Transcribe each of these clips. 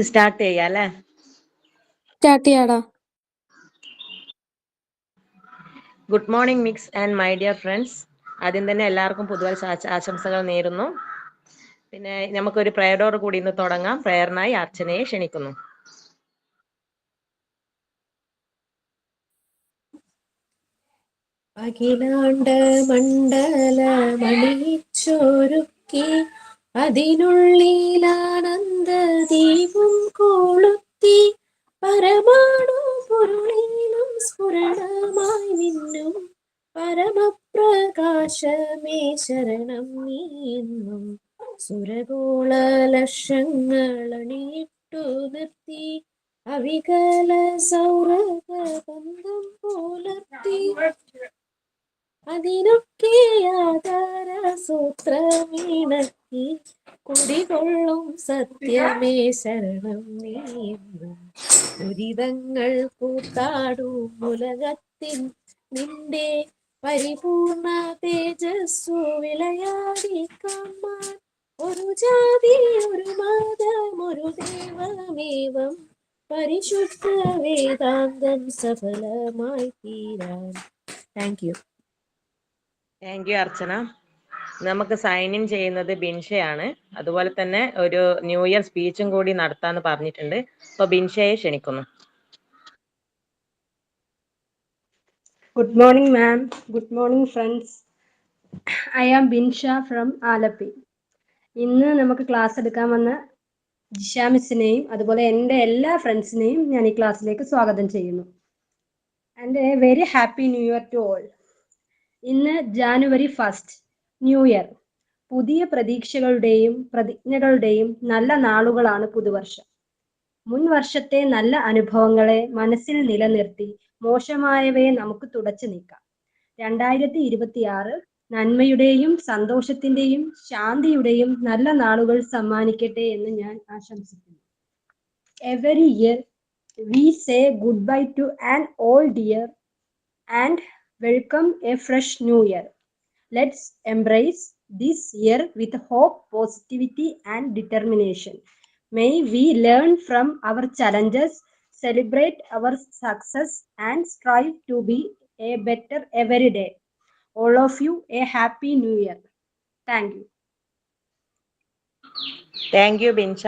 Start ചെയ്യാം അല്ലേ? Start ചെയ്യാടാ. Good morning miss and my dear friends. ആദ്യം തന്നെ എല്ലാവർക്കും പുതുവത്സര ആശംസകൾ നേരുന്നു. പിന്നെ നമുക്കൊരു പ്രയറോട് കൂടി ഇന്ന് തുടങ്ങാം. പ്രയറിനായി അർച്ചനയെ ക്ഷണിക്കുന്നു. അഖിലാണ്ട മണ്ഡല മണിച്ചോരുക്കി അതിനുള്ളിലാനന്ദ ദീപം കൊളുത്തി പരമാണു പൊരുളിലും സ്ഫുരണമായി നിന്നും പരമപ്രകാശമേ ശരണം നീന്നും സുരഗോള ലക്ഷങ്ങൾ അണിയിട്ടു നിർത്തി അവികല സൗരഭ ബന്ധം പുലർത്തി അതിനൊക്കെ ആധാര സൂത്രമീണക്കി കുടികൊള്ളും സത്യമേ ശരണം നീന്നും ദുരിതങ്ങൾ കൂത്താടും ഉലകത്തിൻ നിന്റെ പരിപൂർണ തേജസ്സു വിളയാടി കാണാൻ ഒരു ജാതി ഒരു മതം ഒരു ദൈവമേവം പരിശുദ്ധ വേദാന്തം സഫലമായി തീരാൻ. Thank you. താങ്ക് യു അർച്ചന. നമുക്ക് സൈൻ ഇൻ ചെയ്യുന്നത് ബിൻഷയാണ്. അതുപോലെ തന്നെ ഒരു ന്യൂ ഇയർ സ്പീച്ചും കൂടി നടത്താന്ന് പറഞ്ഞിട്ടുണ്ട്. അപ്പൊ ബിൻഷയെ ക്ഷണിക്കുന്നു. Good morning, ma'am. Good morning, friends. I am Binsha from Alapi. ഇന്ന് നമുക്ക് ക്ലാസ് എടുക്കാൻ വന്ന ജിഷ മിസ്സിനെയും അതുപോലെ എൻ്റെ എല്ലാ ഫ്രണ്ട്സിനെയും ഞാൻ ഈ ക്ലാസ്സിലേക്ക് സ്വാഗതം ചെയ്യുന്നു. And a very happy new year to all. ഇന്ന് ജാനുവരി 1 ന്യൂ ഇയർ. പുതിയ പ്രതീക്ഷകളുടെയും പ്രതിജ്ഞകളുടെയും നല്ല നാളുകളാണ് പുതുവർഷം. മുൻ വർഷത്തെ നല്ല അനുഭവങ്ങളെ മനസ്സിൽ നിലനിർത്തി മോശമായവയെ നമുക്ക് തുടച്ചു നീക്കാം. 2026 നന്മയുടെയും സന്തോഷത്തിന്റെയും ശാന്തിയുടെയും നല്ല നാളുകൾ സമ്മാനിക്കട്ടെ എന്ന് ഞാൻ ആശംസിക്കുന്നു. Every year we say goodbye to an old year and welcome a fresh new year. Let's embrace this year with hope, positivity and determination. May we learn from our challenges, celebrate our success and strive to be a better every day. All of you a happy new year. Thank you. Thank you Binsha.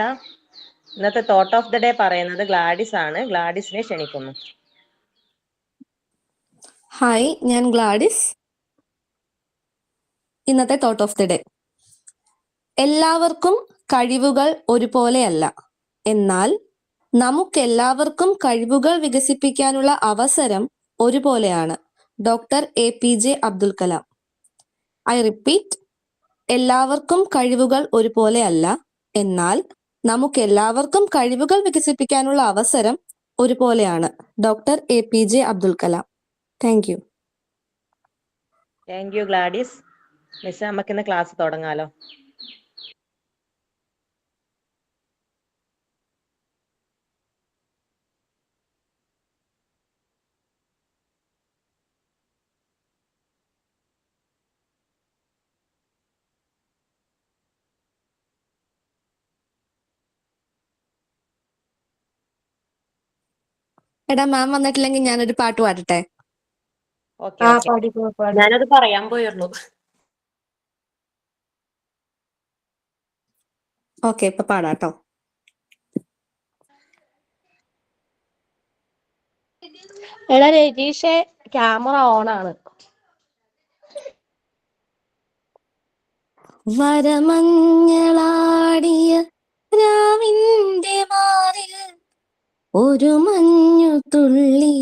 ഇന്നത്തെ thought of the day പറയുന്നത് Gladys ആണ്. ഗ്ലാഡിസിനെ ക്ഷണിക്കുന്നു. Hi, ഞാൻ Gladys. ഇന്നത്തെ thought of the day: എല്ലാവർക്കും കഴിവുകൾ ഒരുപോലെയല്ല, എന്നാൽ നമുക്കെല്ലാവർക്കും കഴിവുകൾ വികസിപ്പിക്കാനുള്ള അവസരം ഒരുപോലെയാണ്. Doctor APJ Abdul Kalam. I repeat, എല്ലാവർക്കും കഴിവുകൾ ഒരുപോലെയല്ല, എന്നാൽ നമുക്കെല്ലാവർക്കും കഴിവുകൾ വികസിപ്പിക്കാനുള്ള അവസരം ഒരുപോലെയാണ്. Doctor APJ Abdul Kalam. Thank you. Thank you Gladys. Miss, നമുക്കിന്ന് ക്ലാസ് തുടങ്ങാലോ. എടാ, മാം വന്നിട്ടില്ലെങ്കിൽ ഞാനൊരു പാട്ട് പാടട്ടെ? ഓക്കെ, ഞാനത് പറയാൻ പോയുള്ളൂ. ഓക്കെ, ഇപ്പൊ പാടാട്ടോ. എടാ രജീഷെ, ക്യാമറ ഓൺ ആണ്. വരമഞ്ഞളാടിയ രാവിന്റെ മാറിൽ ഒരു മഞ്ഞു തുള്ളി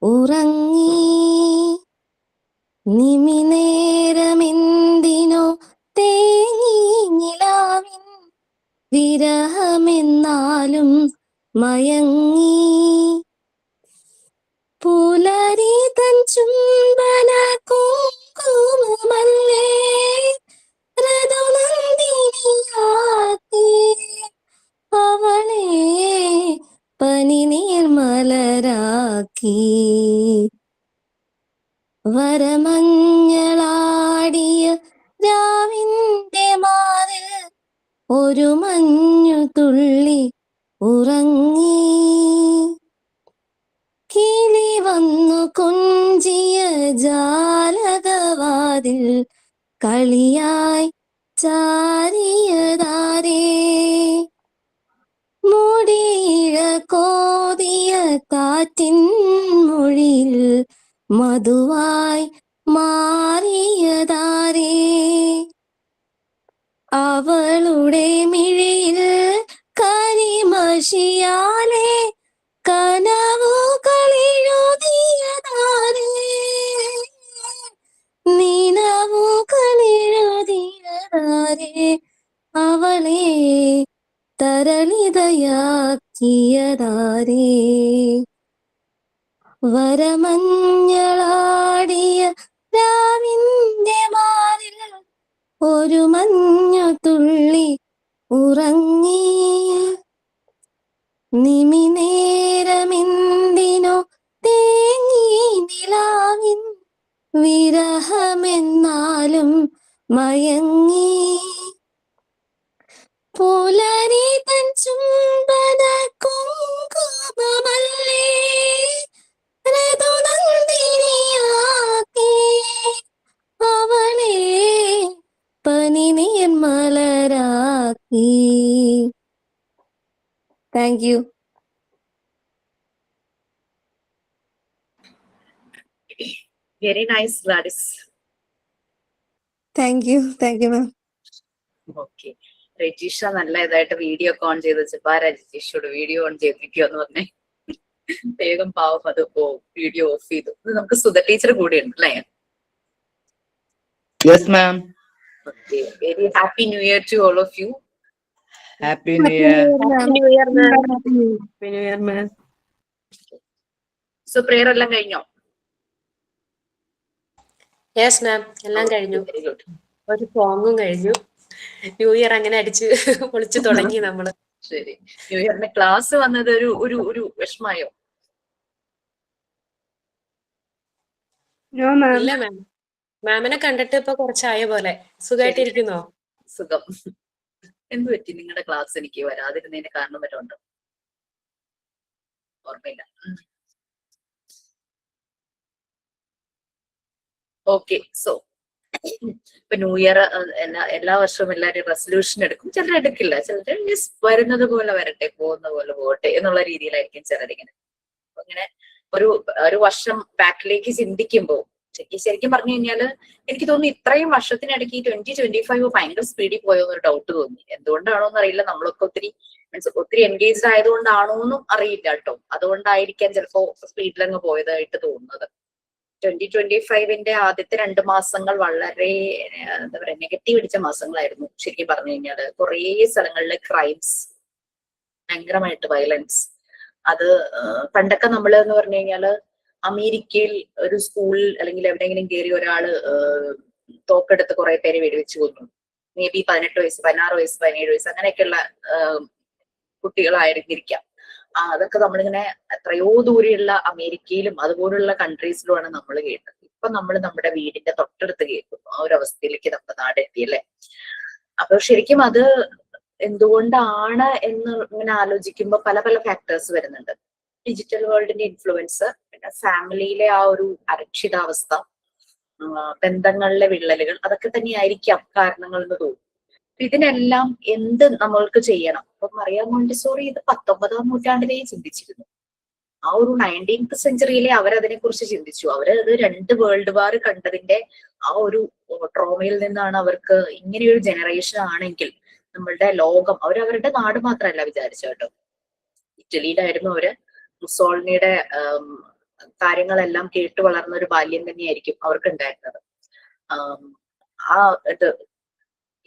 ഉറങ്ങി. നിമിനേരമെന്തിനോ തേങ്ങി നിലാവിൻ വിരഹമെന്നാലും മയങ്ങി. പുലരി തൻ ചുംബന കുങ്കുമമല്ലേ ഋതുനന്ദിനിയാക്കി അവളെ പനിനീർമലരാക്കി. വരമഞ്ഞളാടിയ രാവിന്റെ മാറിൽ ഒരു മഞ്ഞു തുള്ളി ഉറങ്ങി. കിളി വന്നു കൊഞ്ചിയ ജാലകവാതിൽ കളിയായി ചാരിയതാരേ. മുടിയിഴ കോതിയ കാറ്റിൻ മൊഴിയിൽ മധുവായി മാറിയതാരേ. അവളുടെ മിഴിയിൽ കരിമഷിയാലെ കനവുകളെഴുതിയതാരേ. നിലവുകളെഴുതിയതാരേ. അവളെ തരളിതയാക്കിയതാരേ. വരമഞ്ഞളാടിയ രാവിന്റെ മാറിൽ ഒരു മഞ്ഞു തുള്ളി ഉറങ്ങി. നിമിനേരമെന്തിനോ തേങ്ങി നിലാവിൻ വിരഹമെന്നാലും മയങ്ങി. പുലരി തൻ ചുംബന കുങ്കുമമല്ലേ ഋതുനന്ദിനിയാക്കി. അവളെ പനിനീർ മലരാക്കി. Thank you. Very nice Gladys. Thank you ma'am. Okay, Rajisha നല്ല ഇതായിട്ട് വീഡിയോ ഒക്കെ ഓൺ ചെയ്ത് വെച്ചപ്പോ രജീഷോട് വീഡിയോ ഓൺ ചെയ്തിരിക്കുവോ എന്ന് പറഞ്ഞേ. വേഗം പാവം അത് വീഡിയോ ഓഫ് ചെയ്തു. ഇത് നമുക്ക് സുധ ടീച്ചർ കൂടെ ഉണ്ട് അല്ലേ? Yes, ma'am. Okay, very happy new year to all of you. Happy New Year. New Year, ma'am. So prayer എല്ലാം കഴിഞ്ഞോ? യെസ് മാം, എല്ലാം കഴിഞ്ഞു. Very good. ഒരു സോങ്ങും കഴിഞ്ഞു. ന്യൂ ഇയർ അങ്ങനെ അടിച്ച് പൊളിച്ചു തുടങ്ങി നമ്മള്. ശരി, ന്യൂ ഇയറിന് ക്ലാസ് വന്നത് ഒരു വിഷമായോ? No ma'am. ഇല്ല മാം, മാമിനെ കണ്ടിട്ട് ഇപ്പൊ കുറച്ചായ പോലെ. സുഖമായിട്ടിരിക്കുന്നോ? സുഖം. എന്ത് പറ്റി നിങ്ങളുടെ ക്ലാസ് എനിക്ക് വരാതിരുന്നതിന് കാരണം വല്ലതും ഉണ്ടോ? ഓർമ്മയില്ല. ഓക്കെ, സോ ഇപ്പൊ ന്യൂ ഇയർ എല്ലാ വർഷവും എല്ലാവരും റെസൊല്യൂഷൻ എടുക്കും. ചിലർ എടുക്കില്ല, ചിലർ വരുന്നത് പോലെ വരട്ടെ, പോകുന്ന പോലെ പോകട്ടെ എന്നുള്ള രീതിയിലായിരിക്കും ചിലരിങ്ങനെ. അപ്പൊ ഇങ്ങനെ ഒരു വർഷം ബാക്കിലേക്ക് ചിന്തിക്കുമ്പോൾ ശരിക്കും പറഞ്ഞു കഴിഞ്ഞാല് എനിക്ക് തോന്നുന്നു ഇത്രയും വർഷത്തിനിടയ്ക്ക് 2025 ഭയങ്കര സ്പീഡിൽ പോയോ എന്നൊരു ഡൗട്ട് തോന്നി. എന്തുകൊണ്ടാണോ എന്നറിയില്ല. നമ്മളൊക്കെ ഒത്തിരി എൻഗേജ്ഡ് ആയതുകൊണ്ടാണോ എന്നും അറിയില്ല കേട്ടോ. അതുകൊണ്ടായിരിക്കാം ചിലപ്പോ സ്പീഡിലങ്ങ് പോയതായിട്ട് തോന്നുന്നത്. 2025 ആദ്യത്തെ 2 മാസങ്ങൾ വളരെ എന്താ പറയാ നെഗറ്റീവ് അടിച്ച മാസങ്ങളായിരുന്നു. ശരിക്കും പറഞ്ഞു കഴിഞ്ഞാല് കുറേ സ്ഥലങ്ങളിലെ ക്രൈംസ്, ഭയങ്കരമായിട്ട് വയലൻസ്. അത് പണ്ടൊക്കെ നമ്മള് എന്ന് പറഞ്ഞു കഴിഞ്ഞാല് അമേരിക്കയിൽ ഒരു സ്കൂളിൽ അല്ലെങ്കിൽ എവിടെയെങ്കിലും കയറി ഒരാള് തോക്കെടുത്ത് കുറെ പേരെ വെടിവെച്ച് കൊന്നു. മേ ബി 18 വയസ്സ് 16 വയസ്സ് 17 വയസ്സ് അങ്ങനെയൊക്കെയുള്ള കുട്ടികളായിരുന്നിരിക്കാം. അതൊക്കെ നമ്മളിങ്ങനെ എത്രയോ ദൂരെയുള്ള അമേരിക്കയിലും അതുപോലുള്ള കൺട്രീസിലുമാണ് നമ്മൾ കേട്ടത്. ഇപ്പൊ നമ്മൾ നമ്മുടെ വീടിന്റെ തൊട്ടടുത്ത് കേൾക്കുന്നു. ആ ഒരു അവസ്ഥയിലേക്ക് നമ്മുടെ നാട് എത്തിയല്ലേ. അപ്പൊ ശരിക്കും അത് എന്തുകൊണ്ടാണ് എന്ന് ഇങ്ങനെ ആലോചിക്കുമ്പോൾ പല ഫാക്ടേഴ്സ് വരുന്നുണ്ട്. ഡിജിറ്റൽ വേൾഡിന്റെ ഇൻഫ്ലുവൻസ്, പിന്നെ ഫാമിലിയിലെ ആ ഒരു അരക്ഷിതാവസ്ഥ, ബന്ധങ്ങളിലെ വിള്ളലുകൾ, അതൊക്കെ തന്നെയായിരിക്കാം കാരണങ്ങൾ എന്ന് തോന്നുന്നു. ഇതിനെല്ലാം എന്ത് നമ്മൾക്ക് ചെയ്യണം? ഇപ്പൊ മറിയ മോണ്ടിസോറി ഇത് 19ാം നൂറ്റാണ്ടിലേ ചിന്തിച്ചിരുന്നു. ആ ഒരു 19th സെഞ്ചുറിയിലെ അവരതിനെ കുറിച്ച് ചിന്തിച്ചു. അവരത് 2 വേൾഡ് വാർ കണ്ടതിന്റെ ആ ഒരു ട്രോമയിൽ നിന്നാണ് അവർക്ക് ഇങ്ങനെയൊരു ജനറേഷൻ ആണെങ്കിൽ നമ്മളുടെ ലോകം, അവരവരുടെ നാട് മാത്രമല്ല വിചാരിച്ചു കേട്ടോ. ഇറ്റലിയിലായിരുന്നു അവര്. മുസോളിനിയുടെ കാര്യങ്ങളെല്ലാം കേട്ടു വളർന്ന ഒരു ബാല്യം തന്നെയായിരിക്കും അവർക്ക് ഉണ്ടായിരുന്നത്.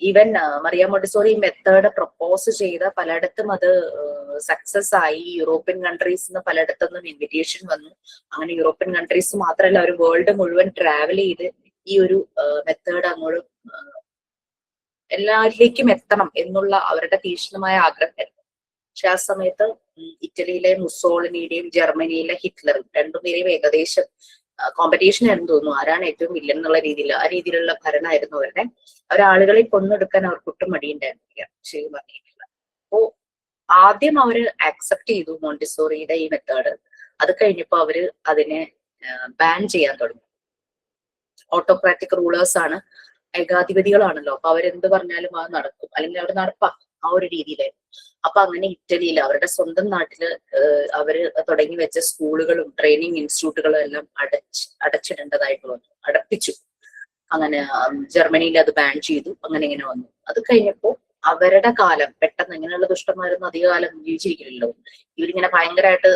Even Maria Montessori method propose ചെയ്ത പലയിടത്തും അത് സക്സസ് ആയി. യൂറോപ്യൻ കൺട്രീസിൽ നിന്ന് പലയിടത്തുനിന്നും ഇൻവിറ്റേഷൻ വന്നു. അങ്ങനെ യൂറോപ്യൻ കൺട്രീസ് മാത്രമല്ല, അവർ വേൾഡ് മുഴുവൻ ട്രാവൽ ചെയ്ത് ഈ ഒരു മെത്തേഡ് അങ്ങോട്ട് എല്ലാവരിലേക്കും എത്തണം എന്നുള്ള അവരുടെ തീക്ഷ്ണമായ ആഗ്രഹമായിരുന്നു. പക്ഷെ ആ സമയത്ത് ഇറ്റലിയിലെ മുസോളിനിയുടെയും ജർമ്മനിയിലെ ഹിറ്റ്ലറും രണ്ടുപേരെയും ഏകദേശം കോമ്പറ്റീഷൻ ആയിരുന്നു തോന്നുന്നു. ആരാണ് ഏറ്റവും വില്ലൻ എന്നുള്ള രീതിയിൽ ആ രീതിയിലുള്ള ഭരണമായിരുന്നു അവരുടെ. അവരാളുകളെ കൊന്നെടുക്കാൻ അവർക്ക് ഒട്ടും മടിയുണ്ടായിരുന്നില്ല ശരി പറഞ്ഞിട്ടില്ല. അപ്പോ ആദ്യം അവര് ആക്സെപ്റ്റ് ചെയ്തു മോണ്ടിസോറിയുടെ ഈ മെത്തേഡ്. അത് കഴിഞ്ഞപ്പോ അവര് അതിനെ ബാൻ ചെയ്യാൻ തുടങ്ങി. ഓട്ടോക്രാറ്റിക് റൂളേഴ്സ് ആണ്, ഏകാധിപതികളാണല്ലോ, അപ്പൊ അവരെന്ത് പറഞ്ഞാലും അത് നടക്കും, അല്ലെങ്കിൽ അവർ നടപ്പാക്കും, ആ ഒരു രീതിയിലായിരുന്നു. അപ്പൊ അങ്ങനെ ഇറ്റലിയിൽ അവരുടെ സ്വന്തം നാട്ടില് അവര് തുടങ്ങി വെച്ച സ്കൂളുകളും ട്രെയിനിങ് ഇൻസ്റ്റിറ്റ്യൂട്ടുകളും എല്ലാം അടച്ചിടേണ്ടതായിട്ട് വന്നു, അടപ്പിച്ചു. അങ്ങനെ ജർമ്മനിയിൽ അത് ബാൻ ചെയ്തു. അങ്ങനെ ഇങ്ങനെ വന്നു. അത് കഴിഞ്ഞപ്പോ അവരുടെ കാലം പെട്ടെന്ന്, ഇങ്ങനെയുള്ള ദുഷ്ടന്മാരൊന്നും അധികകാലം ജീവിച്ചിരിക്കില്ലല്ലോ, ഇവരിങ്ങനെ ഭയങ്കരമായിട്ട്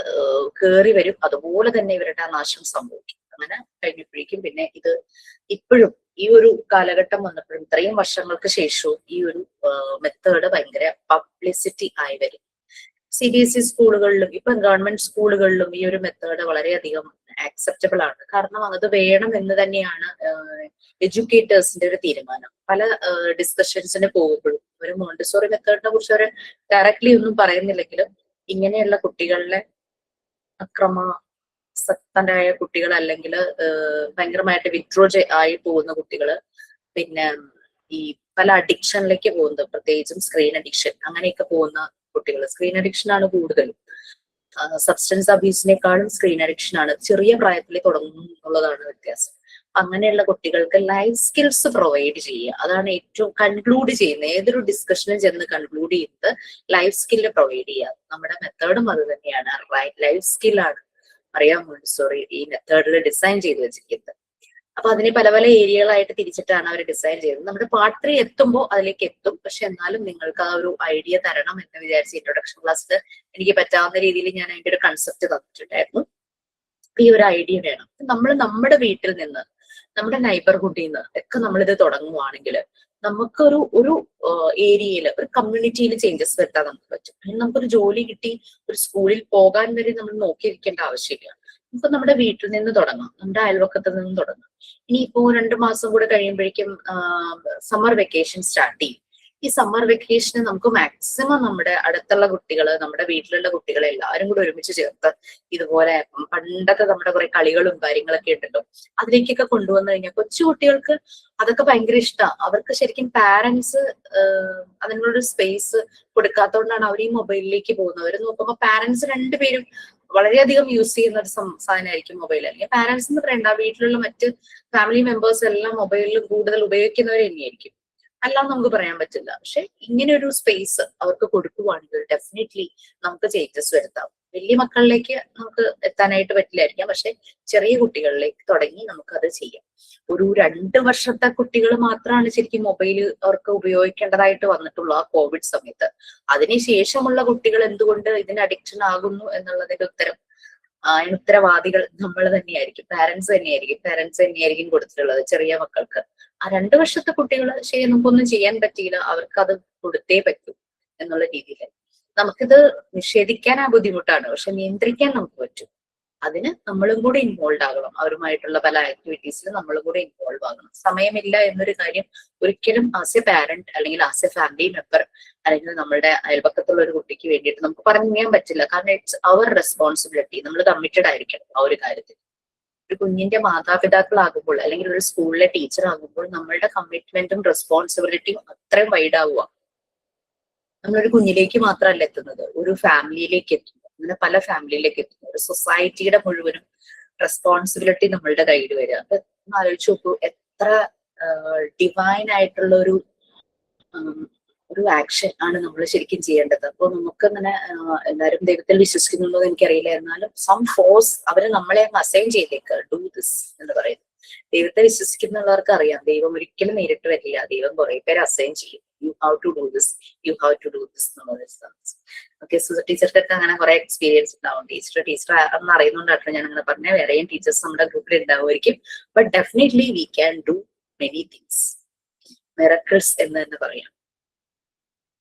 കേറി വരും, അതുപോലെ തന്നെ ഇവരുടെ നാശം സംഭവിക്കും. അങ്ങനെ കഴിഞ്ഞപ്പോഴേക്കും പിന്നെ ഇത് ഇപ്പോഴും ഈ ഒരു കാലഘട്ടം വന്നപ്പോഴും ഇത്രയും വർഷങ്ങൾക്ക് ശേഷവും ഈ ഒരു മെത്തേഡ് ഭയങ്കര പബ്ലിസിറ്റി ആയി വരും. CBSE സ്കൂളുകളിലും ഇപ്പൊ ഗവൺമെന്റ് സ്കൂളുകളിലും ഈ ഒരു മെത്തേഡ് വളരെയധികം ആക്സെപ്റ്റബിൾ ആണ്. കാരണം അത് വേണം എന്ന് തന്നെയാണ് എഡ്യൂക്കേറ്റേഴ്സിന്റെ ഒരു തീരുമാനം. പല ഡിസ്കഷൻസിന് പോകുമ്പോഴും ഒരു മോണ്ടിസോറി മെത്തേഡിനെ കുറിച്ച് അവർ ഡയറക്ട്ലി ഒന്നും പറയുന്നില്ലെങ്കിലും ഇങ്ങനെയുള്ള കുട്ടികളിലെ അക്രമാസക്തരായ കുട്ടികൾ, അല്ലെങ്കിൽ ഭയങ്കരമായിട്ട് വിത്ഡ്രോ ആയി പോകുന്ന കുട്ടികള്, പിന്നെ ഈ പല അഡിക്ഷനിലേക്ക് പോകുന്നത്, പ്രത്യേകിച്ചും സ്ക്രീൻ അഡിക്ഷൻ, അങ്ങനെയൊക്കെ പോകുന്ന കുട്ടികൾ, സ്ക്രീൻ അഡിക്ഷൻ ആണ് കൂടുതലും. സബ്സ്റ്റൻസ് അബ്യൂസിനേക്കാളും സ്ക്രീൻ അഡിക്ഷൻ ആണ്. ചെറിയ പ്രായത്തിൽ തുടങ്ങും എന്നുള്ളതാണ് വ്യത്യാസം. അങ്ങനെയുള്ള കുട്ടികൾക്ക് ലൈഫ് സ്കിൽസ് പ്രൊവൈഡ് ചെയ്യുക, അതാണ് ഏറ്റവും കൺക്ലൂഡ് ചെയ്യുന്നത്. ഏതൊരു ഡിസ്കഷനും ചെന്ന് കൺക്ലൂഡ് ചെയ്യുന്നത് ലൈഫ് സ്കില്ല് പ്രൊവൈഡ് ചെയ്യുക. നമ്മുടെ മെത്തേഡും അത് തന്നെയാണ്, ലൈഫ് സ്കില്ലാണ് മറിയ മോണ്ടിസോറി ഈ മെത്തേഡിൽ ഡിസൈൻ ചെയ്ത് വെച്ചിരിക്കുന്നത്. അപ്പൊ അതിനെ പല പല ഏരിയകളായിട്ട് തിരിച്ചിട്ടാണ് അവർ ഡിസൈൻ ചെയ്തത്. നമ്മുടെ പാർട്ട് 3 എത്തുമ്പോൾ അതിലേക്ക് എത്തും. പക്ഷെ എന്നാലും നിങ്ങൾക്ക് ആ ഒരു ഐഡിയ തരണം എന്ന് വിചാരിച്ച് ഇൻട്രൊഡക്ഷൻ ക്ലാസ്സിൽ എനിക്ക് പറ്റാവുന്ന രീതിയിൽ ഞാൻ അതിന്റെ ഒരു കൺസെപ്റ്റ് തന്നിട്ടുണ്ടായിരുന്നു. ഈ ഒരു ഐഡിയ വേണം. നമ്മൾ നമ്മുടെ വീട്ടിൽ നിന്ന്, നമ്മുടെ നൈബർഹുഡിൽ നിന്ന് ഒക്കെ നമ്മളിത് തുടങ്ങുവാണെങ്കിൽ നമുക്കൊരു ഏരിയയിൽ, ഒരു കമ്മ്യൂണിറ്റിയിൽ ചേഞ്ചസ് വരുത്താൻ നമുക്ക് പറ്റും. അതിന് നമുക്കൊരു ജോലി കിട്ടി ഒരു സ്കൂളിൽ പോകാൻ വരെ നമ്മൾ നോക്കിയിരിക്കേണ്ട ആവശ്യമില്ല. നമുക്ക് നമ്മുടെ വീട്ടിൽ നിന്ന് തുടങ്ങാം, നമ്മുടെ അയൽവക്കത്തിൽ നിന്ന് തുടങ്ങാം. ഇനിയിപ്പോ 2 മാസം കൂടെ കഴിയുമ്പോഴേക്കും സമ്മർ വെക്കേഷൻ സ്റ്റാർട്ട് ചെയ്യും. ഈ സമ്മർ വെക്കേഷന് നമുക്ക് മാക്സിമം നമ്മുടെ അടുത്തുള്ള കുട്ടികള്, നമ്മുടെ വീട്ടിലുള്ള കുട്ടികളെ എല്ലാവരും കൂടെ ഒരുമിച്ച് ചേർത്ത് ഇതുപോലെ പണ്ടത്തെ നമ്മുടെ കുറെ കളികളും കാര്യങ്ങളൊക്കെ ഉണ്ടല്ലോ, അതിലേക്കൊക്കെ കൊണ്ടുവന്നു കഴിഞ്ഞാൽ കൊച്ചു കുട്ടികൾക്ക് അതൊക്കെ ഭയങ്കര ഇഷ്ടമാണ്. അവർക്ക് ശരിക്കും പാരന്റ്സ് അതിനുള്ളൊരു സ്പേസ് കൊടുക്കാത്തതുകൊണ്ടാണ് അവർ ഈ മൊബൈലിലേക്ക് പോകുന്നത്. അവർ നോക്കുമ്പോൾ പാരന്റ്സ് രണ്ടുപേരും വളരെയധികം യൂസ് ചെയ്യുന്ന ഒരു സാധനമായിരിക്കും മൊബൈൽ. അല്ലെങ്കിൽ പാരന്റ്സ് എന്ന് പറയണ്ട, വീട്ടിലുള്ള മറ്റ് ഫാമിലി മെമ്പേഴ്സ് എല്ലാം മൊബൈലിൽ കൂടുതൽ ഉപയോഗിക്കുന്നവർ തന്നെയായിരിക്കും, അല്ലാന്ന് നമുക്ക് പറയാൻ പറ്റില്ല. പക്ഷെ ഇങ്ങനെ ഒരു സ്പേസ് അവർക്ക് കൊടുക്കുവാണെങ്കിൽ ഡെഫിനറ്റ്ലി നമുക്ക് ചേഞ്ചസ് വരുത്താം. വലിയ മക്കളിലേക്ക് നമുക്ക് എത്താനായിട്ട് പറ്റില്ലായിരിക്കാം, പക്ഷെ ചെറിയ കുട്ടികളിലേക്ക് തുടങ്ങി നമുക്കത് ചെയ്യാം. ഒരു 2 വർഷത്തെ കുട്ടികൾ മാത്രമാണ് ശരിക്കും മൊബൈൽ അവർക്ക് ഉപയോഗിക്കേണ്ടതായിട്ട് വന്നിട്ടുള്ളൂ ആ കോവിഡ് സമയത്ത്. അതിനുശേഷമുള്ള കുട്ടികൾ എന്തുകൊണ്ട് ഇതിന് അഡിക്ഷൻ ആകുന്നു എന്നുള്ളതിന്റെ ഉത്തരവാദികൾ നമ്മൾ തന്നെയായിരിക്കും, പാരന്റ്സ് തന്നെയായിരിക്കും കൊടുത്തിട്ടുള്ളത് ചെറിയ മക്കൾക്ക്. ആ 2 വർഷത്തെ കുട്ടികൾ ശരി നമുക്കൊന്നും ചെയ്യാൻ പറ്റിയില്ല, അവർക്ക് അത് കൊടുത്തേ പറ്റൂ എന്നുള്ള രീതിയിൽ നമുക്കിത് നിഷേധിക്കാൻ ബുദ്ധിമുട്ടാണ്, പക്ഷെ നിയന്ത്രിക്കാൻ നമുക്ക് പറ്റും. അതിന് നമ്മളും കൂടെ ഇൻവോൾവ് ആകണം. അവരുമായിട്ടുള്ള പല ആക്ടിവിറ്റീസിൽ നമ്മളും കൂടെ ഇൻവോൾവ് ആകണം. സമയമില്ല എന്നൊരു കാര്യം ഒരിക്കലും ആസ് എ പാരന്റ് അല്ലെങ്കിൽ ആസ് എ ഫാമിലി മെമ്പർ അല്ലെങ്കിൽ നമ്മുടെ അയൽപക്കത്തുള്ള ഒരു കുട്ടിക്ക് വേണ്ടിയിട്ട് നമുക്ക് പറയാൻ പറ്റില്ല. കാരണം ഇറ്റ്സ് അവർ റെസ്പോൺസിബിലിറ്റി. നമ്മൾ കമ്മിറ്റഡ് ആയിരിക്കണം ആ ഒരു കാര്യത്തിൽ. ഒരു കുഞ്ഞിന്റെ മാതാപിതാക്കളാകുമ്പോൾ അല്ലെങ്കിൽ ഒരു സ്കൂളിലെ ടീച്ചർ ആകുമ്പോൾ നമ്മളുടെ കമ്മിറ്റ്മെന്റും റെസ്പോൺസിബിലിറ്റിയും അത്രയും വൈഡ് ആവുക. നമ്മളൊരു കുഞ്ഞിലേക്ക് മാത്രമല്ല എത്തുന്നത്, ഒരു ഫാമിലിയിലേക്ക് എത്തുന്നു, അങ്ങനെ പല ഫാമിലിയിലേക്ക് എത്തുന്നു. ഒരു സൊസൈറ്റിയുടെ മുഴുവനും റെസ്പോൺസിബിലിറ്റി നമ്മളുടെ കയ്യിൽ വരിക. അപ്പൊ ആലോചിച്ച് നോക്കൂ, എത്ര ഡിവൈൻ ആയിട്ടുള്ള ഒരു ആക്ഷൻ ആണ് നമ്മൾ ശരിക്കും ചെയ്യേണ്ടത്. അപ്പോൾ നമുക്കങ്ങനെ എല്ലാവരും ദൈവത്തിൽ വിശ്വസിക്കുന്നുണ്ടോ എന്ന് എനിക്കറിയില്ല, എന്നാലും സം ഫോഴ്സ് അവര് നമ്മളെ അസൈൻ ചെയ്തേക്ക് ഡു ദിസ് എന്ന് പറയുന്നത്. ദൈവത്തെ വിശ്വസിക്കുന്നുള്ളവർക്ക് അറിയാം, ദൈവം ഒരിക്കലും നേരിട്ട് വരില്ല. ദൈവം കുറെ പേര് അസൈൻ ചെയ്യും, you have to do this, you have to do this എന്നുള്ളത്. ഓക്കെ, ടീച്ചർക്കൊക്കെ അങ്ങനെ കുറെ എക്സ്പീരിയൻസ് ഉണ്ടാവും. ടീച്ചർ അന്ന് അറിയുന്നതുകൊണ്ടാണ് ഞാൻ അങ്ങനെ പറഞ്ഞ. വേറെയും ടീച്ചേഴ്സ് നമ്മുടെ ഗ്രൂപ്പിൽ ഉണ്ടാവുമായിരിക്കും. But definitely we can do many things, miracles എന്ന് തന്നെ പറയാം.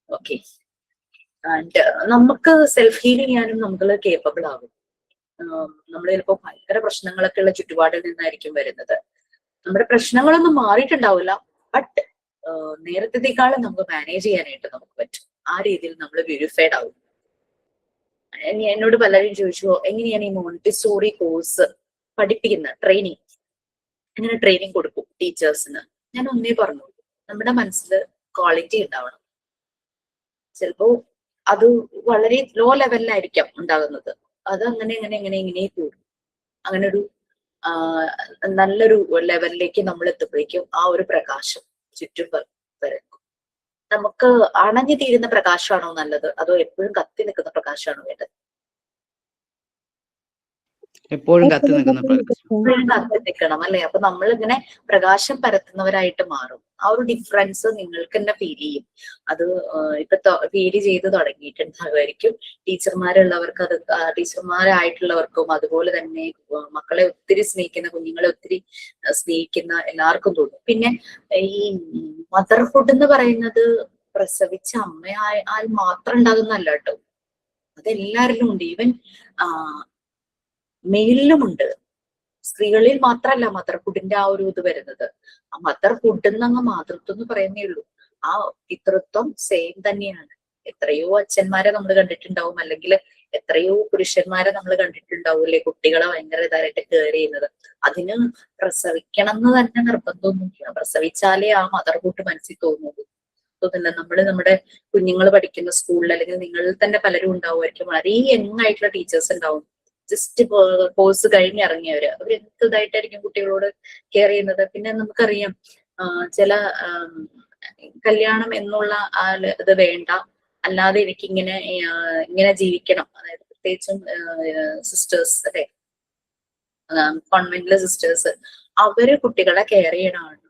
ഓക്കെ, ആൻഡ് നമുക്ക് സെൽഫ് ഹീൽ ചെയ്യാനും നമ്മൾ കേപ്പബിൾ ആകും. നമ്മൾ ചിലപ്പോൾ ഭയങ്കര പ്രശ്നങ്ങളൊക്കെ ഉള്ള ചുറ്റുപാടിൽ നിന്നായിരിക്കും വരുന്നത്. നമ്മുടെ പ്രശ്നങ്ങളൊന്നും മാറിയിട്ടുണ്ടാവില്ല, ബട്ട് നേരത്തേക്കാളും നമുക്ക് മാനേജ് ചെയ്യാനായിട്ട് നമുക്ക് പറ്റും. ആ രീതിയിൽ നമ്മൾ പ്യൂരിഫൈഡ് ആവും. എന്നോട് പലരും ചോദിച്ചു, എങ്ങനെയാണ് ഈ മോണ്ടിസോറി കോഴ്സ് പഠിപ്പിക്കുന്ന ട്രെയിനിങ്, എങ്ങനെ ട്രെയിനിങ് കൊടുക്കും ടീച്ചേഴ്സിന്? ഞാൻ ഒന്നേ പറഞ്ഞു, നമ്മുടെ മനസ്സിൽ ക്വാളിറ്റി ഉണ്ടാവണം. ചിലപ്പോ അത് വളരെ ലോ ലെവലിലായിരിക്കാം ഉണ്ടാകുന്നത്. അത് ഇങ്ങനെ കൂടും. അങ്ങനെ ഒരു നല്ലൊരു ലെവലിലേക്ക് നമ്മൾ എത്തുമ്പോഴേക്കും ആ ഒരു പ്രകാശം ചുറ്റും പരക്കും. നമുക്ക് അണഞ്ഞു തീരുന്ന പ്രകാശമാണോ നല്ലത്, അതോ എപ്പോഴും കത്തി നിൽക്കുന്ന പ്രകാശമാണോ വേണ്ടത്? എപ്പോഴും കത്തി നിൽക്കുന്ന പ്രകാശം. എപ്പോഴും കത്തി നിൽക്കണം അല്ലെ? അപ്പൊ നമ്മൾ ഇങ്ങനെ പ്രകാശം പരത്തുന്നവരായിട്ട് മാറും. ആ ഒരു ഡിഫറൻസ് നിങ്ങൾക്ക് തന്നെ ഫീൽ ചെയ്യും. അത് ഇപ്പൊ ഫീൽ ചെയ്ത് തുടങ്ങിയിട്ടുണ്ടാകുമായിരിക്കും. ടീച്ചർമാരുള്ളവർക്ക് അത്, ടീച്ചർമാരായിട്ടുള്ളവർക്കും അതുപോലെ തന്നെ മക്കളെ ഒത്തിരി സ്നേഹിക്കുന്ന, കുഞ്ഞുങ്ങളെ ഒത്തിരി സ്നേഹിക്കുന്ന എല്ലാവർക്കും തോന്നും. പിന്നെ ഈ മദർഹുഡ് എന്ന് പറയുന്നത് പ്രസവിച്ച അമ്മയാൽ മാത്രം ഉണ്ടാകുന്നല്ല കേട്ടോ, അതെല്ലാരിലും ഉണ്ട്. ഈവൻ മെയിലിലുമുണ്ട്. സ്ത്രീകളിൽ മാത്രമല്ല മദർഹുഡിന്റെ ആ ഒരു ഇത് വരുന്നത്. ആ മദർഹുഡ് എന്നങ്ങ് മാതൃത്വം എന്ന് പറയുന്നേ ഉള്ളൂ. ആ പിതൃത്വം സെയിം തന്നെയാണ്. എത്രയോ അച്ഛന്മാരെ നമ്മൾ കണ്ടിട്ടുണ്ടാവും, അല്ലെങ്കിൽ എത്രയോ പുരുഷന്മാരെ നമ്മൾ കണ്ടിട്ടുണ്ടാവും അല്ലെ, കുട്ടികളെ ഭയങ്കര ഇതായിട്ട് കെയർ ചെയ്യുന്നത്. അതിന് പ്രസവിക്കണം എന്ന് തന്നെ നിർബന്ധമൊന്നുമില്ല. പ്രസവിച്ചാലേ ആ മദർഹുഡ് മനസ്സിൽ തോന്നുള്ളൂ. തോന്നില്ല. നമ്മുടെ കുഞ്ഞുങ്ങൾ പഠിക്കുന്ന സ്കൂളിൽ, അല്ലെങ്കിൽ നിങ്ങളിൽ തന്നെ പലരും ഉണ്ടാവുമായിരിക്കും, വളരെ യങ് ആയിട്ടുള്ള ടീച്ചേഴ്സ് ഉണ്ടാവും. ജസ്റ്റ് കോഴ്സ് കഴിഞ്ഞിറങ്ങിയവര്, അവർ എന്തിതായിട്ടായിരിക്കും കുട്ടികളോട് കെയർ ചെയ്യുന്നത്. പിന്നെ നമുക്കറിയാം ചില കല്യാണം എന്നുള്ള ഇത് വേണ്ട, അല്ലാതെ എനിക്ക് ഇങ്ങനെ ജീവിക്കണം. അതായത് പ്രത്യേകിച്ചും സിസ്റ്റേഴ്സ് അല്ലെ, കോൺവെന്റിലെ സിസ്റ്റേഴ്സ്, അവര് കുട്ടികളെ കെയർ ചെയ്യണമാണ്.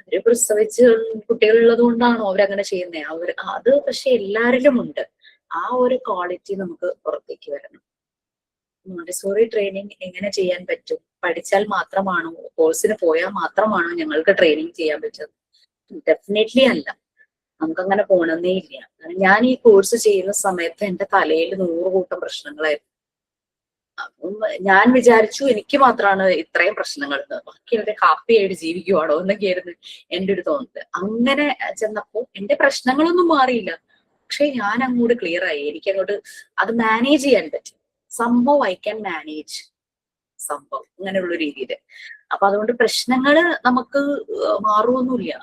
അവര് പ്രസവിച്ച് കുട്ടികളുള്ളത് കൊണ്ടാണോ അവരങ്ങനെ ചെയ്യുന്നത്? അത് പക്ഷെ എല്ലാരിലും ഉണ്ട്. ആ ഒരു ക്വാളിറ്റി നമുക്ക് പുറത്തേക്ക് വരണം. മോണ്ടിസോറി ട്രെയിനിങ് എങ്ങനെ ചെയ്യാൻ പറ്റും? പഠിച്ചാൽ മാത്രമാണോ, കോഴ്സിന് പോയാൽ മാത്രമാണോ ഞങ്ങൾക്ക് ട്രെയിനിങ് ചെയ്യാൻ പറ്റുന്നത്? ഡെഫിനറ്റ്ലി അല്ല. നമുക്കങ്ങനെ പോകണമെന്നേ ഇല്ല. ഞാൻ ഈ കോഴ്സ് ചെയ്യുന്ന സമയത്ത് എന്റെ തലയിൽ 100 കൂട്ടം പ്രശ്നങ്ങളായിരുന്നു. അപ്പം ഞാൻ വിചാരിച്ചു എനിക്ക് മാത്രമാണ് ഇത്രയും പ്രശ്നങ്ങൾ, ബാക്കിയുള്ളവരെ ഹാപ്പി ആയിട്ട് ജീവിക്കുവാണോ എന്നൊക്കെയായിരുന്നു എന്റെ ഒരു തോന്നല്. അങ്ങനെ ചെന്നപ്പോ എന്റെ പ്രശ്നങ്ങളൊന്നും മാറിയില്ല, പക്ഷെ ഞാൻ അങ്ങോട്ട് ക്ലിയർ ആയി. എനിക്ക് അങ്ങോട്ട് അത് മാനേജ് ചെയ്യാൻ പറ്റും. സംഭവം ഐ ക്യാൻ മാനേജ് സംഭവം, അങ്ങനെയുള്ള രീതിയില്. അപ്പൊ അതുകൊണ്ട് പ്രശ്നങ്ങള് നമുക്ക് മാറുമൊന്നുമില്ല,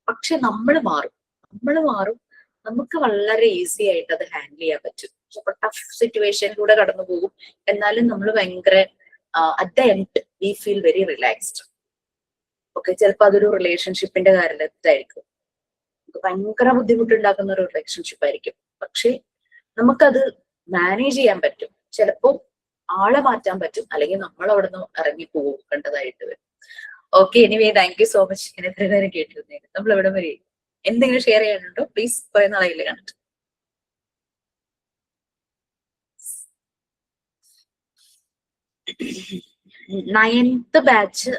പക്ഷെ നമ്മൾ മാറും. നമുക്ക് വളരെ ഈസി ആയിട്ട് അത് ഹാൻഡിൽ ചെയ്യാൻ പറ്റും. അപ്പൊ ടഫ് സിറ്റുവേഷനിലൂടെ കടന്നു പോകും, എന്നാലും നമ്മൾ ഭയങ്കര at the end we feel very relaxed. Okay, ചിലപ്പോൾ അതൊരു റിലേഷൻഷിപ്പിന്റെ കാര്യത്തിലായിരിക്കും, ഭയങ്കര ബുദ്ധിമുട്ടുണ്ടാക്കുന്ന ഒരു റിലേഷൻഷിപ്പ് ആയിരിക്കും, പക്ഷെ നമുക്കത് മാനേജ് ചെയ്യാൻ പറ്റും. ചിലപ്പോ ആളെ മാറ്റാൻ പറ്റും, അല്ലെങ്കിൽ നമ്മൾ അവിടെ നിന്ന് ഇറങ്ങി പോകേണ്ടതായിട്ട് വരും. Okay, anyway thank you so much. ഞാൻ എത്ര നേരം കേട്ടിരുന്നേന്. നമ്മൾ എവിടെ വരെ എന്തെങ്കിലും ഷെയർ ചെയ്യാനുണ്ടോ? പ്ലീസ്. കുറെ നാളായില്ലേ കണ്ടിട്ട്. നയൻത്ത് ബാച്ച്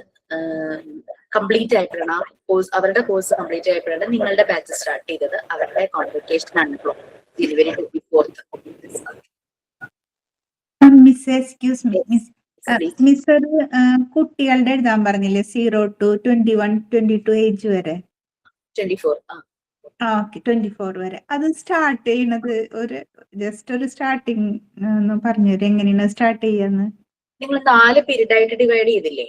കംപ്ലീറ്റ് ആയപ്പോഴാണ് അവരുടെ കോഴ്സ് കംപ്ലീറ്റ് ആയപ്പോഴാണ് നിങ്ങളുടെ ബാച്ച് സ്റ്റാർട്ട് ചെയ്തത്. അവരുടെ കോൺവെക്കേഷൻ ആണ് ഇപ്പോൾ ജനുവരി 24th. Miss excuse me miss, ഒരു കുട്ടികളുടെ എഴുതാൻ പറഞ്ഞില്ലേ 0 to 21, 22 ഏജ് വരെ? 24. ഓക്കെ, 24 വരെ. അത് സ്റ്റാർട്ട് ചെയ്യണത് ജസ്റ്റ് ഒരു സ്റ്റാർട്ടിങ് ഒന്ന് പറഞ്ഞുതരും, എങ്ങനെയാണ് സ്റ്റാർട്ട് ചെയ്യാന്ന്? നിങ്ങൾ 4 പീരീഡ് ആയിട്ട് ഡിവൈഡ് ചെയ്തില്ലേ?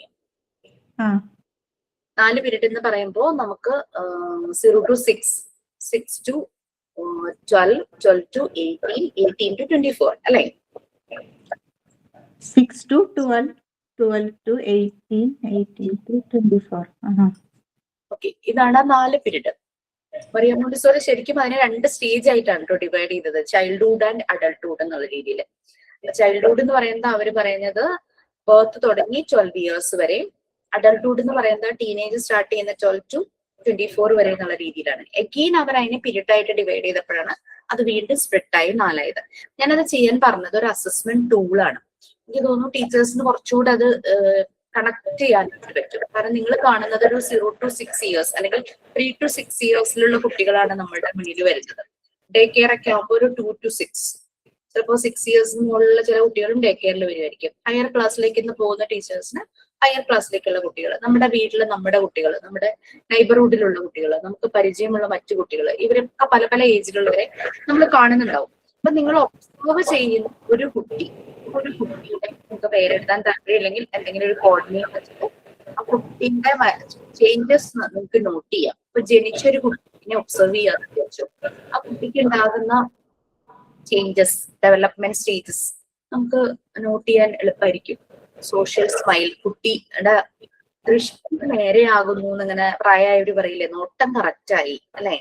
4 പീരീഡ് എന്ന് പറയുമ്പോൾ നമുക്ക് 0 to 6, 6 to 12, 12 to 18, 18 to 24 അല്ലേ? 6 to 12, 12 to 18, 18 to 24. ഓക്കെ, ഇതാണ് 4 പീരീഡ്. മറിയം മോണ്ടിസോറി ശരിക്കും അതിനെ 2 സ്റ്റേജ് ആയിട്ടാണ് കേട്ടോ ഡിവൈഡ് ചെയ്തത്, ചൈൽഡ്ഹുഡ് ആൻഡ് അഡൾട്ട്ഹുഡ് എന്നുള്ള രീതിയിൽ. ചൈൽഡ്ഹുഡ് എന്ന് പറയുന്നത് അവര് പറയുന്നത് ബർത്ത് തുടങ്ങി 12 years വരെ, അഡൾട്ട്ഹുഡ് എന്ന് പറയുന്നത് ടീനേജ് സ്റ്റാർട്ട് ചെയ്യുന്ന 12 to 24 വരെ എന്നുള്ള രീതിയിലാണ്. എഗെയിൻ അവർ അതിനെ പീരീഡ് ആയിട്ട് ഡിവൈഡ് ചെയ്തപ്പോഴാണ് അത് വീണ്ടും സ്പ്ലിറ്റായി 4 ആയത്. ഞാനത് ചെയ്യാൻ പറഞ്ഞത് ഒരു അസസ്മെന്റ് ടൂളാണ്. എനിക്ക് തോന്നുന്നു ടീച്ചേഴ്സിന് കുറച്ചുകൂടെ അത് കണക്ട് ചെയ്യാൻ പറ്റും. കാരണം നിങ്ങൾ കാണുന്നത് ഒരു 0 to 6 years അല്ലെങ്കിൽ 3 to 6 yearsലുള്ള കുട്ടികളാണ് നമ്മളുടെ മുന്നിൽ വരുന്നത്. ഡേ കെയർ ഒക്കെ ആകുമ്പോൾ ഒരു 2 to 6, ചിലപ്പോൾ 6 years മുകളിലുള്ള ചില കുട്ടികളും ഡേ കെയറിൽ വരുമായിരിക്കും. ഹയർ ക്ലാസ്സിലേക്ക് പോകുന്ന ടീച്ചേഴ്സിന് ഹയർ ക്ലാസ്സിലേക്കുള്ള കുട്ടികൾ, നമ്മുടെ വീട്ടിൽ നമ്മുടെ കുട്ടികൾ, നമ്മുടെ നൈബർഹുഡിലുള്ള കുട്ടികൾ, നമുക്ക് പരിചയമുള്ള മറ്റു കുട്ടികൾ, ഇവരൊക്കെ പല പല ഏജിലുള്ളവരെ നമ്മൾ കാണുന്നുണ്ടാവും. അപ്പൊ നിങ്ങൾ ഒബ്സർവ് ചെയ്യുന്ന ഒരു കുട്ടിയുടെ നമുക്ക് പേരെഴുതാൻ താല്പര്യമില്ലെങ്കിൽ എന്തെങ്കിലും ഒരു കോർഡിനേറ്റ് വെച്ചിട്ട് ആ കുട്ടീന്റെ ചേഞ്ചസ് നമുക്ക് നോട്ട് ചെയ്യാം. ഇപ്പൊ ജനിച്ചൊരു കുട്ടി കുട്ടിനെ ഒബ്സർവ് ചെയ്യാന്ന് വിചാരിച്ചു. ആ കുട്ടിക്ക് ഉണ്ടാകുന്ന ചേഞ്ചസ്, ഡെവലപ്മെന്റ് സ്റ്റേജസ് നമുക്ക് നോട്ട് ചെയ്യാൻ എളുപ്പമായിരിക്കും. സോഷ്യൽ സ്മൈൽ, കുട്ടിയുടെ ദൃഷ്ടി നേരെയാകുന്നു എന്നിങ്ങനെ പ്രായമായവര് പറയില്ലേ, നോട്ടം കറക്റ്റായി അല്ലെ.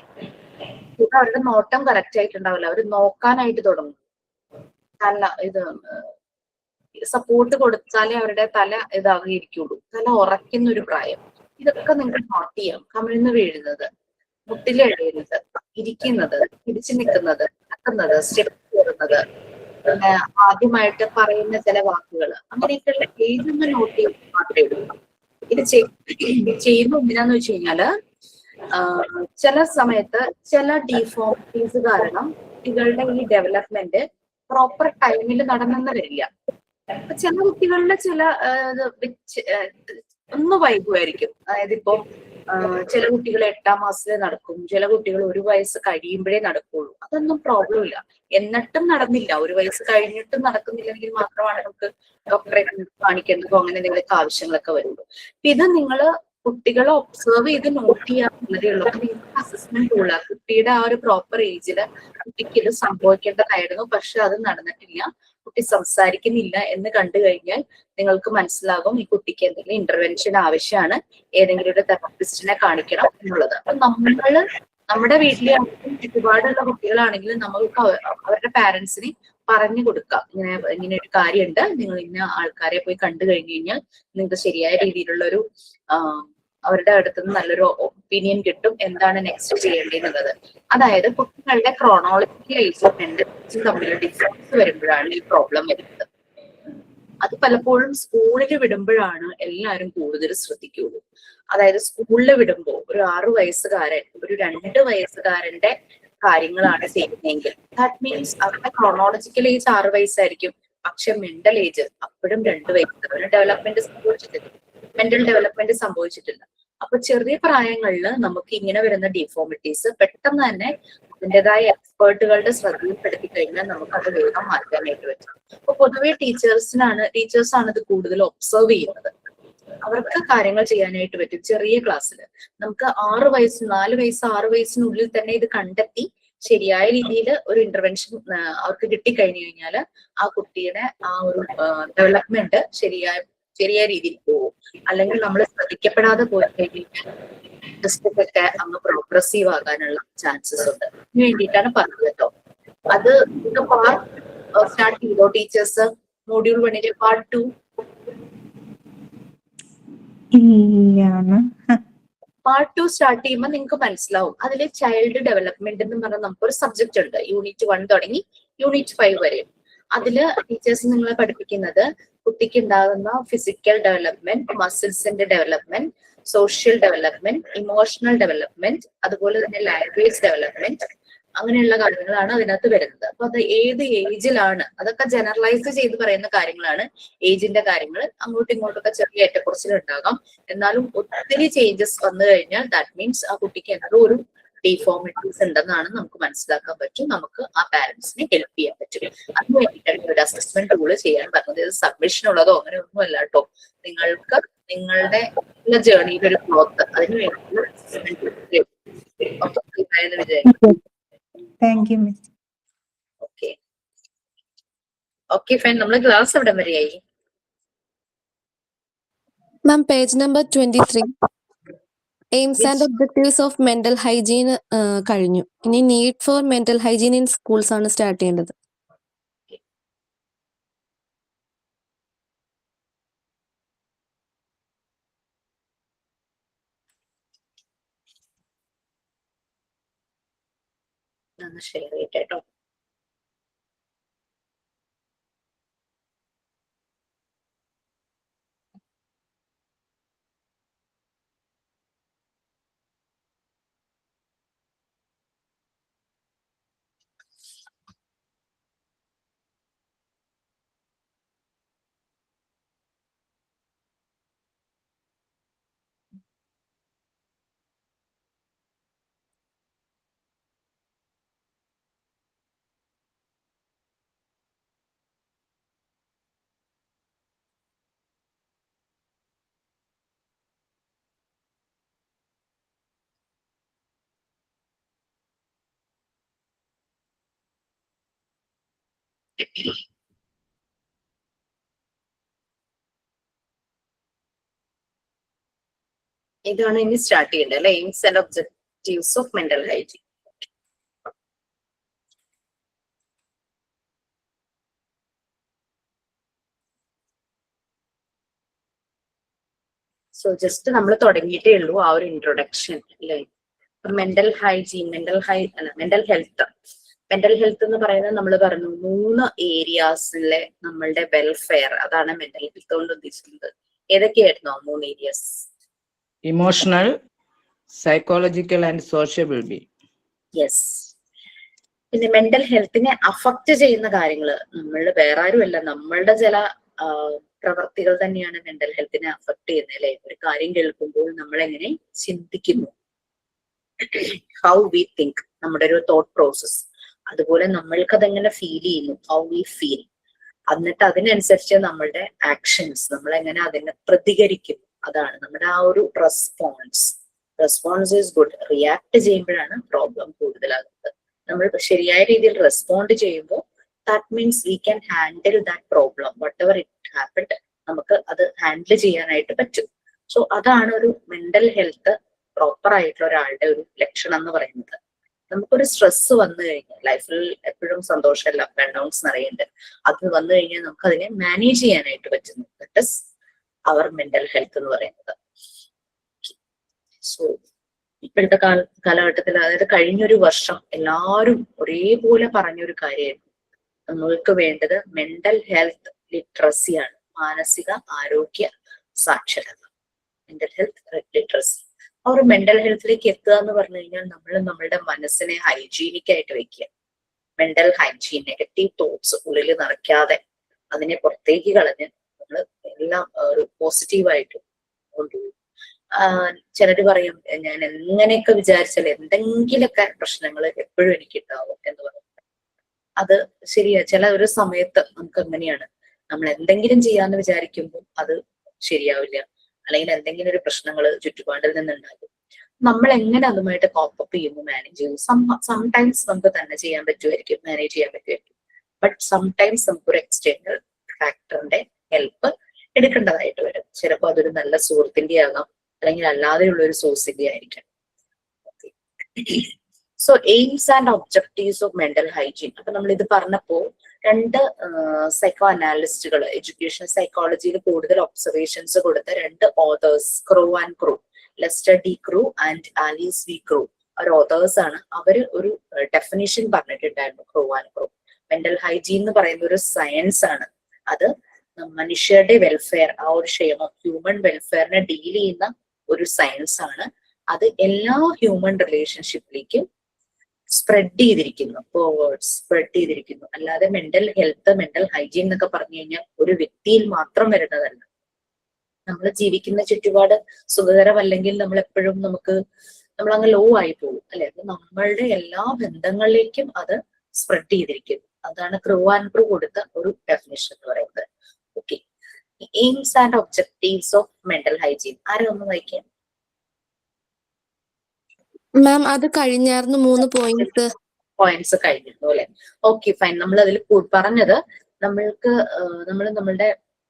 അവരുടെ നോട്ടം കറക്റ്റ് ആയിട്ടുണ്ടാവില്ല, അവര് നോക്കാനായിട്ട് തുടങ്ങും. തല ഇത് സപ്പോർട്ട് കൊടുത്താലേ അവരുടെ തല ഇതാകിയിരിക്കുള്ളൂ, തല ഉറയ്ക്കുന്ന ഒരു പ്രായം. ഇതൊക്കെ നിങ്ങൾ നോട്ട് ചെയ്യാം. കമിഴ്ന്ന് വീഴുന്നത്, മുട്ടിലെഴുതുന്നത്, ഇരിക്കുന്നത്, പിടിച്ചു നിൽക്കുന്നത്, നടക്കുന്നത്, സ്റ്റെപ്പ് കയറുന്നത്, പിന്നെ ആദ്യമായിട്ട് പറയുന്ന ചില വാക്കുകൾ, അങ്ങനെയൊക്കെയുള്ള ഏജ് ഒന്ന് നോട്ട് ചെയ്യുമ്പോൾ മാത്രമേ ഉള്ളൂ. ഇത് ചെയ്യുന്ന എന്തിനാന്ന് വെച്ച് കഴിഞ്ഞാല് ചില സമയത്ത് ചില ഡിഫോമിറ്റീസ് കാരണം കുട്ടികളുടെ ഈ ഡെവലപ്മെന്റ് പ്രോപ്പർ ടൈമിൽ നടന്നെന്ന് വരില്ല. അപ്പൊ ചില കുട്ടികളുടെ ചില ഒന്ന് വൈകുമായിരിക്കും. അതായത് ഇപ്പൊ ചില കുട്ടികൾ 8ാം മാസത്തിലേ നടക്കും, ചില കുട്ടികൾ 1 വയസ്സ് കഴിയുമ്പോഴേ നടക്കുള്ളൂ. അതൊന്നും പ്രോബ്ലം ഇല്ല. എന്നിട്ടും നടന്നില്ല, 1 വയസ്സ് കഴിഞ്ഞിട്ടും നടക്കുന്നില്ലെങ്കിൽ മാത്രമാണ് നമുക്ക് ഡോക്ടറെ കാണിക്കേണ്ടതോ അങ്ങനെ എന്തെങ്കിലുമൊക്കെ ആവശ്യങ്ങളൊക്കെ വരുള്ളൂ. ഇത് നിങ്ങള് കുട്ടികളെ ഒബ്സർവ് ചെയ്ത് നോട്ട് ചെയ്യാവുന്നതേ ഉള്ളൂ. അസസ്മെന്റ് ടൂളാ. കുട്ടിയുടെ ആ ഒരു പ്രോപ്പർ ഏജില് കുട്ടിക്ക് ഇത് സംഭവിക്കേണ്ടതായിരുന്നു, പക്ഷെ അത് നടന്നിട്ടില്ല, കുട്ടി സംസാരിക്കുന്നില്ല എന്ന് കണ്ടു കഴിഞ്ഞാൽ നിങ്ങൾക്ക് മനസ്സിലാകും ഈ കുട്ടിക്ക് എന്തെങ്കിലും ഇന്റർവെൻഷൻ ആവശ്യമാണ്, ഏതെങ്കിലും ഒരു തെറാപ്പിസ്റ്റിനെ കാണിക്കണം എന്നുള്ളത്. അപ്പൊ നമ്മള് നമ്മുടെ വീട്ടിലാണെങ്കിലും ചുറ്റുപാടുള്ള കുട്ടികളാണെങ്കിലും നമ്മൾക്ക് അവരുടെ പാരന്റ്സിന് പറഞ്ഞു കൊടുക്കാം, ഇങ്ങനെ ഒരു കാര്യമുണ്ട്, നിങ്ങൾ ഇന്ന ആൾക്കാരെ പോയി കണ്ടു കഴിഞ്ഞു കഴിഞ്ഞാൽ നിങ്ങൾക്ക് ശരിയായ രീതിയിലുള്ള ഒരു അവരുടെ അടുത്തുനിന്ന് നല്ലൊരു ഒപ്പീനിയൻ കിട്ടും, എന്താണ് നെക്സ്റ്റ് ചെയ്യേണ്ടതെന്നുള്ളത്. അതായത് കുട്ടികളുടെ ക്രോണോളജിക്കൽ ഏജും മെന്റൽ തമ്മിലുള്ള ഡിഫറൻസ് വരുമ്പോഴാണ് ഈ പ്രോബ്ലം വരുന്നത്. അത് പലപ്പോഴും സ്കൂളിൽ വിടുമ്പോഴാണ് എല്ലാവരും കൂടുതൽ ശ്രദ്ധിക്കുള്ളൂ. അതായത് സ്കൂളിൽ വിടുമ്പോൾ ഒരു 6 വയസ്സുകാരൻ ഒരു 2 വയസ്സുകാരന്റെ കാര്യങ്ങളാണ് ചെയ്യുന്നതെങ്കിൽ ദാറ്റ് മീൻസ് അവരുടെ ക്രോണോളജിക്കൽ ഏജ് 6 വയസ്സായിരിക്കും, പക്ഷെ മെന്റൽ ഏജ് അപ്പോഴും 2 വയസ്സ്. ഡെവലപ്മെന്റ് സംഭവിച്ചിട്ടില്ല, മെന്റൽ ഡെവലപ്മെന്റ് സംഭവിച്ചിട്ടില്ല. അപ്പൊ ചെറിയ പ്രായങ്ങളിൽ നമുക്ക് ഇങ്ങനെ വരുന്ന ഡിഫോമിറ്റീസ് പെട്ടെന്ന് തന്നെ അതിൻ്റെതായ എക്സ്പേർട്ടുകളുടെ ശ്രദ്ധയിൽപ്പെടുത്തി കഴിഞ്ഞാൽ നമുക്ക് അത് വേഗം മാറ്റാനായിട്ട് പറ്റും. അപ്പൊ പൊതുവെ ടീച്ചേഴ്സാണ് ഇത് കൂടുതൽ ഒബ്സർവ് ചെയ്യുന്നത്. അവർക്ക് കാര്യങ്ങൾ ചെയ്യാനായിട്ട് പറ്റും. ചെറിയ ക്ലാസ്സിൽ നമുക്ക് 4 വയസ്സ് 6 വയസ്സിനുള്ളിൽ തന്നെ ഇത് കണ്ടെത്തി ശരിയായ രീതിയിൽ ഒരു ഇന്റർവെൻഷൻ അവർക്ക് കിട്ടിക്കഴിഞ്ഞു കഴിഞ്ഞാൽ ആ കുട്ടിയുടെ ആ ഒരു ഡെവലപ്മെന്റ് ശരിയായ രീതിയിൽ പോകും. അല്ലെങ്കിൽ നമ്മൾ ശ്രദ്ധിക്കപ്പെടാതെ പോയി കഴിഞ്ഞാൽ ഡിസ്ട്രിക്റ്റ് അങ്ങ് പ്രോഗ്രസീവ് ആകാനുള്ള ചാൻസസ് ഉണ്ട്. അതിന് വേണ്ടിയിട്ടാണ് പറഞ്ഞത് കേട്ടോ. അത് പാർട്ട് സ്റ്റാർട്ട് ചെയ്തോ teachers? Module 1 part 2 part 2 start ചെയ്യുമ്പോൾ നിങ്ങൾക്ക് മനസ്സിലാവും. അതിൽ ചൈൽഡ് ഡെവലപ്മെന്റ് എന്ന് പറഞ്ഞാൽ നമുക്കൊരു സബ്ജക്ട് ഉണ്ട്, യൂണിറ്റ് 1 തുടങ്ങി യൂണിറ്റ് 5 വരെ. അതില് ടീച്ചേഴ്സ് നിങ്ങളെ പഠിപ്പിക്കുന്നത് കുട്ടിക്ക് ഉണ്ടാകുന്ന ഫിസിക്കൽ ഡെവലപ്മെന്റ്, മസിൽസിന്റെ development, social development, emotional development, അതുപോലെ തന്നെ ലാംഗ്വേജ് ഡെവലപ്മെന്റ്, അങ്ങനെയുള്ള കാര്യങ്ങളാണ് അതിനകത്ത് വരുന്നത്. അപ്പൊ അത് ഏത് ഏജിലാണ്, അതൊക്കെ ജനറലൈസ് ചെയ്ത് പറയുന്ന കാര്യങ്ങളാണ്. ഏജിന്റെ കാര്യങ്ങൾ അങ്ങോട്ടും ഇങ്ങോട്ടൊക്കെ ചെറിയ ഏറ്റക്കുറച്ചിൽ ഉണ്ടാകാം, എന്നാലും ഒത്തിരി ചേഞ്ചസ് വന്നു കഴിഞ്ഞാൽ ദാറ്റ് മീൻസ് ആ കുട്ടിക്ക് എന്തോ ഒരു ഡിഫോമിറ്റീസ് ഉണ്ടെന്നാണ് നമുക്ക് മനസ്സിലാക്കാൻ പറ്റും. നമുക്ക് ആ പാരന്റ്സിനെ ഹെൽപ്പ് ചെയ്യാൻ പറ്റും. അതിന് വേണ്ടിയിട്ടാണ് ഒരു അസസ്മെന്റ് ടൂള് ചെയ്യാൻ പറഞ്ഞത്. ഇത് സബ്മിഷൻ ഉള്ളതോ അങ്ങനെ ഒന്നും അല്ല കേട്ടോ. നിങ്ങൾക്ക് നിങ്ങളുടെ ജേർണിയുടെ ഒരു ഗ്രോത്ത്, അതിന് വേണ്ടിയിട്ടുള്ള അസസ്മെന്റ് വിചാരിക്കും. Thank you miss. Okay fine. നമ്മള് ക്ലാസ് എവിടെ വരെയായി? Ma'am page number 23 aims and objectives of mental hygiene കഴിഞ്ഞു. ഇനി need for mental hygiene in schools ആണ് സ്റ്റാർട്ട് ചെയ്യേണ്ടത്. ഷെയർ ചെയ്യട്ടോ. ഇതാണ് ഇനി സ്റ്റാർട്ട് ചെയ്യേണ്ടത് അല്ലെ, aims and objectives of mental hygiene. So just നമ്മൾ തുടങ്ങിയിട്ടേ ഉള്ളൂ ആ ഒരു ഇൻട്രൊഡക്ഷൻ അല്ലെ. മെന്റൽ ഹൈജീൻ, മെന്റൽ ഹെൽത്ത് എന്ന് പറയുന്നത് നമ്മൾ പറഞ്ഞു 3 ഏരിയാസിലെ നമ്മളുടെ വെൽഫെയർ, അതാണ് മെന്റൽ ഹെൽത്ത് കൊണ്ട് ഉദ്ദേശിക്കുന്നത്. ഏതൊക്കെയായിരുന്നു ആ 3 areas? Emotional, psychological and social wellbeing. Yes. പിന്നെ മെന്റൽ ഹെൽത്തിനെ അഫക്റ്റ് ചെയ്യുന്ന കാര്യങ്ങൾ നമ്മൾ വേറെ ആരുമല്ല, നമ്മളുടെ ചില പ്രവർത്തികൾ തന്നെയാണ് മെന്റൽ ഹെൽത്തിനെ അഫക്ട് ചെയ്യുന്നത് അല്ലെ. ഒരു കാര്യം കേൾക്കുമ്പോൾ നമ്മൾ എങ്ങനെ ചിന്തിക്കുന്നു, ഹൗ വി തിങ്ക്, നമ്മുടെ ഒരു തോട്ട് പ്രോസസ്, അതുപോലെ നമ്മൾക്ക് അതെങ്ങനെ ഫീൽ ചെയ്യുന്നു, ഹൗ വി ഫീൽ, എന്നിട്ട് അതിനനുസരിച്ച് നമ്മളുടെ ആക്ഷൻസ്, നമ്മൾ എങ്ങനെ അതിനെ പ്രതികരിക്കും, അതാണ് നമ്മുടെ ആ ഒരു റെസ്പോൺസ് ഈസ് ഗുഡ്. റിയാക്ട് ചെയ്യുമ്പോഴാണ് പ്രോബ്ലം കൂടുതലാകുന്നത്. നമ്മൾ ശരിയായ രീതിയിൽ റെസ്പോണ്ട് ചെയ്യുമ്പോൾ that means we can handle that problem, what ever it happened, നമുക്ക് അത് ഹാൻഡിൽ ചെയ്യാനായിട്ട് പറ്റും. സോ അതാണ് ഒരു മെന്റൽ ഹെൽത്ത് പ്രോപ്പർ ആയിട്ടുള്ള ഒരാളുടെ ഒരു ലക്ഷണം എന്ന് പറയുന്നത്. നമുക്കൊരു സ്ട്രെസ് വന്നു കഴിഞ്ഞാൽ, ലൈഫിൽ എപ്പോഴും സന്തോഷമല്ല, അപ്പ് ആൻഡ് ഡൗൺസ് നിറയുന്നുണ്ട്, അത് വന്നു കഴിഞ്ഞാൽ നമുക്ക് അതിനെ മാനേജ് ചെയ്യാനായിട്ട് പറ്റുന്നു. That is our mental health എന്ന് പറയുന്നത്. സോ ഇപ്പോഴത്തെ കാലഘട്ടത്തിൽ, അതായത് കഴിഞ്ഞൊരു വർഷം എല്ലാവരും ഒരേപോലെ പറഞ്ഞൊരു കാര്യമായിരുന്നു, നമ്മൾക്ക് വേണ്ടത് മെന്റൽ ഹെൽത്ത് ലിറ്ററസിയാണ്, മാനസിക ആരോഗ്യ സാക്ഷരത, മെന്റൽ ഹെൽത്ത് ലിറ്ററസി. ആ ഒരു മെന്റൽ ഹെൽത്തിലേക്ക് എത്തുക എന്ന് പറഞ്ഞു കഴിഞ്ഞാൽ നമ്മൾ നമ്മളുടെ മനസ്സിനെ ഹൈജീനിക് ആയിട്ട് വെക്കുക. മെന്റൽ ഹൈജീൻ, നെഗറ്റീവ് തോട്ട്സ് ഉള്ളിൽ നിറയ്ക്കാതെ അതിനെ പുറത്തേക്ക് കളഞ്ഞ് നമ്മൾ എല്ലാം ഒരു പോസിറ്റീവായിട്ട് കൊണ്ടുപോകും. ചിലര് പറയും, ഞാൻ എങ്ങനെയൊക്കെ വിചാരിച്ചാൽ എന്തെങ്കിലുമൊക്കെ പ്രശ്നങ്ങൾ എപ്പോഴും എനിക്ക് ഉണ്ടാവും എന്ന് പറയും. അത് ശരിയാ, ചില ഒരു സമയത്ത് നമുക്ക് അങ്ങനെയാണ്, നമ്മൾ എന്തെങ്കിലും ചെയ്യാന്ന് വിചാരിക്കുമ്പോൾ അത് ശരിയാവില്ല, അല്ലെങ്കിൽ എന്തെങ്കിലും ഒരു പ്രശ്നങ്ങൾ ചുറ്റുപാടിൽ നിന്നുണ്ടാകും. നമ്മൾ എങ്ങനെ അതുമായിട്ട് കോപ്പപ്പ് ചെയ്യുന്നു, മാനേജ് ചെയ്യുന്നു. സംടൈംസ് നമുക്ക് തന്നെ ചെയ്യാൻ പറ്റുമായിരിക്കും, മാനേജ് ചെയ്യാൻ പറ്റുമായിരിക്കും. ബട്ട് സംടൈംസ് നമുക്കൊരു എക്സ്റ്റേണൽ ഫാക്ടറിന്റെ ഹെൽപ്പ് എടുക്കേണ്ടതായിട്ട് വരും. ചിലപ്പോൾ അതൊരു നല്ല സുഹൃത്തിന്റെ ആകാം, അല്ലെങ്കിൽ അല്ലാതെയുള്ള ഒരു സോഴ്സിന്റെ ആയിരിക്കാം. So AIIMS and objectives of mental hygiene. അപ്പൊ നമ്മൾ ഇത് പറഞ്ഞപ്പോ 2 സൈക്കോ അനാലിസ്റ്റുകൾ, എഡ്യൂക്കേഷൻ സൈക്കോളജിയിൽ കൂടുതൽ ഒബ്സർവേഷൻസ് കൊടുത്ത 2 authors, Crow and Crow, Lester D Crow and Alice V Crow, ഒരു ഓതേഴ്സ് ആണ്. അവര് ഒരു ഡെഫിനിഷൻ പറഞ്ഞിട്ടുണ്ടായിരുന്നു, Crow and Crow. Mental hygiene എന്ന് പറയുന്ന ഒരു സയൻസ് ആണ്. അത് മനുഷ്യരുടെ വെൽഫെയർ, ആ ഒരു ക്ഷേമം, ഹ്യൂമൻ വെൽഫെയറിനെ ഡീൽ ചെയ്യുന്ന ഒരു സയൻസ് ആണ്. അത് എല്ലാ ഹ്യൂമൻ റിലേഷൻഷിപ്പിലേക്കും സ്പ്രെഡ് ചെയ്തിരിക്കുന്നു, സ്പ്രെഡ് ചെയ്തിരിക്കുന്നു. അല്ലാതെ മെന്റൽ ഹെൽത്ത്, മെന്റൽ ഹൈജീൻ എന്നൊക്കെ പറഞ്ഞു കഴിഞ്ഞാൽ ഒരു വ്യക്തിയിൽ മാത്രം വരുന്നതല്ല. നമ്മൾ ജീവിക്കുന്ന ചുറ്റുപാട് സുഖകരമല്ലെങ്കിൽ നമ്മൾ എപ്പോഴും നമ്മൾ അങ്ങ് ലോ ആയി പോകും അല്ലെ. അപ്പൊ നമ്മളുടെ എല്ലാ ബന്ധങ്ങളിലേക്കും അത് സ്പ്രെഡ് ചെയ്തിരിക്കുന്നു. അതാണ് ക്രൂ ആൻഡ് ക്രൂ കൊടുത്ത ഒരു ഡെഫിനിഷൻ എന്ന് പറയുന്നത്. Okay, AIIMS and objectives of mental hygiene ആരും ഒന്ന് വായിക്കാം. മാം അത് കഴിഞ്ഞായിരുന്നു 3 പോയിന്റ്സ് കഴിഞ്ഞിരുന്നു അല്ലെ. Okay fine. നമ്മൾ അതിൽ പറഞ്ഞത് നമ്മളുടെ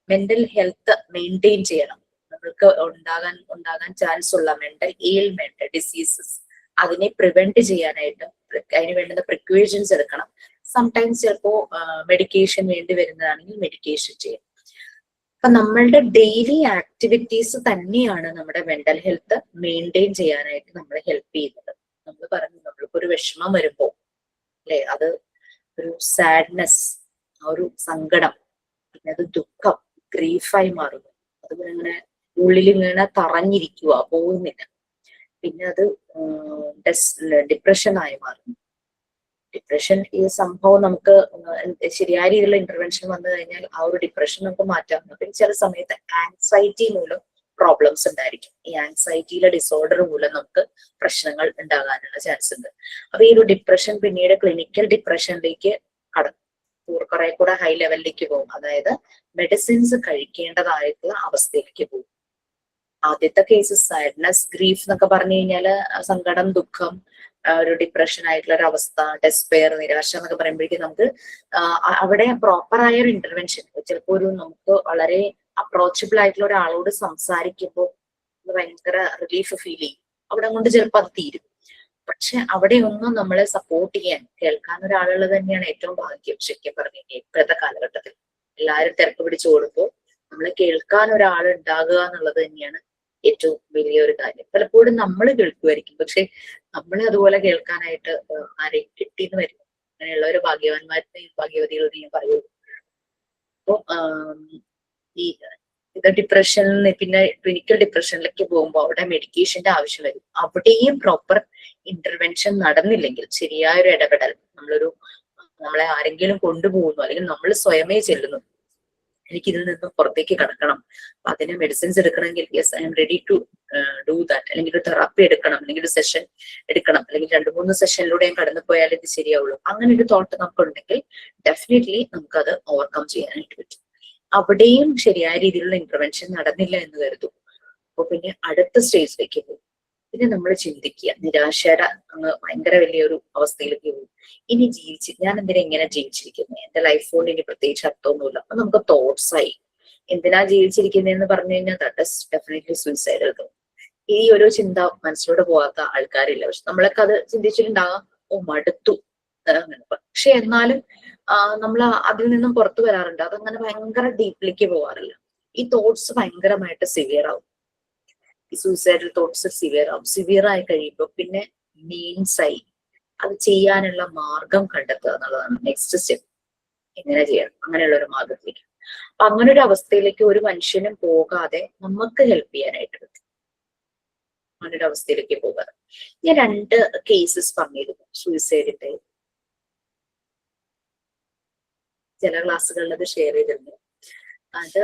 മെന്റൽ ഹെൽത്ത് മെയിൻറ്റെയിൻ ചെയ്യണം. നമ്മൾക്ക് ഉണ്ടാകാൻ ചാൻസ് ഉള്ള മെന്റൽ എയിൽമെന്റ്, ഡിസീസസ്, അതിനെ പ്രിവെന്റ് ചെയ്യാനായിട്ട് അതിന് വേണ്ടുന്ന പ്രിക്വേഷൻസ് എടുക്കണം. സംടൈംസ് ചിലപ്പോ മെഡിക്കേഷൻ വേണ്ടി വരുന്നതാണെങ്കിൽ മെഡിക്കേഷൻ ചെയ്യണം. അപ്പൊ നമ്മളുടെ ഡെയിലി ആക്ടിവിറ്റീസ് തന്നെയാണ് നമ്മുടെ മെന്റൽ ഹെൽത്ത് മെയിൻറ്റെയിൻ ചെയ്യാനായിട്ട് നമ്മളെ ഹെൽപ്പ് ചെയ്യുന്നത്. നമ്മൾ പറഞ്ഞു, നമ്മൾക്ക് ഒരു വിഷമം വരുമ്പോ അല്ലെ, അത് ഒരു സാഡ്നെസ്, ആ ഒരു സങ്കടം, പിന്നെ അത് ദുഃഖം, ഗ്രീഫായി മാറുന്നു. അത് ഇങ്ങനെ ഉള്ളിൽ ഇങ്ങനെ തറഞ്ഞിരിക്കുക, പോകുന്നില്ല. പിന്നെ അത് ഡിപ്രഷനായി മാറുന്നു. ഡിപ്രഷൻ ഈ സംഭവം നമുക്ക് ശരിയായ രീതിയിലുള്ള ഇന്റർവെൻഷൻ വന്നു കഴിഞ്ഞാൽ ആ ഒരു ഡിപ്രഷൻ നമുക്ക് മാറ്റാം. പിന്നെ ചില സമയത്ത് ആൻസൈറ്റി മൂലം പ്രോബ്ലംസ് ഉണ്ടായിരിക്കും. ഈ ആൻസൈറ്റിയിലെ ഡിസോർഡർ മൂലം നമുക്ക് പ്രശ്നങ്ങൾ ഉണ്ടാകാനുള്ള ചാൻസ് ഉണ്ട്. അപ്പൊ ഈ ഒരു ഡിപ്രഷൻ പിന്നീട് ക്ലിനിക്കൽ ഡിപ്രഷനിലേക്ക് കുറെ കൂടെ ഹൈ ലെവലിലേക്ക് പോകും. അതായത് മെഡിസിൻസ് കഴിക്കേണ്ടതായിട്ടുള്ള അവസ്ഥയിലേക്ക് പോകും. ആദ്യത്തെ കേസ് സാഡ്നസ്, ഗ്രീഫ് എന്നൊക്കെ പറഞ്ഞു കഴിഞ്ഞാല് സങ്കടം, ദുഃഖം, ഒരു ഡിപ്രഷൻ ആയിട്ടുള്ള ഒരു അവസ്ഥ, ഡെസ്പെയർ, നിരാശ എന്നൊക്കെ പറയുമ്പോഴേക്കും നമുക്ക് അവിടെ പ്രോപ്പറായ ഒരു ഇന്റർവെൻഷൻ, ചിലപ്പോൾ ഒരു നമുക്ക് വളരെ അപ്രോച്ചബിൾ ആയിട്ടുള്ള ഒരാളോട് സംസാരിക്കുമ്പോൾ ഭയങ്കര റിലീഫ് ഫീൽ ചെയ്യും, അവിടെ കൊണ്ട് ചിലപ്പോൾ അത് തീരും. പക്ഷെ അവിടെ ഒന്നും നമ്മളെ സപ്പോർട്ട് ചെയ്യാൻ കേൾക്കാൻ ഒരാളുള്ളത് തന്നെയാണ് ഏറ്റവും ഭാഗ്യം. ശരിക്കും പറഞ്ഞു കഴിഞ്ഞാൽ ഇപ്പോഴത്തെ കാലഘട്ടത്തിൽ എല്ലാവരും തിരക്ക് പിടിച്ചു കൊടുക്കുമ്പോൾ നമ്മളെ കേൾക്കാൻ ഒരാൾ ഉണ്ടാകുക എന്നുള്ളത് തന്നെയാണ് ഏറ്റവും വലിയൊരു കാര്യം. പലപ്പോഴും നമ്മൾ കേൾക്കുമായിരിക്കും, പക്ഷെ നമ്മളെ അതുപോലെ കേൾക്കാനായിട്ട് ആരെയും കിട്ടിയെന്ന് വരും. അങ്ങനെയുള്ള ഒരു ഭാഗ്യവാന്മാരുടെയും ഭാഗ്യവതികളുടെയും ഞാൻ പറയുള്ളൂ. അപ്പൊ ഈ ഇത് ഡിപ്രഷനിൽ പിന്നെ ക്ലിനിക്കൽ ഡിപ്രഷനിലേക്ക് പോകുമ്പോൾ അവിടെ മെഡിക്കേഷന്റെ ആവശ്യം വരും. അവിടെയും പ്രോപ്പർ ഇന്റർവെൻഷൻ നടന്നില്ലെങ്കിൽ, ശരിയായൊരു ഇടപെടൽ, നമ്മളെ ആരെങ്കിലും കൊണ്ടുപോകുന്നു അല്ലെങ്കിൽ നമ്മൾ സ്വയമേ ചെല്ലുന്നു, എനിക്ക് ഇതിൽ നിന്ന് പുറത്തേക്ക് കടക്കണം, അപ്പൊ അതിന് മെഡിസിൻസ് എടുക്കണമെങ്കിൽ yes I am ready to do that, അല്ലെങ്കിൽ ഒരു തെറാപ്പി എടുക്കണം, അല്ലെങ്കിൽ ഒരു സെഷൻ എടുക്കണം, അല്ലെങ്കിൽ 2-3 സെഷനിലൂടെ കടന്നു പോയാൽ ഇത് ശരിയാവുള്ളൂ, അങ്ങനെ ഒരു തോട്ട് നമുക്കുണ്ടെങ്കിൽ ഡെഫിനറ്റ്ലി നമുക്കത് ഓവർകം ചെയ്യാനായിട്ട് പറ്റും. അവിടെയും ശരിയായ രീതിയിലുള്ള ഇന്റർവെൻഷൻ നടന്നില്ല എന്ന് കരുതും. അപ്പൊ പിന്നെ അടുത്ത സ്റ്റേജിലേക്ക് പോകും. പിന്നെ നമ്മൾ ചിന്തിക്കുക, നിരാശര അങ്ങ് ഭയങ്കര വലിയൊരു അവസ്ഥയിലേക്ക് പോകും. ഇനി ഞാൻ എന്തിനാ ഇങ്ങനെ ജീവിച്ചിരിക്കുന്നത്, എന്റെ ലൈഫ് കൊണ്ട് ഇനി പ്രത്യേകിച്ച് അർത്ഥമൊന്നുമില്ല. അപ്പൊ നമുക്ക് തോട്ട്സ് ആയി എന്തിനാ ജീവിച്ചിരിക്കുന്നതെന്ന് പറഞ്ഞു കഴിഞ്ഞാൽ that is definitely suicidal thought. ഈ ഒരു ചിന്ത മനസ്സിലൂടെ പോകാത്ത ആൾക്കാരില്ല. പക്ഷെ നമ്മളൊക്കെ അത് ചിന്തിച്ചിട്ടുണ്ടാകാം, ഓ മടുത്തു. പക്ഷെ എന്നാലും നമ്മൾ അതിൽ നിന്നും പുറത്തു വരാറുണ്ട്. അതങ്ങനെ ഭയങ്കര ഡീപ്പിലേക്ക് പോകാറില്ല. ഈ തോട്ട്സ് ഭയങ്കരമായിട്ട് സിവിയർ ആവും. ഈ സൂയിസൈഡൽ തോട്ട്സ് സിവിയർ ആവും. സിവിയർ ആയി കഴിയുമ്പോൾ പിന്നെ മീൻസ് ആയി അത് ചെയ്യാനുള്ള മാർഗം കണ്ടെത്തുക എന്നുള്ളതാണ് നെക്സ്റ്റ് സ്റ്റെപ്പ്. എങ്ങനെ ചെയ്യണം, അങ്ങനെയുള്ള ഒരു മാർഗത്തിലേക്ക്. അപ്പൊ അങ്ങനെ ഒരു അവസ്ഥയിലേക്ക് ഒരു മനുഷ്യനും പോകാതെ നമുക്ക് ഹെൽപ്പ് ചെയ്യാനായിട്ട് പറ്റും. അങ്ങനെ ഒരു അവസ്ഥയിലേക്ക് പോകാതെ ഞാൻ 2 കേസസ് പറഞ്ഞിരുന്നു സൂയിസൈഡിന്റെ. ചില ക്ലാസ്സുകളിൽ അത് ഷെയർ ചെയ്തിരുന്നു. അത്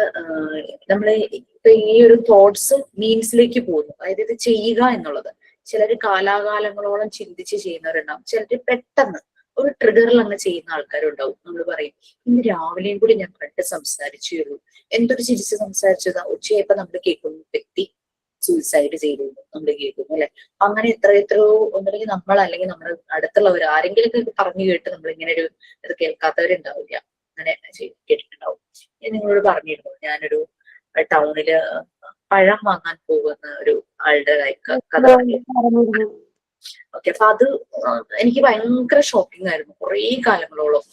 നമ്മള് ഇപ്പൊ ഈ ഒരു തോട്ട്സ് മീൻസിലേക്ക് പോകുന്നു, അതായത് ഇത് ചെയ്യുക എന്നുള്ളത്. ചിലര് കാലാകാലങ്ങളോളം ചിന്തിച്ച് ചെയ്യുന്നവരുണ്ടാവും, ചിലര് പെട്ടെന്ന് ഒരു ട്രിഗറിൽ അങ്ങ് ചെയ്യുന്ന ആൾക്കാരുണ്ടാവും. നമ്മൾ പറയും ഇന്ന് രാവിലെയും കൂടി ഞാൻ കണ്ട് സംസാരിച്ചേ ഉള്ളൂ, എന്തൊരു ചിരിച്ച് സംസാരിച്ചതാ, ഉച്ചയായപ്പോ നമ്മൾ കേൾക്കുന്നു വ്യക്തി സൂയിസൈഡ് ചെയ്തു നമ്മൾ കേൾക്കുന്നു, അല്ലെ? അങ്ങനെ എത്രയോ ഒന്നുമില്ലെങ്കിൽ നമ്മൾ അല്ലെങ്കിൽ നമ്മുടെ അടുത്തുള്ളവർ ആരെങ്കിലും പറഞ്ഞു കേട്ട് നമ്മൾ ഇങ്ങനെ ഒരു ഇത് കേൾക്കാത്തവരുണ്ടാവില്ല. അങ്ങനെ കേട്ടിട്ടുണ്ടാവും. ഞാൻ നിങ്ങളോട് പറഞ്ഞിരുന്നു, ഞാനൊരു ടൗണില് പഴം വാങ്ങാൻ പോകുന്ന ഒരു ആളുടെ കഥ പറഞ്ഞിരുന്നു. ഓക്കെ, അപ്പൊ അത് എനിക്ക് ഭയങ്കര ഷോക്കിംഗ് ആയിരുന്നു. കുറേ കാലങ്ങളോളം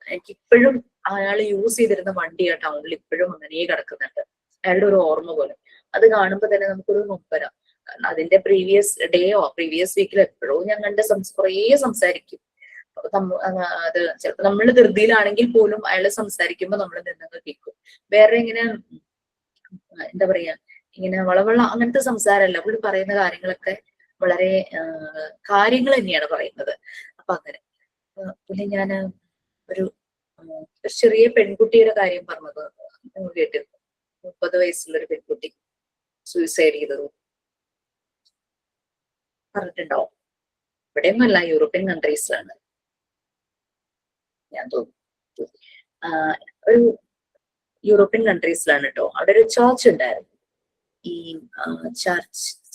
എനിക്കിപ്പോഴും അയാൾ യൂസ് ചെയ്തിരുന്ന വണ്ടി ആ ടൗണിൽ ഇപ്പോഴും അങ്ങനെ കിടക്കുന്നുണ്ട്, അയാളുടെ ഒരു ഓർമ്മ പോലെ. അത് കാണുമ്പോൾ തന്നെ നമുക്കൊരു നൊമ്പര. കാരണം അതിന്റെ പ്രീവിയസ് ഡേയോ പ്രീവിയസ് വീക്കിലോ എപ്പോഴോ ഞാൻ കണ്ട് കുറേ സംസാരിക്കും. അത് ചിലപ്പോൾ നമ്മൾ ധൃതിയിലാണെങ്കിൽ പോലും അയാൾ സംസാരിക്കുമ്പോൾ നമ്മൾ നിന്നങ്ങ് കേൾക്കും. വേറെ ഇങ്ങനെ എന്താ പറയാ, ഇങ്ങനെ വളവള അങ്ങനത്തെ സംസാരമല്ല. പുള്ളി പറയുന്ന കാര്യങ്ങളൊക്കെ വളരെ കാര്യങ്ങൾ തന്നെയാണ് പറയുന്നത്. അപ്പൊ അങ്ങനെ പിന്നെ ഞാൻ ഒരു ചെറിയ പെൺകുട്ടിയുടെ കാര്യം പറഞ്ഞത് നിങ്ങൾ കേട്ടിരുന്നു. 30 വയസ്സുള്ള ഒരു പെൺകുട്ടി സൂയിസൈഡ് ചെയ്തത് പറഞ്ഞിട്ടുണ്ടാവും. ഇവിടെയൊന്നുമല്ല, യൂറോപ്യൻ കൺട്രീസിലാണ് ഞാൻ തോന്നുന്നു. ഒരു യൂറോപ്യൻ കൺട്രീസിലാണ് കേട്ടോ. അവിടെ ഒരു ചർച്ച് ഉണ്ടായിരുന്നു. ഈ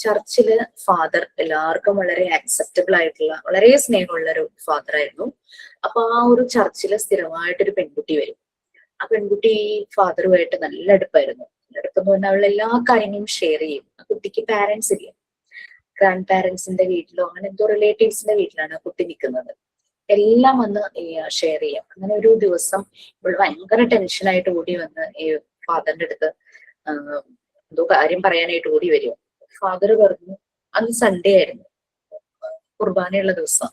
ചർച്ചില് ഫാദർ എല്ലാവർക്കും വളരെ ആക്സെപ്റ്റബിൾ ആയിട്ടുള്ള, വളരെ സ്നേഹമുള്ള ഒരു ഫാദർ ആയിരുന്നു. അപ്പൊ ആ ഒരു ചർച്ചില് സ്ഥിരമായിട്ടൊരു പെൺകുട്ടി വരും. ആ പെൺകുട്ടി ഫാദറുമായിട്ട് നല്ല അടുപ്പായിരുന്നു. അടുപ്പെന്ന് പറഞ്ഞാൽ അവൾ എല്ലാ കാര്യങ്ങളും ഷെയർ ചെയ്യും. ആ കുട്ടിക്ക് പാരന്റ്സ് ഇല്ല, ഗ്രാൻഡ് പാരന്റ്സിന്റെ വീട്ടിലോ അങ്ങനെ എന്തോ റിലേറ്റീവ്സിന്റെ വീട്ടിലാണ് ആ കുട്ടി നിൽക്കുന്നത്. എല്ലാം വന്ന് ഷെയർ ചെയ്യാം. അങ്ങനെ ഒരു ദിവസം ഇവൾ ഭയങ്കര ടെൻഷനായിട്ട് ഓടി വന്ന് ഈ ഫാദറിന്റെ അടുത്ത് എന്തോ കാര്യം പറയാനായിട്ട് ഓടി വരും. ഫാദർ പറഞ്ഞു, അന്ന് സൺഡേ ആയിരുന്നു, കുർബാനയുള്ള ദിവസം.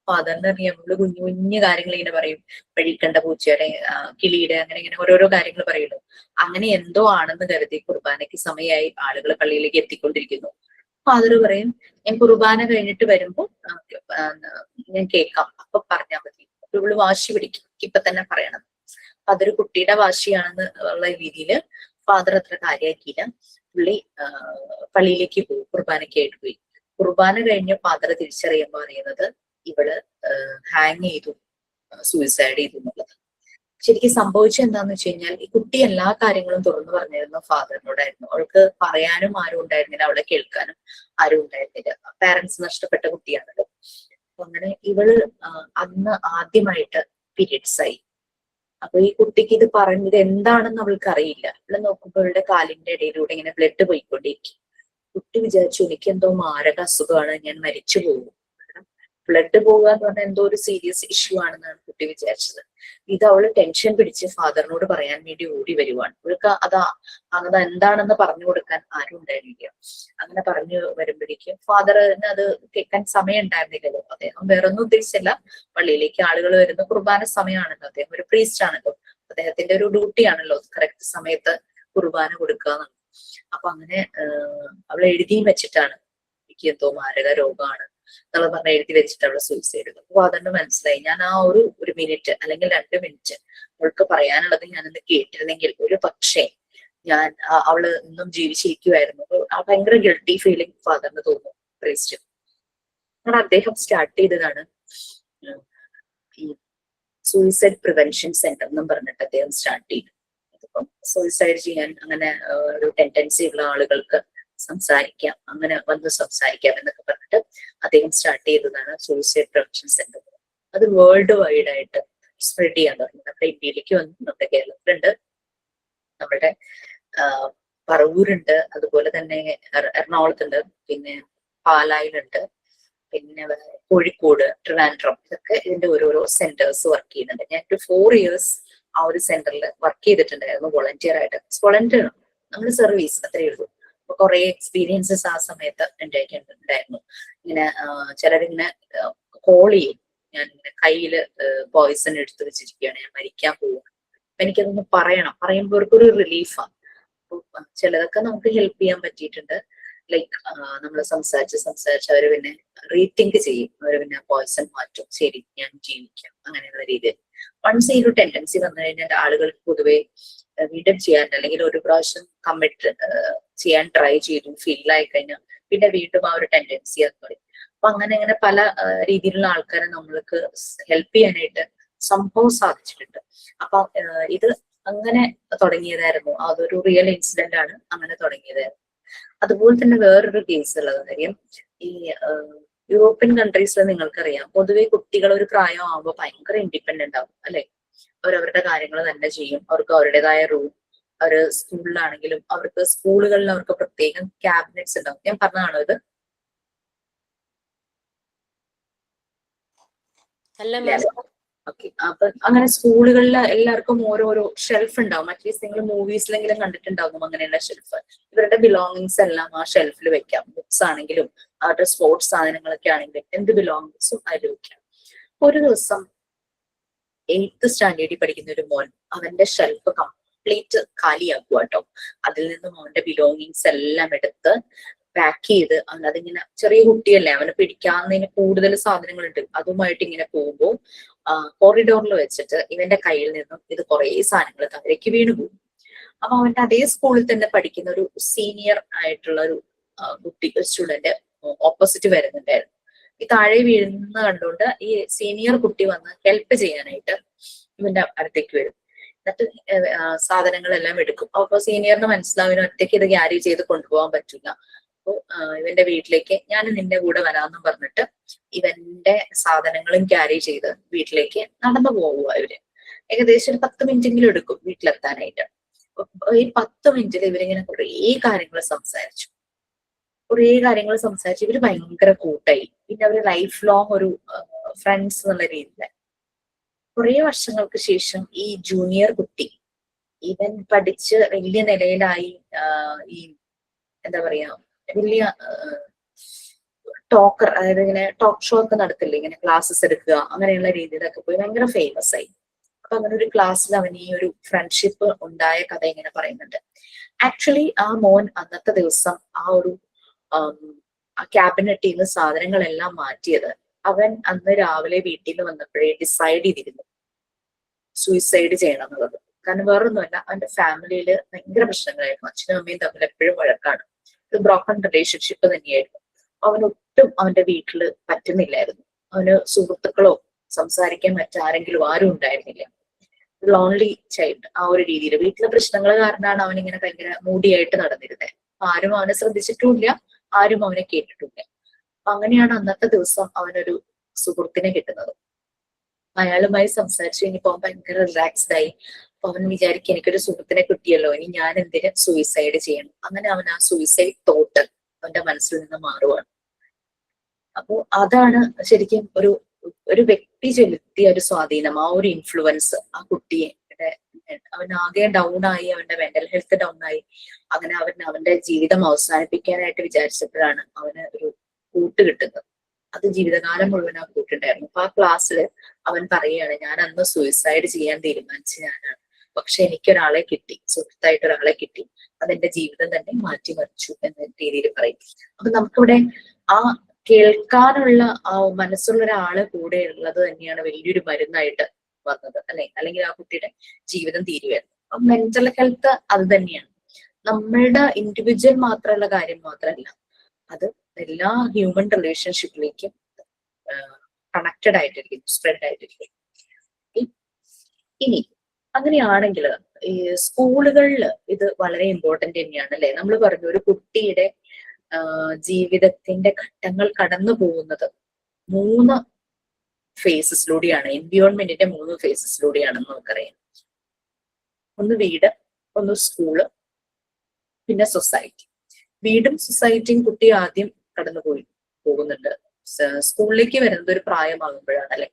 ഫാദറിന് അറിയാം, നമ്മള് കുഞ്ഞു കുഞ്ഞു കാര്യങ്ങൾ ഇങ്ങനെ പറയും, പഴിക്കണ്ട പൂച്ചയുടെ കിളിയുടെ അങ്ങനെ ഇങ്ങനെ ഓരോരോ കാര്യങ്ങൾ പറയുള്ളൂ. അങ്ങനെ എന്തോ ആണെന്ന് കരുതി കുർബാനയ്ക്ക് സമയമായി, ആളുകൾ പള്ളിയിലേക്ക് എത്തിക്കൊണ്ടിരിക്കുന്നു. ഫാദർ പറയും, ഞാൻ കുർബാന കഴിഞ്ഞിട്ട് വരുമ്പോ ഞാൻ കേൾക്കാം, അപ്പൊ പറഞ്ഞാൽ മതി. ഇവള് വാശി പിടിക്കും, ഇപ്പൊ തന്നെ പറയണം. അപ്പൊ അതൊരു കുട്ടിയുടെ വാശിയാണെന്ന് ഉള്ള രീതിയിൽ ഫാദർ അത്ര കാര്യമാക്കിയില്ല. പുള്ളി പള്ളിയിലേക്ക് പോയി, കുർബാനയ്ക്കായിട്ട് പോയി. കുർബാന കഴിഞ്ഞ് ഫാദർ തിരിച്ചറിയുമ്പോൾ അറിയുന്നത് ഇവള് ഹാങ് ചെയ്തു, സൂയിസൈഡ് ചെയ്തു എന്നുള്ളത്. ശരിക്കും സംഭവിച്ചത് എന്താന്ന് വെച്ച് കഴിഞ്ഞാൽ ഈ കുട്ടി എല്ലാ കാര്യങ്ങളും തുറന്നു പറഞ്ഞിരുന്നു ഫാദറിനോടായിരുന്നു. അവൾക്ക് പറയാനും ആരും ഉണ്ടായിരുന്നില്ല, അവളെ കേൾക്കാനും ആരും ഉണ്ടായിരുന്നില്ല. പാരന്റ്സ് നഷ്ടപ്പെട്ട കുട്ടിയാണല്ലോ. അപ്പൊ അങ്ങനെ ഇവള് അന്ന് ആദ്യമായിട്ട് പീരിയഡ്സ് ആയി. അപ്പൊ ഈ കുട്ടിക്ക് ഇത് പറഞ്ഞത് എന്താണെന്ന് അവൾക്ക് അറിയില്ല. ഇവിടെ നോക്കുമ്പോൾ അവളുടെ കാലിന്റെ ഇടയിലൂടെ ഇങ്ങനെ ബ്ലഡ് പോയിക്കൊണ്ടിരിക്കും. കുട്ടി വിചാരിച്ചു എനിക്ക് എന്തോ മാരക അസുഖമാണ്, ഞാൻ മരിച്ചു പോകും. കാരണം ബ്ലഡ് പോകുക എന്ന് പറഞ്ഞാൽ എന്തോ ഒരു സീരിയസ് ഇഷ്യൂ ആണെന്നാണ് കുട്ടി വിചാരിച്ചത്. ഇത് അവള് ടെൻഷൻ പിടിച്ച് ഫാദറിനോട് പറയാൻ വേണ്ടി ഓടി വരുവാണ്. അവൾക്ക് അത് എന്താണെന്ന് പറഞ്ഞു കൊടുക്കാൻ ആരും ഉണ്ടായിരുന്നില്ല. അങ്ങനെ പറഞ്ഞു വരുമ്പോഴേക്കും ഫാദറിന് അത് കേൾക്കാൻ സമയം ഉണ്ടായിരുന്നില്ലല്ലോ. അദ്ദേഹം വേറൊന്നും ഉദ്ദേശിച്ചല്ല, പള്ളിയിലേക്ക് ആളുകൾ വരുന്ന കുർബാന സമയമാണല്ലോ, അദ്ദേഹം ഒരു പ്രീസ്റ്റ് ആണല്ലോ, അദ്ദേഹത്തിന്റെ ഒരു ഡ്യൂട്ടി ആണല്ലോ കറക്റ്റ് സമയത്ത് കുർബാന കൊടുക്കുക എന്നുള്ളത്. അപ്പൊ അങ്ങനെ അവൾ എഴുതിയും വെച്ചിട്ടാണ് എനിക്ക് എന്തോ മാരക രോഗമാണ് എന്നുള്ളത് പറഞ്ഞ എഴുതി വെച്ചിട്ട് അവള് സൂയിസൈഡ് ചെയ്തു. അപ്പൊ അതെന്നെ മനസ്സിലായി. ഞാൻ ആ ഒരു മിനിറ്റ് അല്ലെങ്കിൽ 2 മിനിറ്റ് അവൾക്ക് പറയാനുള്ളത് ഞാനൊന്ന് കേട്ടിരുന്നെങ്കിൽ ഒരു പക്ഷേ ഞാൻ അവള് ഇന്നും ജീവിച്ചിരിക്കുമായിരുന്നു. ആ ഭയങ്കര ഗിൽട്ടി ഫീലിംഗ് ഫാദറിന് തോന്നും പ്രീസ്റ്റ്. അങ്ങനെ അദ്ദേഹം സ്റ്റാർട്ട് ചെയ്തതാണ് ഈ സൂയിസൈഡ് പ്രിവെൻഷൻ സെന്റർ എന്നും പറഞ്ഞിട്ട് അദ്ദേഹം സ്റ്റാർട്ട് ചെയ്തു. അതിപ്പം സൂയിസൈഡ് ചെയ്യാൻ അങ്ങനെ ഒരു ടെൻഡൻസി ഉള്ള ആളുകൾക്ക് സംസാരിക്കാം, അങ്ങനെ വന്ന് സംസാരിക്കാം എന്നൊക്കെ പറഞ്ഞിട്ട് അദ്ദേഹം സ്റ്റാർട്ട് ചെയ്തതാണ് സൂയിസൈഡ് പ്രിവെൻഷൻ സെന്റർ. അത് വേൾഡ് വൈഡ് ആയിട്ട് സ്പ്രെഡ് ചെയ്യാൻ തുടങ്ങി. നമ്മുടെ ഇന്ത്യയിലേക്ക് വന്നു, നമ്മുടെ കേരളത്തിലുണ്ട്, നമ്മുടെ പറവൂരുണ്ട്, അതുപോലെ തന്നെ എറണാകുളത്തുണ്ട്, പിന്നെ പാലായിലുണ്ട്, പിന്നെ കോഴിക്കോട്, ട്രിവാൻഡ്രം, ഇതൊക്കെ ഇതിന്റെ ഓരോരോ സെന്റേഴ്സ് വർക്ക് ചെയ്യുന്നുണ്ട്. ഞാൻ ഒരു 4 years ആ ഒരു സെന്ററിൽ വർക്ക് ചെയ്തിട്ടുണ്ടായിരുന്നു വോളണ്ടിയർ ആയിട്ട്. വോളണ്ടിയർ നമ്മുടെ സർവീസ് അത്രയേ ഉള്ളൂ. അപ്പൊ കുറെ എക്സ്പീരിയൻസസ് ആ സമയത്ത് ഉണ്ടായിരുന്നു. ഇങ്ങനെ ചിലരിങ്ങനെ കോൾ ചെയ്യും, ഞാൻ ഇങ്ങനെ കയ്യില് പോയിസൺ എടുത്തു വെച്ചിരിക്കുകയാണ്, ഞാൻ മരിക്കാൻ പോവുക, എനിക്കതൊന്ന് പറയുമ്പോൾ അവർക്കൊരു റിലീഫാണ്. അപ്പൊ ചിലതൊക്കെ നമുക്ക് ഹെൽപ്പ് ചെയ്യാൻ പറ്റിയിട്ടുണ്ട്. ലൈക്ക് നമ്മൾ സംസാരിച്ച് അവര് പിന്നെ റീതിങ്ക് ചെയ്യും, അവര് പിന്നെ പോയിസൺ മാറ്റും, ശരി ഞാൻ ജീവിക്കാം, അങ്ങനെയുള്ള രീതിയിൽ. വൺസ് ഈ ഒരു ടെൻഡൻസി വന്നു കഴിഞ്ഞാൽ ആളുകൾക്ക് പൊതുവെ വീണ്ടും ചെയ്യാൻ, അല്ലെങ്കിൽ ഒരു പ്രാവശ്യം കമ്മിറ്റ് ചെയ്യാൻ ട്രൈ ചെയ്തു ഫെയിൽ കഴിഞ്ഞാൽ പിന്നെ വീണ്ടും ആ ഒരു ടെൻഡൻസി അത് പറയും. അപ്പൊ അങ്ങനെ പല രീതിയിലുള്ള ആൾക്കാരെ നമ്മൾക്ക് ഹെൽപ്പ് ചെയ്യാനായിട്ട് സംഭവം സാധിച്ചിട്ടുണ്ട്. അപ്പൊ ഇത് അങ്ങനെ തുടങ്ങിയതായിരുന്നു, അതൊരു റിയൽ ഇൻസിഡന്റ് ആണ്, അങ്ങനെ തുടങ്ങിയതായിരുന്നു. അതുപോലെ തന്നെ വേറൊരു കേസ് ഉള്ളത് കാര്യം, ഈ യൂറോപ്യൻ കൺട്രീസിൽ നിങ്ങൾക്കറിയാം പൊതുവെ കുട്ടികൾ ഒരു പ്രായം ആകുമ്പോൾ ഭയങ്കര ഇൻഡിപെൻഡന്റ് ആവും അല്ലെ. അവരവരുടെ കാര്യങ്ങൾ തന്നെ ചെയ്യും, അവർക്ക് അവരുടേതായ റൂം, അവര് സ്കൂളിലാണെങ്കിലും അവർക്ക് സ്കൂളുകളിൽ അവർക്ക് പ്രത്യേകം ക്യാബിനറ്റ്സ് ഉണ്ടാവും. ഞാൻ പറഞ്ഞതാണോ ഇത്? ഓക്കെ. അപ്പൊ അങ്ങനെ സ്കൂളുകളിൽ എല്ലാവർക്കും ഓരോരോ ഷെൽഫ് ഉണ്ടാവും. അറ്റ്ലീസ്റ്റ് നിങ്ങൾ മൂവീസിലെങ്കിലും കണ്ടിട്ടുണ്ടാവും അങ്ങനെയുള്ള ഷെൽഫ്. ഇവരുടെ ബിലോങ്ങിങ്സ് എല്ലാം ആ ഷെൽഫിൽ വെക്കാം. ബുക്സ് ആണെങ്കിലും അവരുടെ സ്പോർട്സ് സാധനങ്ങളൊക്കെ ആണെങ്കിലും എന്ത് ബിലോങ്ങിങ്സും അതിൽ വെക്കാം. ഒരു ദിവസം 8th സ്റ്റാൻഡേർഡിൽ പഠിക്കുന്ന ഒരു മോൻ അവന്റെ ഷെൽഫ് കംപ്ലീറ്റ് കാലിയാക്കുക കേട്ടോ. അതിൽ നിന്നും അവന്റെ ബിലോങ്ങിങ്സ് എല്ലാം എടുത്ത് പാക്ക് ചെയ്ത്, അതിങ്ങനെ ചെറിയ കുട്ടിയല്ലേ, അവന് പിടിക്കാവുന്നതിന് കൂടുതൽ സാധനങ്ങളുണ്ട്. അതുമായിട്ട് ഇങ്ങനെ പോകുമ്പോൾ കോറിഡോറിൽ വെച്ചിട്ട് ഇവന്റെ കയ്യിൽ നിന്നും ഇത് കുറെ സാധനങ്ങൾ താഴേക്ക് വീണു പോകും. അപ്പൊ അവന്റെ അതേ സ്കൂളിൽ തന്നെ പഠിക്കുന്ന ഒരു സീനിയർ ആയിട്ടുള്ള ഒരു കുട്ടി, സ്റ്റുഡന്റ് ഓപ്പോസിറ്റ് വരുന്നുണ്ടായിരുന്നു. ഈ താഴെ വീഴുന്ന കണ്ടുകൊണ്ട് ഈ സീനിയർ കുട്ടി വന്ന് ഹെൽപ്പ് ചെയ്യാനായിട്ട് ഇവന്റെ അടുത്തേക്ക് വരും. എന്നിട്ട് സാധനങ്ങളെല്ലാം എടുക്കും. അപ്പൊ സീനിയറിന് മനസ്സിലാവിന് ഒറ്റയ്ക്ക് ഇത് ക്യാരി ചെയ്ത് കൊണ്ടുപോകാൻ പറ്റില്ല. അപ്പൊ ഇവന്റെ വീട്ടിലേക്ക് ഞാൻ നിന്റെ കൂടെ വരാമെന്നും പറഞ്ഞിട്ട് ഇവന്റെ സാധനങ്ങളും ക്യാരി ചെയ്ത് വീട്ടിലേക്ക് നടന്നു പോവുക. ഇവര് ഏകദേശം ഒരു 10 മിനിറ്റെങ്കിലും എടുക്കും വീട്ടിലെത്താനായിട്ട്. ഈ 10 മിനിറ്റിൽ ഇവരിങ്ങനെ കുറേ കാര്യങ്ങൾ സംസാരിച്ചു. ഇവര് ഭയങ്കര കൂട്ടായി. പിന്നെ അവര് ലൈഫ് ലോങ് ഒരു ഫ്രണ്ട്സ് എന്നുള്ള രീതിയിലായി. കുറെ വർഷങ്ങൾക്ക് ശേഷം ഈ ജൂനിയർ കുട്ടി ഇവൻ പഠിച്ച് വലിയ നിലയിലായി, ഈ എന്താ പറയാ വലിയ ടോക്കർ, അതായത് ഇങ്ങനെ ടോക്ക് ഷോ ഒക്കെ നടത്തില്ലേ, ഇങ്ങനെ ക്ലാസ്സസ് എടുക്കുക, അങ്ങനെയുള്ള രീതിയിലൊക്കെ പോയി ഭയങ്കര ഫേമസ് ആയി. അപ്പൊ അങ്ങനെ ഒരു ക്ലാസ്സിൽ അവൻ ഈ ഒരു ഫ്രണ്ട്ഷിപ്പ് ഉണ്ടായ കഥ ഇങ്ങനെ പറയുന്നുണ്ട്. ആക്ച്വലി ആ മോൻ അന്നത്തെ ദിവസം ആ ഒരു ആ ക്യാബിനറ്റിൽ നിന്ന് സാധനങ്ങളെല്ലാം മാറ്റിയത് അവൻ അന്ന് രാവിലെ വീട്ടിൽ വന്നപ്പോഴേ ഡിസൈഡ് ചെയ്തിരുന്നു സൂയിസൈഡ് ചെയ്യണം എന്നുള്ളത്. കാരണം വേറൊന്നുമല്ല, അവന്റെ ഫാമിലിയിൽ ഭയങ്കര പ്രശ്നങ്ങളായിരുന്നു. അച്ഛനും അമ്മയും തമ്മിൽ എപ്പോഴും വഴക്കാണ്. ഒരു ബ്രോക്കൺ റിലേഷൻഷിപ്പ് തന്നെയായിരുന്നു. അവനൊട്ടും അവന്റെ വീട്ടില് പറ്റുന്നില്ലായിരുന്നു. അവന് സുഹൃത്തുക്കളോ സംസാരിക്കാൻ മറ്റാരെങ്കിലും ആരും ഉണ്ടായിരുന്നില്ല. Lonely child. ആ ഒരു രീതിയിൽ വീട്ടിലെ പ്രശ്നങ്ങൾ കാരണമാണ് അവൻ ഇങ്ങനെ ഭയങ്കര മൂടിയായിട്ട് നടന്നിരുന്നത്. ആരും അവനെ ശ്രദ്ധിച്ചിട്ടുമില്ല, ആരും അവനെ കേട്ടിട്ടില്ല. അപ്പൊ അങ്ങനെയാണ് അന്നത്തെ ദിവസം അവനൊരു സുഹൃത്തിനെ കിട്ടുന്നത്. അയാളുമായി സംസാരിച്ചു കഴിഞ്ഞപ്പോ അവൻ ഭയങ്കര റിലാക്സ്ഡ് ആയി. അപ്പൊ അവൻ വിചാരിക്കും എനിക്കൊരു സുഹൃത്തിനെ കിട്ടിയല്ലോ, ഇനി ഞാൻ എന്തിന് സൂയിസൈഡ് ചെയ്യണം. അങ്ങനെ അവൻ ആ സൂയിസൈഡ് തോട്ട് അവന്റെ മനസ്സിൽ നിന്ന് മാറുവാണ്. അപ്പോ അതാണ് ശരിക്കും ഒരു വ്യക്തി ചെലുത്തിയ ഒരു സ്വാധീനം, ആ ഒരു ഇൻഫ്ലുവൻസ് ആ കുട്ടിയെ അവൻ ആകെ ഡൗൺ ആയി, അവന്റെ മെന്റൽ ഹെൽത്ത് ഡൗൺ ആയി. അങ്ങനെ അവന്റെ ജീവിതം അവസാനിപ്പിക്കാനായിട്ട് വിചാരിച്ചപ്പോഴാണ് അവന് ഒരു കൂട്ട് കിട്ടുന്നത്. അത് ജീവിതകാലം മുഴുവൻ ആ കൂട്ടുണ്ടായിരുന്നു. അപ്പൊ ആ ക്ലാസ്സിൽ അവൻ പറയുകയാണ്, ഞാൻ അന്ന് സൂയിസൈഡ് ചെയ്യാൻ തീരുമാനിച്ച ഞാനാണ്, പക്ഷെ എനിക്കൊരാളെ കിട്ടി, സുഹൃത്തായിട്ട് ഒരാളെ കിട്ടി, അതെന്റെ ജീവിതം തന്നെ മാറ്റിമറിച്ചു എന്ന രീതിയിൽ പറയും. അപ്പൊ നമുക്കിവിടെ ആ കേൾക്കാനുള്ള ആ മനസ്സുള്ള ഒരാള് കൂടെ ഉള്ളത് തന്നെയാണ് വലിയൊരു മരുന്നായിട്ട് വന്നത്, അല്ലെ? അല്ലെങ്കിൽ ആ കുട്ടിയുടെ ജീവിതം തീരുമായിരുന്നു. അപ്പൊ മെന്റൽ ഹെൽത്ത് അത് തന്നെയാണ്. നമ്മളുടെ ഇൻഡിവിജ്വൽ മാത്രമുള്ള കാര്യം മാത്രമല്ല, അത് എല്ലാ ഹ്യൂമൻ റിലേഷൻഷിപ്പിലേക്കും കണക്റ്റഡ് ആയിട്ടിരിക്കും, സ്പ്രെഡ് ആയിട്ടിരിക്കും. ഇനി അങ്ങനെയാണെങ്കിൽ ഈ സ്കൂളുകളിൽ ഇത് വളരെ ഇമ്പോർട്ടന്റ് തന്നെയാണ്, അല്ലെ? നമ്മൾ പറഞ്ഞു ഒരു കുട്ടിയുടെ ജീവിതത്തിന്റെ ഘട്ടങ്ങൾ കടന്നു പോകുന്നത് 3 ഫേസസിലൂടെയാണ്, എൻവിയോൺമെന്റിന്റെ 3 ഫേസസിലൂടെയാണെന്ന് നമുക്കറിയാം. ഒന്ന് വീട്, ഒന്ന് സ്കൂള്, പിന്നെ സൊസൈറ്റി. വീടും സൊസൈറ്റിയും കുട്ടി ആദ്യം കടന്നു പോകുന്നുണ്ട്. സ്കൂളിലേക്ക് വരുന്നത് ഒരു പ്രായമാകുമ്പോഴാണ്, അല്ലെ?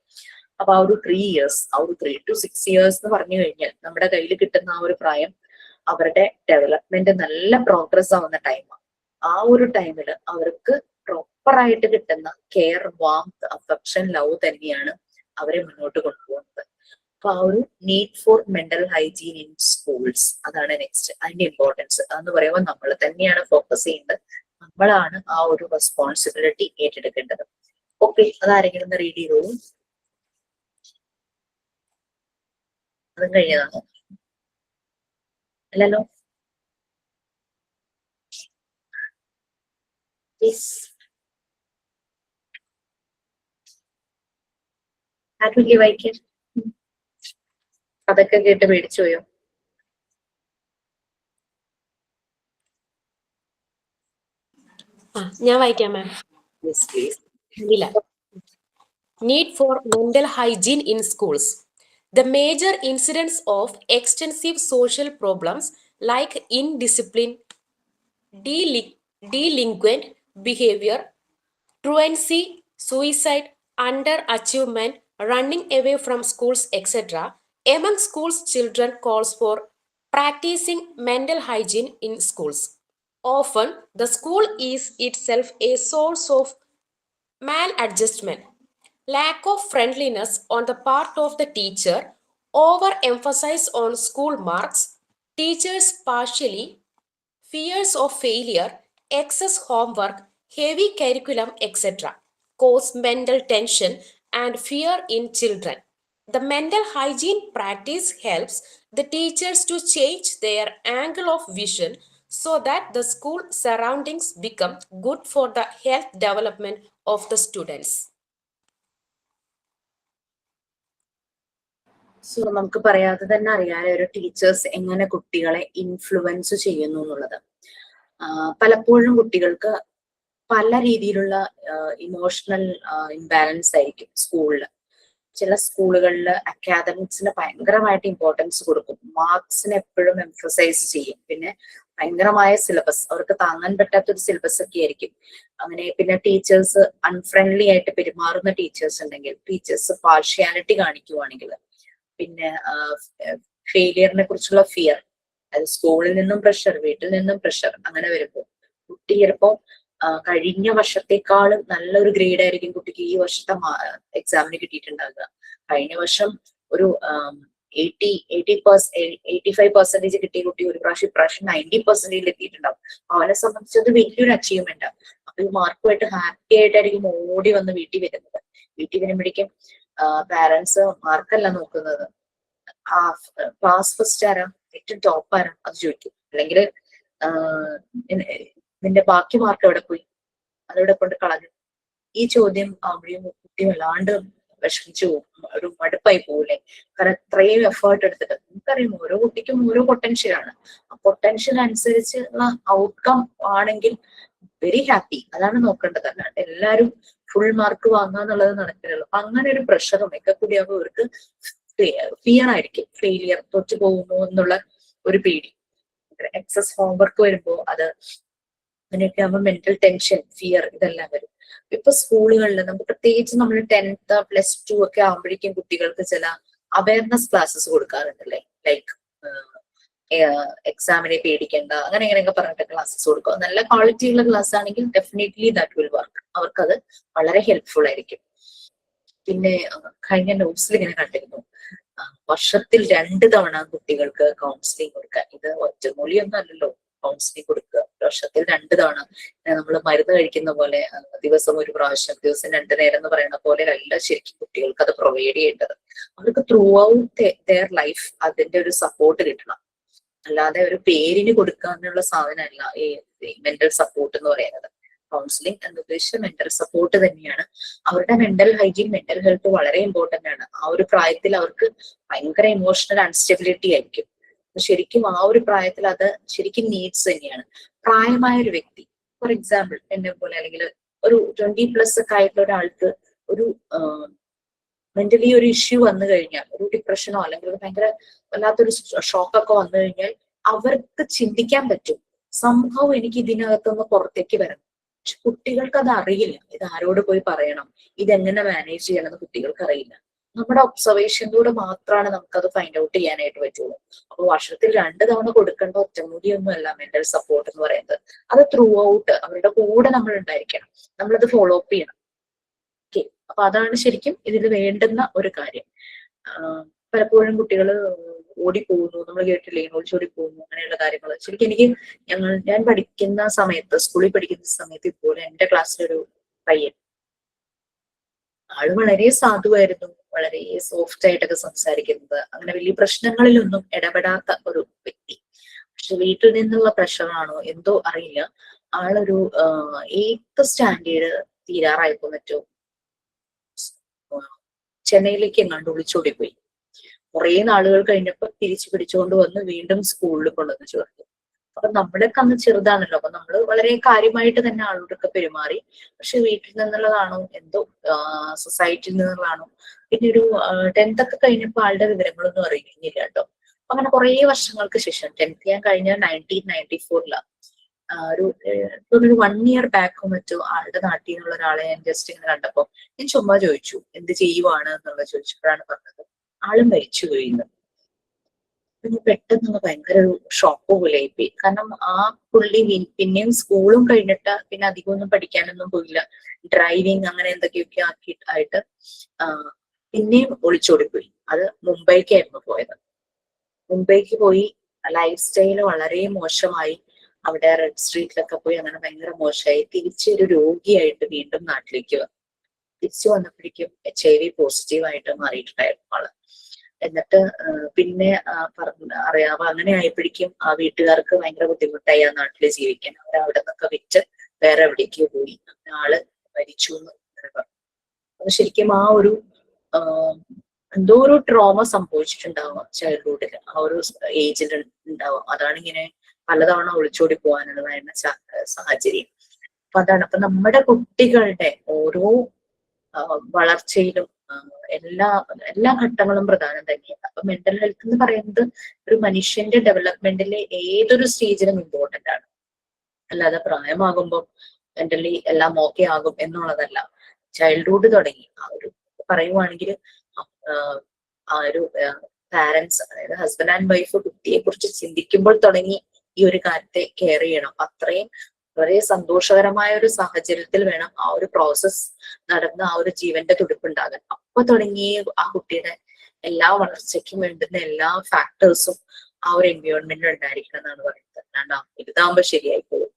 അപ്പൊ ആ ഒരു 3 ഇയേഴ്സ്, ആ ഒരു 3 to 6 ഇയേഴ്സ് എന്ന് പറഞ്ഞു കഴിഞ്ഞാൽ നമ്മുടെ കയ്യിൽ കിട്ടുന്ന ആ ഒരു പ്രായം അവരുടെ ഡെവലപ്മെന്റ് നല്ല പ്രോഗ്രസ് ആവുന്ന ടൈമാണ്. ആ ഒരു ടൈമിൽ അവർക്ക് പ്രോപ്പറായിട്ട് കിട്ടുന്ന കെയർ, വാംത്ത്, അഫെക്ഷൻ, ലവ് തന്നെയാണ് അവരെ മുന്നോട്ട് കൊണ്ടുപോകുന്നത്. അപ്പൊ ആ ഒരു need for mental hygiene in schools, അതാണ് നെക്സ്റ്റ്. അതിന്റെ ഇമ്പോർട്ടൻസ് എന്ന് പറയുമ്പോൾ നമ്മൾ തന്നെയാണ് ഫോക്കസ് ചെയ്യേണ്ടത്, നമ്മളാണ് ആ ഒരു റെസ്പോൺസിബിലിറ്റി ഏറ്റെടുക്കേണ്ടത്. ഓക്കെ, അതാരെങ്കിലും ഒന്ന് റീഡ് ചെയ്തോളൂ. അതും കഴിഞ്ഞതാണ് അല്ലല്ലോ? ആർക്കെങ്കിലും വായിക്കാൻ? അതൊക്കെ കേട്ട് പേടിച്ചു പോയോ? ഞാൻ വായിക്കാം ma'am. Yes please. Need for mental hygiene in schools. The major incidence of extensive social problems like indiscipline, delinquent behavior, truancy, suicide, underachievement, running away from schools, etc. among schools children calls for practicing mental hygiene in schools. Often, the school is itself a source of maladjustment, lack of friendliness on the part of the teacher, overemphasis on school marks, teachers partially, fears of failure, excess homework, heavy curriculum, etc. cause mental tension and fear in children. The mental hygiene practice helps the teachers to change their angle of vision so that the school surroundings become good for the health development of the students. So നമുക്ക് പറയാതെ തന്നെ അറിയാതെ ഒരു teachers എങ്ങനെ കുട്ടികളെ influence ചെയ്യുന്നു എന്നുള്ളത്. പലപ്പോഴും കുട്ടികൾക്ക് പല രീതിയിലുള്ള ഇമോഷണൽ ഇംബാലൻസ് ആയിരിക്കും സ്കൂളിൽ. ചില സ്കൂളുകളിൽ അക്കാദമിക്സിന് ഭയങ്കരമായിട്ട് ഇമ്പോർട്ടൻസ് കൊടുക്കും, മാർക്സിന് എപ്പോഴും എംഫസൈസ് ചെയ്യും, പിന്നെ ഭയങ്കരമായ സിലബസ്, അവർക്ക് താങ്ങാൻ പറ്റാത്തൊരു സിലബസ് ഒക്കെ ആയിരിക്കും. അങ്ങനെ പിന്നെ ടീച്ചേഴ്സ് അൺഫ്രണ്ട്ലി ആയിട്ട് പെരുമാറുന്ന ടീച്ചേഴ്സ് ഉണ്ടെങ്കിൽ, ടീച്ചേഴ്സ് പാർഷ്യാലിറ്റി കാണിക്കുവാണെങ്കിൽ, പിന്നെ ഫെയിലിയറിനെ കുറിച്ചുള്ള ഫിയർ, അത് സ്കൂളിൽ നിന്നും പ്രഷർ, വീട്ടിൽ നിന്നും പ്രഷർ, അങ്ങനെ വരുമ്പോൾ കുട്ടി ചിലപ്പോ കഴിഞ്ഞ വർഷത്തെക്കാളും നല്ലൊരു ഗ്രേഡ് ആയിരിക്കും കുട്ടിക്ക് ഈ വർഷത്തെ എക്സാമിന് കിട്ടിയിട്ടുണ്ടാകുക. കഴിഞ്ഞ വർഷം ഒരു 85% കിട്ടിയ കുട്ടി ഒരു ഇപ്രാവശ്യം 90% എത്തിയിട്ടുണ്ടാവും. അവനെ സംബന്ധിച്ചത് വലിയൊരു അച്ചീവ്മെന്റ്. അപ്പൊ ഈ മാർക്കുമായിട്ട് ഹാപ്പി ആയിട്ടായിരിക്കും ഓടി വന്ന് വീട്ടിൽ വരുന്നത്. വീട്ടിൽ വരുമ്പോഴേക്കും പാരന്റ്സ് മാർക്കല്ല നോക്കുന്നത്, ക്ലാസ് ഫസ്റ്റ് ആരാ, ഏറ്റവും ടോപ്പ് ആരാ അത് ചോദിക്കും. അല്ലെങ്കിൽ നിന്റെ ബാക്കി മാർക്ക് എവിടെ പോയി, അതെവിടെ കൊണ്ട് കളഞ്ഞു, ഈ ചോദ്യം ആവുമ്പോഴും കുട്ടി വല്ലാണ്ട് വിഷമിച്ചു പോകും, ഒരു മടുപ്പായി പോകില്ലേ? കാരണം ഇത്രയും എഫേർട്ട് എടുത്തിട്ട് നമുക്കറിയാം ഓരോ കുട്ടിക്കും ഓരോ പൊട്ടൻഷ്യലാണ്. ആ പൊട്ടൻഷ്യൽ അനുസരിച്ച് ഔട്ട്കം ആണെങ്കിൽ വെരി ഹാപ്പി, അതാണ് നോക്കേണ്ടത്. അല്ലാണ്ട് എല്ലാരും ഫുൾ മാർക്ക് വാങ്ങുക എന്നുള്ളത് നടക്കില്ലല്ലോ. അപ്പൊ അങ്ങനെ ഒരു പ്രഷറും ഒക്കെ കൂടിയാകുമ്പോൾ അവർക്ക് ഫിയർ ആയിരിക്കും, ഫെയിലിയർ, തോറ്റു പോകുമോ എന്നുള്ള ഒരു പേടി. എക്സസ് ഹോംവർക്ക് വരുമ്പോ അത് അങ്ങനെയൊക്കെ ആകുമ്പോൾ മെന്റൽ ടെൻഷൻ, ഫിയർ ഇതെല്ലാം വരും. ഇപ്പൊ സ്കൂളുകളിൽ നമുക്ക് പ്രത്യേകിച്ച് നമ്മൾ 10th +2 ഒക്കെ ആകുമ്പോഴേക്കും കുട്ടികൾക്ക് ചില അവയർനെസ് ക്ലാസ്സസ് കൊടുക്കാറുണ്ടല്ലേ, ലൈക്ക് എക്സാമിനെ പേടിക്കേണ്ട, അങ്ങനെ ഇങ്ങനെയൊക്കെ പറഞ്ഞിട്ട് ക്ലാസ്സസ് കൊടുക്കുക. നല്ല ക്വാളിറ്റി ഉള്ള ക്ലാസ് ആണെങ്കിൽ ഡെഫിനറ്റ്ലി ദാറ്റ് വിൽ വർക്ക്, അവർക്കത് വളരെ ഹെൽപ്ഫുൾ ആയിരിക്കും. പിന്നെ കഴിഞ്ഞ നോട്ട്സിൽ ഇങ്ങനെ കണ്ടിരുന്നു, വർഷത്തിൽ 2 തവണ കുട്ടികൾക്ക് കൗൺസിലിംഗ് കൊടുക്കുക. ഇത് ഒറ്റമൂലിയൊന്നും അല്ലല്ലോ കൗൺസിലിംഗ് കൊടുക്കുക, വർഷത്തിൽ 2 തവണ. നമ്മൾ മരുന്ന് കഴിക്കുന്ന പോലെ ദിവസം 1 പ്രാവശ്യം, ദിവസം 2 നേരം എന്ന് പറയുന്ന പോലെ അല്ല ശരിക്കും കുട്ടികൾക്ക് അത് പ്രൊവൈഡ് ചെയ്യേണ്ടത്. അവർക്ക് ത്രൂ ഔട്ട് ദെയർ ലൈഫ് അതിന്റെ ഒരു സപ്പോർട്ട് കിട്ടണം. അല്ലാതെ ഒരു പേരിന് കൊടുക്കാനുള്ള സാധനമല്ല ഈ മെന്റൽ സപ്പോർട്ട് എന്ന് പറയുന്നത്. കൗൺസിലിംഗ് എന്ന് ഉദ്ദേശിച്ച മെന്റൽ സപ്പോർട്ട് തന്നെയാണ്. അവരുടെ മെന്റൽ ഹൈജീൻ, മെന്റൽ ഹെൽത്ത് വളരെ ഇമ്പോർട്ടന്റ് ആണ്. ആ ഒരു പ്രായത്തിൽ അവർക്ക് ഭയങ്കര ഇമോഷണൽ അൺസ്റ്റെബിലിറ്റി ആയിരിക്കും. ശരിക്കും ആ ഒരു പ്രായത്തിൽ അത് ശരിക്കും നീഡ്സ് തന്നെയാണ്. പ്രായമായ ഒരു വ്യക്തി, ഫോർ എക്സാമ്പിൾ എന്നെ പോലെ, അല്ലെങ്കിൽ ഒരു 20+ ഒക്കെ ആയിട്ടുള്ള ഒരാൾക്ക് ഒരു മെന്റലി ഒരു ഇഷ്യൂ വന്നു കഴിഞ്ഞാൽ, ഒരു ഡിപ്രഷനോ അല്ലെങ്കിൽ ഒരു ഭയങ്കര വല്ലാത്തൊരു ഷോക്കൊക്കെ വന്നു കഴിഞ്ഞാൽ അവർക്ക് ചിന്തിക്കാൻ പറ്റും, സംഭവം എനിക്ക് ഇതിനകത്തുനിന്ന് പുറത്തേക്ക് വരണം. പക്ഷെ കുട്ടികൾക്ക് അത് അറിയില്ല. ഇത് ആരോട് പോയി പറയണം, ഇതെങ്ങനെ മാനേജ് ചെയ്യണമെന്ന് കുട്ടികൾക്ക് അറിയില്ല. നമ്മുടെ ഒബ്സർവേഷനിലൂടെ മാത്രമാണ് നമുക്കത് ഫൈൻഡ് ഔട്ട് ചെയ്യാനായിട്ട് പറ്റുള്ളൂ. അപ്പൊ വർഷത്തിൽ 2 തവണ കൊടുക്കേണ്ട ഒറ്റമൂലിയൊന്നും അല്ല മെന്റൽ സപ്പോർട്ട് എന്ന് പറയുന്നത്. അത് ത്രൂ ഔട്ട് അവരുടെ കൂടെ നമ്മൾ ഉണ്ടായിരിക്കണം, നമ്മളത് ഫോളോ അപ്പ് ചെയ്യണം. ഓക്കെ, അപ്പൊ അതാണ് ശരിക്കും ഇതിൽ വേണ്ടുന്ന ഒരു കാര്യം. പലപ്പോഴും കുട്ടികൾ ഓടിപ്പോകുന്നു, നമ്മൾ കേട്ടില്ലേ, ഒളിച്ചോടി പോകുന്നു, അങ്ങനെയുള്ള കാര്യങ്ങൾ. ശരിക്കും ഞാൻ പഠിക്കുന്ന സമയത്ത്, സ്കൂളിൽ പഠിക്കുന്ന സമയത്ത് ഇതുപോലെ എന്റെ ക്ലാസ്സിലൊരു പയ്യൻ, ആള് വളരെ സാധുവായിരുന്നു, വളരെ സോഫ്റ്റ് ആയിട്ടൊക്കെ സംസാരിക്കുന്നത്, അങ്ങനെ വലിയ പ്രശ്നങ്ങളിലൊന്നും ഇടപെടാത്ത ഒരു വ്യക്തി. പക്ഷെ വീട്ടിൽ നിന്നുള്ള പ്രഷറാണോ എന്തോ അറിയില്ല, ആളൊരു 8th സ്റ്റാൻഡേർഡ് തീരാറായപ്പോ മറ്റോ ചെന്നൈയിലേക്ക് എങ്ങാണ്ട് ഒളിച്ചോടി പോയി. കുറെ നാളുകൾ കഴിഞ്ഞപ്പോ തിരിച്ചു പിടിച്ചുകൊണ്ട് വന്ന് വീണ്ടും സ്കൂളിൽ കൊണ്ടുവന്ന് ചേർത്തു. അപ്പൊ നമ്മളൊക്കെ അന്ന് ചെറുതാണല്ലോ, അപ്പൊ നമ്മള് വളരെ കാര്യമായിട്ട് തന്നെ ആളോടൊക്കെ പെരുമാറി. പക്ഷെ വീട്ടിൽ നിന്നുള്ളതാണോ എന്തോ, സൊസൈറ്റിയിൽ നിന്നുള്ളതാണോ. പിന്നെ ഒരു 10th ഒക്കെ കഴിഞ്ഞപ്പോ ആളുടെ വിവരങ്ങളൊന്നും അറിയുന്നില്ല കേട്ടോ. അങ്ങനെ കുറെ വർഷങ്ങൾക്ക് ശേഷം 10th ഞാൻ കഴിഞ്ഞ 1994 ഒരു 1 year ബാക്ക് മറ്റോ ആളുടെ നാട്ടിൽ നിന്നുള്ള ഒരാളെ ഞാൻ ജസ്റ്റ് ഇങ്ങനെ കണ്ടപ്പോ ഞാൻ ചുമ്മാ ചോദിച്ചു എന്ത് ചെയ്യുവാണ് എന്നുള്ളത് ചോദിച്ചപ്പോഴാണ് പറഞ്ഞത് ആള് മരിച്ചു പോയിന്ന്. പിന്നെ പെട്ടെന്ന് ഭയങ്കര ഒരു ഷോക്ക് പോലെ ആയിപ്പോയി. കാരണം ആ പുള്ളി പിന്നെയും സ്കൂളും കഴിഞ്ഞിട്ട് പിന്നെ അധികം ഒന്നും പഠിക്കാനൊന്നും പോയില്ല, ഡ്രൈവിങ് അങ്ങനെ എന്തൊക്കെയൊക്കെ ആയിട്ട് പിന്നെയും ഒളിച്ചോടിപ്പോയി. അത് മുംബൈക്കായിരുന്നു പോയത്. മുംബൈക്ക് പോയി ലൈഫ് സ്റ്റൈല് വളരെ മോശമായി, അവിടെ റെഡ് സ്ട്രീറ്റിലൊക്കെ പോയി അങ്ങനെ ഭയങ്കര മോശമായി. തിരിച്ചൊരു രോഗിയായിട്ട് വീണ്ടും നാട്ടിലേക്ക് വന്നു. തിരിച്ചു വന്നപ്പോഴേക്കും HIV പോസിറ്റീവായിട്ട് മാറിയിട്ടുണ്ടായിരുന്നു ആള്. എന്നിട്ട് പിന്നെ അറിയാമോ അങ്ങനെ ആയപ്പോഴേക്കും ആ വീട്ടുകാർക്ക് ഭയങ്കര ബുദ്ധിമുട്ടായി ആ നാട്ടില് ജീവിക്കാൻ. അവരവിടെ നിന്നൊക്കെ വിറ്റ് വേറെ എവിടേക്കോ പോയി. ആള് മരിച്ചു എന്ന് പറഞ്ഞു. അപ്പൊ ശരിക്കും ആ ഒരു എന്തോ ഒരു ട്രോമ സംഭവിച്ചിട്ടുണ്ടാവുക ചൈൽഡ്ഹുഡിൽ, ആ ഒരു ഏജിൽ ഉണ്ടാവും. അതാണ് ഇങ്ങനെ പലതവണ ഒളിച്ചോടി പോകാനുള്ളതായിരുന്ന സാഹചര്യം. അപ്പൊ അതാണ്. അപ്പൊ നമ്മുടെ കുട്ടികളുടെ ഓരോ വളർച്ചയിലും എല്ലാ ഘട്ടങ്ങളും പ്രധാനം തന്നെയാണ്. അപ്പൊ മെന്റൽ ഹെൽത്ത് എന്ന് പറയുന്നത് ഒരു മനുഷ്യന്റെ ഡെവലപ്മെന്റിലെ ഏതൊരു സ്റ്റേജിലും ഇമ്പോർട്ടന്റ് ആണ്. അല്ലാതെ പ്രായമാകുമ്പോൾ മെന്റലി എല്ലാം ഓക്കെ ആകും എന്നുള്ളതല്ല. ചൈൽഡ്ഹുഡ് തുടങ്ങി ആ ഒരു പറയുവാണെങ്കിൽ ആ ഒരു പാരന്റ്സ്, അതായത് ഹസ്ബൻഡ് ആൻഡ് വൈഫ് കുട്ടിയെ കുറിച്ച് ചിന്തിക്കുമ്പോൾ തുടങ്ങി ഈ ഒരു കാര്യത്തെ കെയർ ചെയ്യണം. അത്രയും വളരെ സന്തോഷകരമായ ഒരു സാഹചര്യത്തിൽ വേണം ആ ഒരു പ്രോസസ് നടന്ന് ആ ഒരു ജീവന്റെ തുടിപ്പുണ്ടാകാൻ. അപ്പൊ തുടങ്ങി ആ കുട്ടിയുടെ എല്ലാ വളർച്ചയ്ക്കും വേണ്ടുന്ന എല്ലാ ഫാക്ടേഴ്സും ആ ഒരു എൻവയോൺമെന്റിൽ ഉണ്ടായിരിക്കണം എന്നാണ് പറയുന്നത്. അല്ലാണ്ട് ഇതാകുമ്പോ ശരിയായിപ്പോകും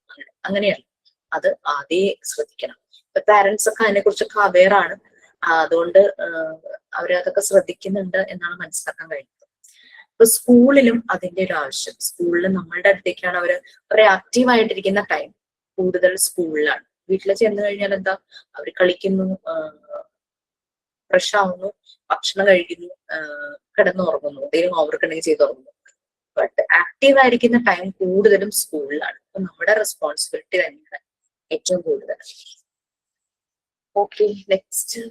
അങ്ങനെയല്ല. അത് ആദ്യമേ ശ്രദ്ധിക്കണം. ഇപ്പൊ പാരന്റ്സ് ഒക്കെ അതിനെ കുറിച്ചൊക്കെ അവെയർ ആണ്. അതുകൊണ്ട് അവരതൊക്കെ ശ്രദ്ധിക്കുന്നുണ്ട് എന്നാണ് മനസ്സിലാക്കാൻ കഴിയുന്നത്. ഇപ്പൊ സ്കൂളിലും അതിന്റെ ഒരു ആവശ്യം. സ്കൂളിൽ നമ്മളുടെ അടുത്തേക്കാണ് അവര് കുറെ ആക്റ്റീവായിട്ടിരിക്കുന്ന ടൈം കൂടുതൽ സ്കൂളിലാണ്. വീട്ടിൽ ചെന്ന് കഴിഞ്ഞാൽ എന്താ, അവർ കളിക്കുന്നു, ഫ്രഷ് ആവുന്നു, ഭക്ഷണം കഴിക്കുന്നു, കിടന്നുറങ്ങുന്നു, എന്തെങ്കിലും ഹോംവർക്ക് ഉണ്ടെങ്കിൽ ചെയ്തുറങ്ങുന്നു. ബട്ട് ആക്റ്റീവ് ആയിരിക്കുന്ന ടൈം കൂടുതലും സ്കൂളിലാണ്. അപ്പൊ നമ്മുടെ റെസ്പോൺസിബിലിറ്റി തന്നെയാണ് ഏറ്റവും കൂടുതൽ. Okay, next.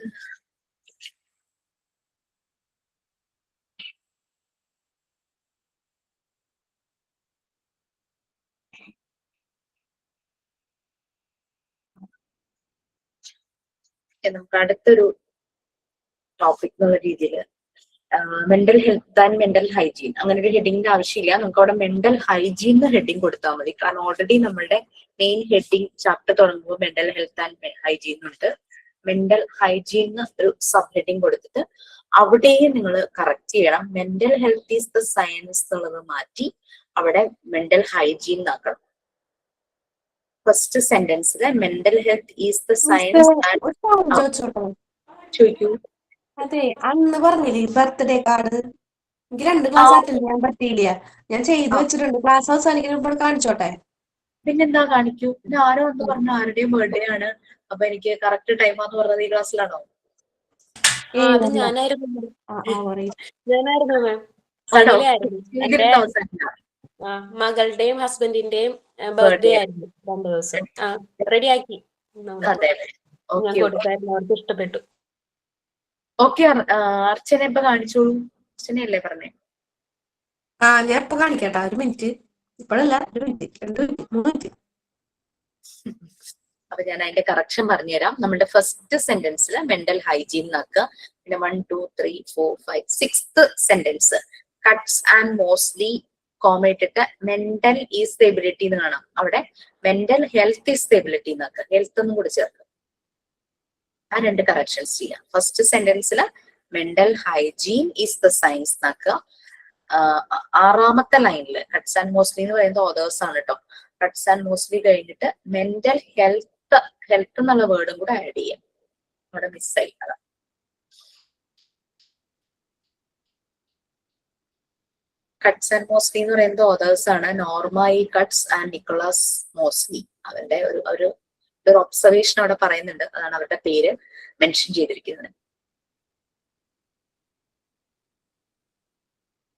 നമുക്ക് അടുത്തൊരു ടോപ്പിക് എന്നുള്ള രീതിയിൽ mental health and mental hygiene, അങ്ങനെ ഒരു ഹെഡിങ്ങിന്റെ ആവശ്യമില്ല. നമുക്ക് അവിടെ മെന്റൽ ഹൈജീൻ എന്ന് ഹെഡിങ് കൊടുത്താൽ മതി. കാരണം ഓൾറെഡി നമ്മളുടെ മെയിൻ ഹെഡിങ് ചാപ്റ്റർ തുടങ്ങുമ്പോൾ മെന്റൽ ഹെൽത്ത് ആൻഡ് ഹൈജീൻ ഉണ്ട്. മെന്റൽ ഹൈജീൻ ഒരു സബ് ഹെഡിങ് കൊടുത്തിട്ട് അവിടെയും നിങ്ങൾ കറക്റ്റ് ചെയ്യണം. Mental health is the science എന്നുള്ളത് മാറ്റി അവിടെ മെന്റൽ ഹൈജീൻ ആക്കണം. ഫസ്റ്റ് സെന്റൻസിൽ mental health is the science. ചോദിക്കൂ. അതെ, അന്ന് പറഞ്ഞില്ലേ ബർത്ത്ഡേ കാർഡ്, എനിക്ക് 2 ക്ലാസ് അറ്റൻഡ് ചെയ്യാൻ പറ്റിയില്ല. ഞാൻ ചെയ്തു വെച്ചിട്ടുണ്ട്. ക്ലാസ് അവസാനിക്കുമ്പോൾ കാണിച്ചോട്ടെ? പിന്നെന്താ, കാണിക്കൂ. പിന്നെ ആരോ ഒന്ന് പറഞ്ഞു ആരുടെയും ബർത്ത്ഡേ ആണ്, അപ്പൊ എനിക്ക് കറക്റ്റ് ടൈമാന്ന് പറഞ്ഞത് ഈ ക്ലാസ്സിലാണോ? അത് ഞാനായിരുന്നു മാം. മകളുടെയും ഹസ്ബൻഡിന്റെയും ബർത്ത്ഡേ ആയിരുന്നു 2 ദിവസം. റെഡിയാക്കി ഞാൻ കൊടുത്തായിരുന്നു, അവർക്ക് ഇഷ്ടപ്പെട്ടു. ഓക്കെ, അർച്ചന ഇപ്പൊ കാണിച്ചോളൂ. അർച്ചനയല്ലേ പറഞ്ഞേ? ഞാൻ ഇപ്പൊ കാണിക്കട്ടാ, 1 മിനിറ്റ്. ഇപ്പോഴല്ല, 1 മിനിറ്റ്, 2 മിനിറ്റ്, 3 മിനിറ്റ്. അപ്പൊ ഞാൻ അതിന്റെ കറക്ഷൻ പറഞ്ഞുതരാം. നമ്മുടെ ഫസ്റ്റ് സെന്റൻസിൽ മെന്റൽ ഹൈജീൻ എന്നാക്കുക. പിന്നെ 1, 2, 3, 4, 5, 6th sentence Cutts and Moseley comma ഇട്ടിട്ട് മെന്റൽ ഈ സ്റ്റെബിലിറ്റി എന്ന് കാണാം. അവിടെ മെന്റൽ ഹെൽത്ത് ഈ സ്റ്റെബിലിറ്റി എന്നാക്കുക. ഹെൽത്ത് എന്നും കൂടി ചേർക്കുക. ആ 2 കറക്ഷൻസ് ചെയ്യാം. ഫസ്റ്റ് സെന്റൻസിൽ mental hygiene is the science എന്നാക്കുക. 6ാമത്തെ ലൈനിൽ കട്ട്സ് ആൻഡ് മോസ്റ്റ്ലി എന്ന് പറയുന്നത് ഓതേഴ്സ് ആണ് കേട്ടോ. കട്ട്സ് ആൻഡ് മോസ്റ്റ്ലി കഴിഞ്ഞിട്ട് മെന്റൽ ഹെൽത്ത് എന്നുള്ള വേർഡും കൂടെ ആഡ് ചെയ്യാം. അവിടെ മിസ്സായി. കട്ട്സ് ആൻഡ് മോസ്റ്റ്ലി എന്ന് പറയുന്നത് ഓതേഴ്സ് ആണ്. Norma E Cutts and Nicholas Moseley. അവരുടെ ഒരു ഒബ്സർവേഷൻ അവിടെ പറയുന്നുണ്ട്. അതാണ് അവരുടെ പേര് മെൻഷൻ ചെയ്തിരിക്കുന്നത്.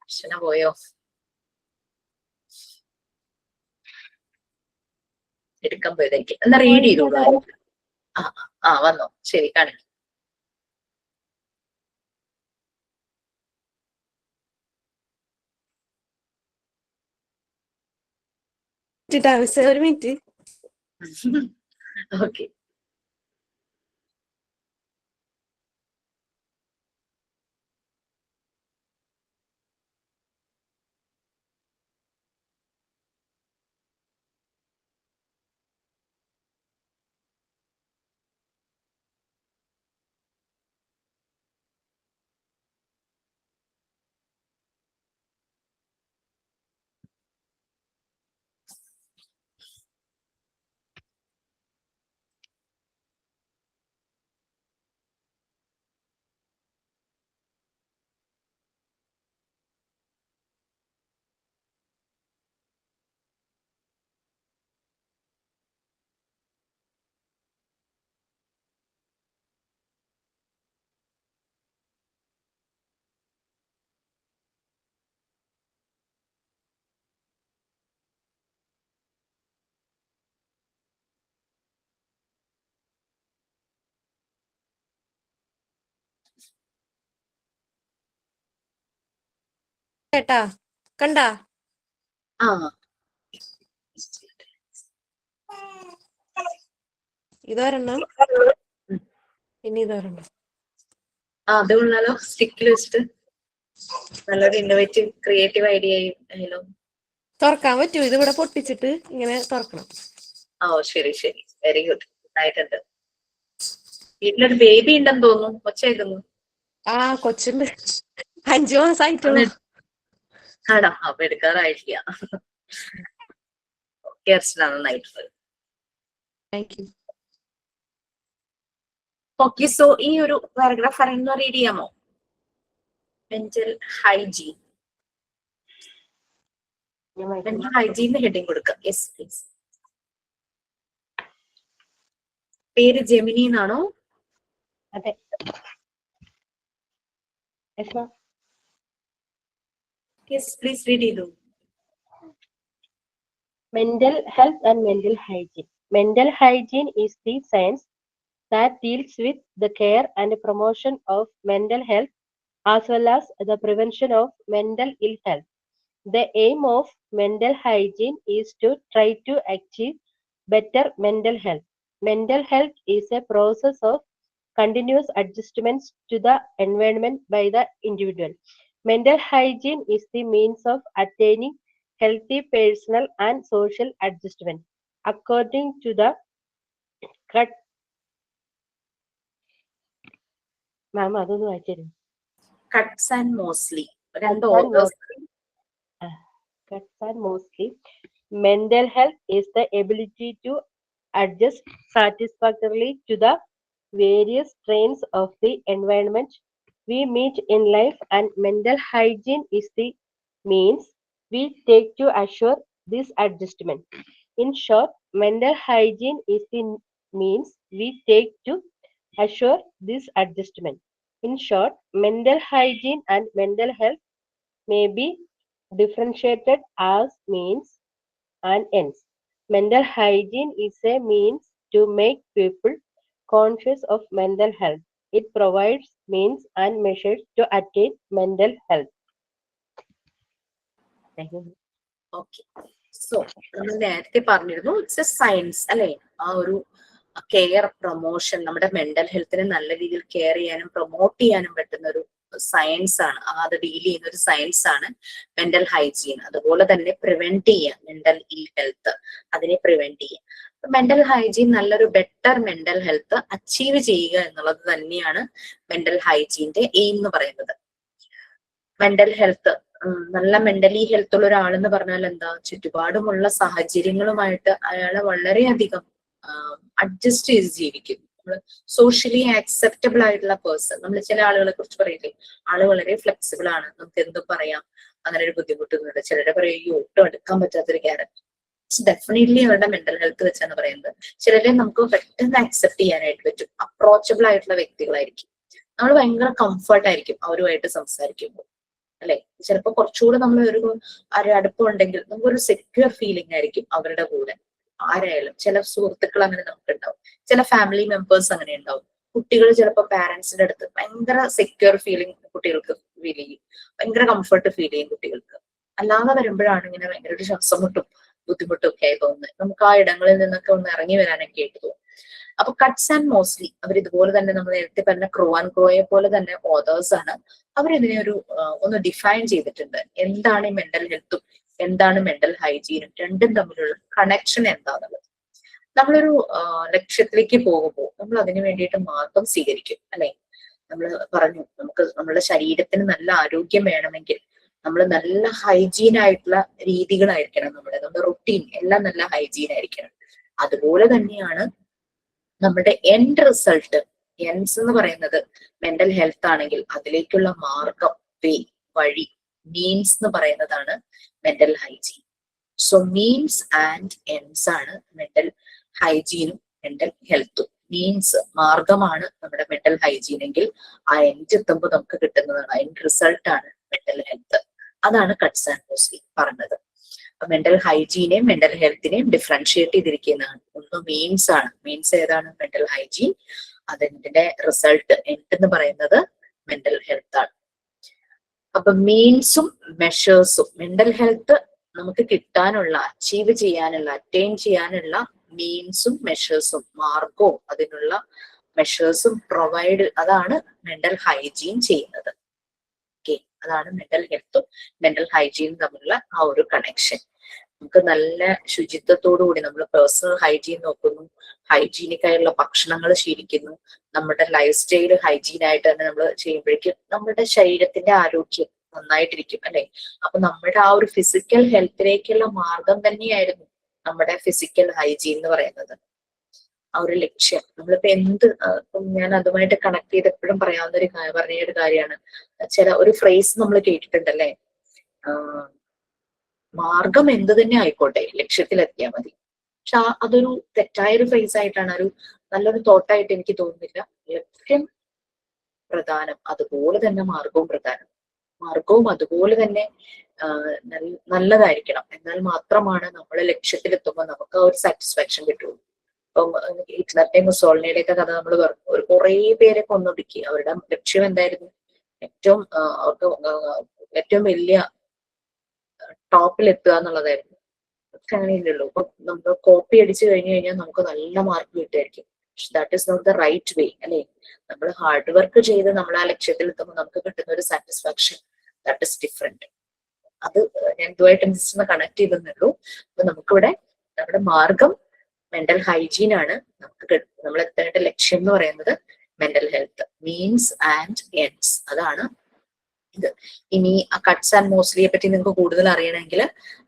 അർച്ചന പോയോ? എടുക്കാൻ പോയതായിരിക്കും. എന്നാ റീഡ് ചെയ്തോളൂ. വന്നോ? ശരി, കാണിക്കും. ഒരു മിനിറ്റ്. ഓക്കെ. കേട്ടാ? കണ്ടാ? ഇതൊരെണ്ണം, പിന്നെ ഇതൊരെണ്ണം. അത് കൊള്ളാലോ. സ്റ്റിക്കിൽ വെച്ചിട്ട് നല്ലൊരു ഇന്നോവേറ്റീവ് ക്രിയേറ്റീവ് ഐഡിയ ആയാലോ. തുറക്കാൻ പറ്റൂ? ഇതിവിടെ പൊട്ടിച്ചിട്ട് ഇങ്ങനെ തുറക്കണം. ശരി ശരി, വെരി ഗുഡ്, ആയിട്ടുണ്ട്. വീട്ടിലൊരു ബേബി ഉണ്ടെന്ന് തോന്നുന്നു, ഒച്ചയാക്കുന്നു. കൊച്ചുണ്ട്, 5 മാസമായിട്ടുള്ളൂ. ആണോ? അപ്പൊ എടുക്കാറായിട്ടില്ല. ഓക്കെ അർച്ചന, നന്നായിട്ടുണ്ട്. Thank you. ഓക്കെ, സോ ഈ ഒരു പാരഗ്രാഫ് പറയുന്ന റീഡ് ചെയ്യാമോ? Mental hygiene. Mental hygiene heading കൊടുക്കുക. Yes please. പേര് ജെമിനി എന്നാണോ? അതെ. Yes, ma'am. Yes, please read it. Mental health and mental hygiene. Mental hygiene is the science that deals with the care and promotion of mental health as well as the prevention of mental ill health. The aim of mental hygiene is to try to achieve better mental health. Mental health is a process of continuous adjustments to the environment by the individual. Mental hygiene is the means of attaining healthy personal and social adjustment. According to the Cut, ma'am, അതൊന്ന് വായിച്ചു. Cuts and Mosley. രണ്ട് Cuts and authors. Mosley. Mental health is the ability to adjust satisfactorily to the various strains of the environment we meet in life, and mental hygiene is the means we take to assure this adjustment. In short, mental hygiene is the means we take to assure this adjustment. In short, mental hygiene and mental health may be differentiated as means and ends. Mental hygiene is a means to make people conscious of mental health. It provides means and measures to attain mental health. Thank you. Okay, so നമ്മൾ നേരത്തെ പറഞ്ഞിരുന്നു it's A science അല്ലെ, ആ ഒരു care promotion, നമ്മുടെ mental ഹെൽത്തിനെ നല്ല രീതിയിൽ care ചെയ്യാനും പ്രൊമോട്ട് ചെയ്യാനും പറ്റുന്ന ഒരു സയൻസ് ആണ്, അത് ഡീൽ ചെയ്യുന്ന ഒരു സയൻസ് ആണ് മെന്റൽ ഹൈജീൻ. അതുപോലെ തന്നെ പ്രിവെന്റ് ചെയ്യാം മെന്റൽ ഇൽ ഹെൽത്ത്, അതിനെ പ്രിവെന്റ് ചെയ്യാം. മെന്റൽ ഹൈജീൻ നല്ലൊരു ബെറ്റർ മെന്റൽ ഹെൽത്ത് അച്ചീവ് ചെയ്യുക എന്നുള്ളത് തന്നെയാണ് മെന്റൽ ഹൈജീന്റെ എയിം എന്ന് പറയുന്നത്. മെന്റൽ ഹെൽത്ത്, നല്ല മെന്റലി ഹെൽത്ത് ഉള്ള ഒരാളെന്ന് പറഞ്ഞാൽ എന്താ, ചുറ്റുപാടുമുള്ള സാഹചര്യങ്ങളുമായിട്ട് അയാളെ വളരെയധികം അഡ്ജസ്റ്റ് ചെയ്ത് ജീവിക്കും. നമ്മള് സോഷ്യലി ആക്സെപ്റ്റബിൾ ആയിട്ടുള്ള പേഴ്സൺ. നമ്മൾ ചില ആളുകളെ കുറിച്ച് പറയില്ലേ, ആള് വളരെ ഫ്ലെക്സിബിൾ ആണ്, നമുക്ക് എന്തും പറയാം, അങ്ങനെ ഒരു ബുദ്ധിമുട്ടൊന്നുമില്ല. ചിലരെ പറയും ഒട്ടും അടുക്കാൻ പറ്റാത്തൊരു ക്യാരക്ടർ. ഡെഫിനറ്റ്ലി അവരുടെ മെന്റൽ ഹെൽത്ത് വെച്ചാണ് പറയുന്നത്. ചിലരെ നമുക്ക് പെട്ടെന്ന് അക്സെപ്റ്റ് ചെയ്യാനായിട്ട് പറ്റും, അപ്രോച്ചബിൾ ആയിട്ടുള്ള വ്യക്തികളായിരിക്കും. നമ്മൾ ഭയങ്കര കംഫർട്ട് ആയിരിക്കും അവരുമായിട്ട് സംസാരിക്കുമ്പോൾ അല്ലെ. ചിലപ്പോൾ കുറച്ചുകൂടെ നമ്മൾ ഒരു അടുപ്പമുണ്ടെങ്കിൽ നമുക്കൊരു സെക്യൂർ ഫീലിംഗ് ആയിരിക്കും അവരുടെ കൂടെ. ആരായാലും ചില സുഹൃത്തുക്കൾ അങ്ങനെ നമുക്ക് ഉണ്ടാവും, ചില ഫാമിലി മെമ്പേഴ്സ് അങ്ങനെ ഉണ്ടാവും. കുട്ടികൾ ചിലപ്പോൾ പാരന്റ്സിന്റെ അടുത്ത് ഭയങ്കര സെക്യൂർ ഫീലിംഗ് കുട്ടികൾക്ക് ഫീൽ ചെയ്യും, ഭയങ്കര കംഫർട്ട് ഫീൽ ചെയ്യും കുട്ടികൾക്ക്. അല്ലാതെ വരുമ്പോഴാണ് ഇങ്ങനെ ഭയങ്കര ഒരു ശ്വാസമുട്ടും ബുദ്ധിമുട്ടും ഒക്കെ ആയി തോന്നുന്നത്. നമുക്ക് ആ ഇടങ്ങളിൽ നിന്നൊക്കെ ഒന്ന് ഇറങ്ങി വരാനൊക്കെ ആയിട്ട് തോന്നും. അപ്പൊ കട്ട്സ് ആൻഡ് മോസ്ലി അവർ ഇതുപോലെ തന്നെ നമ്മൾ നേരത്തെ പറഞ്ഞ ക്രോയെ പോലെ തന്നെ ഓതേഴ്സ് ആണ്. അവരിതിനെ ഒരു ഒന്ന് ഡിഫൈൻ ചെയ്തിട്ടുണ്ട്. എന്താണ് ഈ മെന്റൽ ഹെൽത്തും എന്താണ് മെന്റൽ ഹൈജീനും, രണ്ടും തമ്മിലുള്ള കണക്ഷൻ എന്താണെന്നുള്ളത്. നമ്മളൊരു ലക്ഷ്യത്തിലേക്ക് പോകുമ്പോൾ നമ്മൾ അതിന് വേണ്ടിയിട്ട് മാർഗം സ്വീകരിക്കും അല്ലെ. നമ്മൾ പറഞ്ഞു നമുക്ക് നമ്മുടെ ശരീരത്തിന് നല്ല ആരോഗ്യം വേണമെങ്കിൽ നമ്മൾ നല്ല ഹൈജീൻ ആയിട്ടുള്ള രീതികളായിരിക്കണം, നമ്മുടെ റുട്ടീൻ എല്ലാം നല്ല ഹൈജീൻ ആയിരിക്കണം. അതുപോലെ തന്നെയാണ് നമ്മുടെ എൻഡ് റിസൾട്ട്, എൻഡ്സ് എന്ന് പറയുന്നത് മെന്റൽ ഹെൽത്ത് ആണെങ്കിൽ അതിലേക്കുള്ള മാർഗം, വഴി, മീൻസ് എന്ന് പറയുന്നതാണ് mental hygiene. So means and ends ആണ് മെന്റൽ ഹൈജീനും മെന്റൽ ഹെൽത്തും. മീൻസ് മാർഗമാണ് നമ്മുടെ മെന്റൽ ഹൈജീൻ എങ്കിൽ ആ എൻഡ് എത്തുമ്പോൾ നമുക്ക് കിട്ടുന്നതാണ് എൻഡ് റിസൾട്ട് ആണ് മെന്റൽ ഹെൽത്ത്. അതാണ് കട്ട്സ് ആൻഡ് മോസ്ലി പറഞ്ഞത്. മെന്റൽ ഹൈജീനെയും മെന്റൽ ഹെൽത്തിനെയും ഡിഫറൻഷിയേറ്റ് ചെയ്തിരിക്കുന്നതാണ്. ഒന്ന് മീൻസ് ആണ്, മീൻസ് ഏതാണ് മെന്റൽ ഹൈജീൻ, അതിന്റെ റിസൾട്ട് എൻഡ് എന്ന് പറയുന്നത് മെന്റൽ ഹെൽത്ത് ആണ്. അപ്പൊ മീൻസും മെഷേഴ്സും, മെന്റൽ ഹെൽത്ത് നമുക്ക് കിട്ടാനുള്ള, അച്ചീവ് ചെയ്യാനുള്ള, അറ്റൈൻ ചെയ്യാനുള്ള മീൻസും മെഷേഴ്സും, മാർഗവും അതിനുള്ള മെഷേഴ്സും പ്രൊവൈഡ്, അതാണ് മെന്റൽ ഹൈജീൻ ചെയ്യുന്നത്. ഓക്കെ, അതാണ് മെന്റൽ ഹെൽത്തും മെന്റൽ ഹൈജീനും തമ്മിലുള്ള ആ ഒരു കണക്ഷൻ. നമുക്ക് നല്ല ശുചിത്വത്തോടു കൂടി നമ്മൾ പേഴ്സണൽ ഹൈജീൻ നോക്കുന്നു, ഹൈജീനിക് ആയിട്ടുള്ള ഭക്ഷണങ്ങൾ ശീലിക്കുന്നു, നമ്മുടെ ലൈഫ് സ്റ്റൈൽ ഹൈജീൻ ആയിട്ട് തന്നെ നമ്മൾ ചെയ്യുമ്പോഴേക്കും നമ്മുടെ ശരീരത്തിന്റെ ആരോഗ്യം നന്നായിട്ടിരിക്കും അല്ലെ. അപ്പൊ നമ്മുടെ ആ ഒരു ഫിസിക്കൽ ഹെൽത്തിലേക്കുള്ള മാർഗം തന്നെയായിരുന്നു നമ്മുടെ ഫിസിക്കൽ ഹൈജീൻ എന്ന് പറയുന്നത്. ആ ഒരു ലക്ഷ്യം നമ്മളിപ്പോ എന്ത്, ഞാൻ അതുമായിട്ട് കണക്ട് ചെയ്ത് എപ്പോഴും പറയാവുന്ന ഒരു കാര്യമാണ്, ചില ഒരു ഫ്രേസ് നമ്മൾ കേട്ടിട്ടുണ്ടല്ലേ, മാർഗം എന്ത് തന്നെ ആയിക്കോട്ടെ ലക്ഷ്യത്തിലെത്തിയാൽ മതി. പക്ഷെ അതൊരു തെറ്റായൊരു ഫ്രേസ് ആയിട്ടാണ്, ഒരു നല്ലൊരു തോട്ടായിട്ട് എനിക്ക് തോന്നുന്നില്ല. ലക്ഷ്യം പ്രധാനം, അതുപോലെ തന്നെ മാർഗവും പ്രധാനം. മാർഗവും അതുപോലെ തന്നെ നല്ലതായിരിക്കണം. എന്നാൽ മാത്രമാണ് നമ്മൾ ലക്ഷ്യത്തിലെത്തുമ്പോൾ നമുക്ക് ആ ഒരു സാറ്റിസ്ഫാക്ഷൻ കിട്ടുള്ളൂ. ഇപ്പം ഹിറ്റ്ലറുടെയും മുസോളിനിയുടെ ഒക്കെ കഥ നമ്മൾ പറഞ്ഞു. ഒരു കുറേ പേരെ കൊന്നൊടുക്കി. അവരുടെ ലക്ഷ്യം എന്തായിരുന്നു? അവർക്ക് ഏറ്റവും വലിയ ടോപ്പിൽ എത്തുക എന്നുള്ളതായിരുന്നു. പക്ഷെ അങ്ങനെയില്ലല്ലോ. ഇപ്പൊ നമ്മൾ കോപ്പി അടിച്ചു കഴിഞ്ഞാൽ നമുക്ക് നല്ല മാർക്ക് കിട്ടുമായിരിക്കും. That is not the right way, അല്ലെ? നമ്മൾ ഹാർഡ് വർക്ക് ചെയ്ത് നമ്മൾ ആ ലക്ഷ്യത്തിൽ എത്തുമ്പോൾ നമുക്ക് കിട്ടുന്ന ഒരു സാറ്റിസ്ഫാക്ഷൻ, ദാറ്റ് ഇസ് ഡിഫറെന്റ്. അത് ഞാൻ ഇതുമായിട്ട് ജസ്റ്റ് കണക്ട് ചെയ്തെന്നുള്ളൂ. അപ്പൊ നമുക്കിവിടെ നമ്മുടെ മാർഗം മെന്റൽ ഹൈജീൻ ആണ്. നമ്മൾ എത്തേണ്ട ലക്ഷ്യം എന്ന് പറയുന്നത് mental health. Means and ends, അതാണ് ഇത്. ഇനി കട്ട്സ് ആൻഡ് മോസ്ലിയെ പറ്റി നിങ്ങൾക്ക് കൂടുതൽ അറിയണമെങ്കിൽ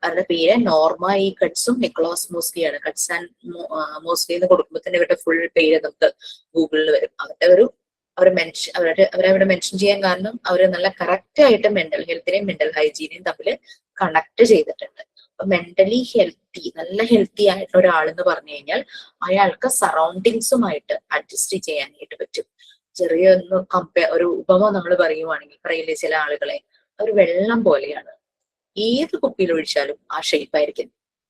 അവരുടെ പേര് നോർമ ഇ കട്ട്സും നിക്കോളാസ് മോസ്ലിയാണ്. കട്ട്സ് ആൻഡ് മോസ്ലി എന്ന് കൊടുക്കുമ്പോൾ തന്നെ ഇവരുടെ ഫുൾ പേര് നമുക്ക് ഗൂഗിളിൽ വരും. അവരവിടെ മെൻഷൻ ചെയ്യാൻ കാരണം അവർ നല്ല കറക്റ്റ് ആയിട്ട് മെന്റൽ ഹെൽത്തിനെയും മെന്റൽ ഹൈജീനെയും തമ്മിൽ കണക്ട് ചെയ്തിട്ടുണ്ട്. അപ്പൊ മെന്റലി ഹെൽത്തി, നല്ല ഹെൽത്തി ആയിട്ടുള്ള ഒരാൾ എന്ന് പറഞ്ഞു കഴിഞ്ഞാൽ അയാൾക്ക് സറൗണ്ടിങ്സുമായിട്ട് അഡ്ജസ്റ്റ് ചെയ്യാനായിട്ട് പറ്റും. ചെറിയ ഒരു ഉപമ നമ്മൾ പറയില്ലേ ചില ആളുകളെ, അവർ വെള്ളം പോലെയാണ്. ഏത് കുപ്പിയിൽ ഒഴിച്ചാലും ആ ഷേപ്പ് ആയിരിക്കും.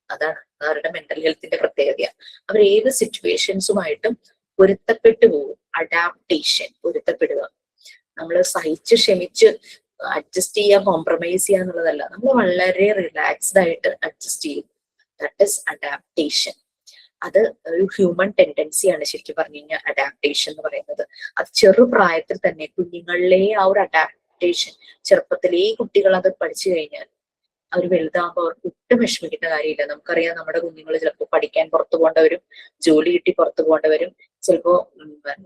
അതാണ് അവരുടെ മെന്റൽ ഹെൽത്തിന്റെ പ്രത്യേകത. അവർ ഏത് സിറ്റുവേഷൻസുമായിട്ടും പൊരുത്തപ്പെട്ടു പോകും. അഡാപ്റ്റേഷൻ, പൊരുത്തപ്പെടുക. നമ്മൾ സഹിച്ച് ക്ഷമിച്ച് അഡ്ജസ്റ്റ് ചെയ്യുക, കോംപ്രമൈസ് ചെയ്യുക എന്നുള്ളതല്ല. നമ്മൾ വളരെ റിലാക്സ്ഡ് ആയിട്ട് അഡ്ജസ്റ്റ് ചെയ്യും. That is adaptation. അത് ഒരു ഹ്യൂമൻ ടെൻഡൻസിയാണ് ശരിക്കും പറഞ്ഞു കഴിഞ്ഞാൽ അഡാപ്റ്റേഷൻ എന്ന് പറയുന്നത്. അത് ചെറുപ്രായത്തിൽ തന്നെ കുഞ്ഞുങ്ങളിലെ ആ ഒരു അഡാപ്റ്റേഷൻ, ചെറുപ്പത്തിലേ കുട്ടികൾ അത് പഠിച്ചു കഴിഞ്ഞാൽ അവർ വലുതാകുമ്പോൾ അവർക്ക് ഒട്ടും വിഷമിക്കേണ്ട കാര്യമില്ല. നമുക്കറിയാം, നമ്മുടെ കുഞ്ഞുങ്ങൾ ചിലപ്പോൾ പഠിക്കാൻ പുറത്തു പോകേണ്ടവരും, ജോലി കിട്ടി പുറത്തു പോകേണ്ടവരും, ചിലപ്പോ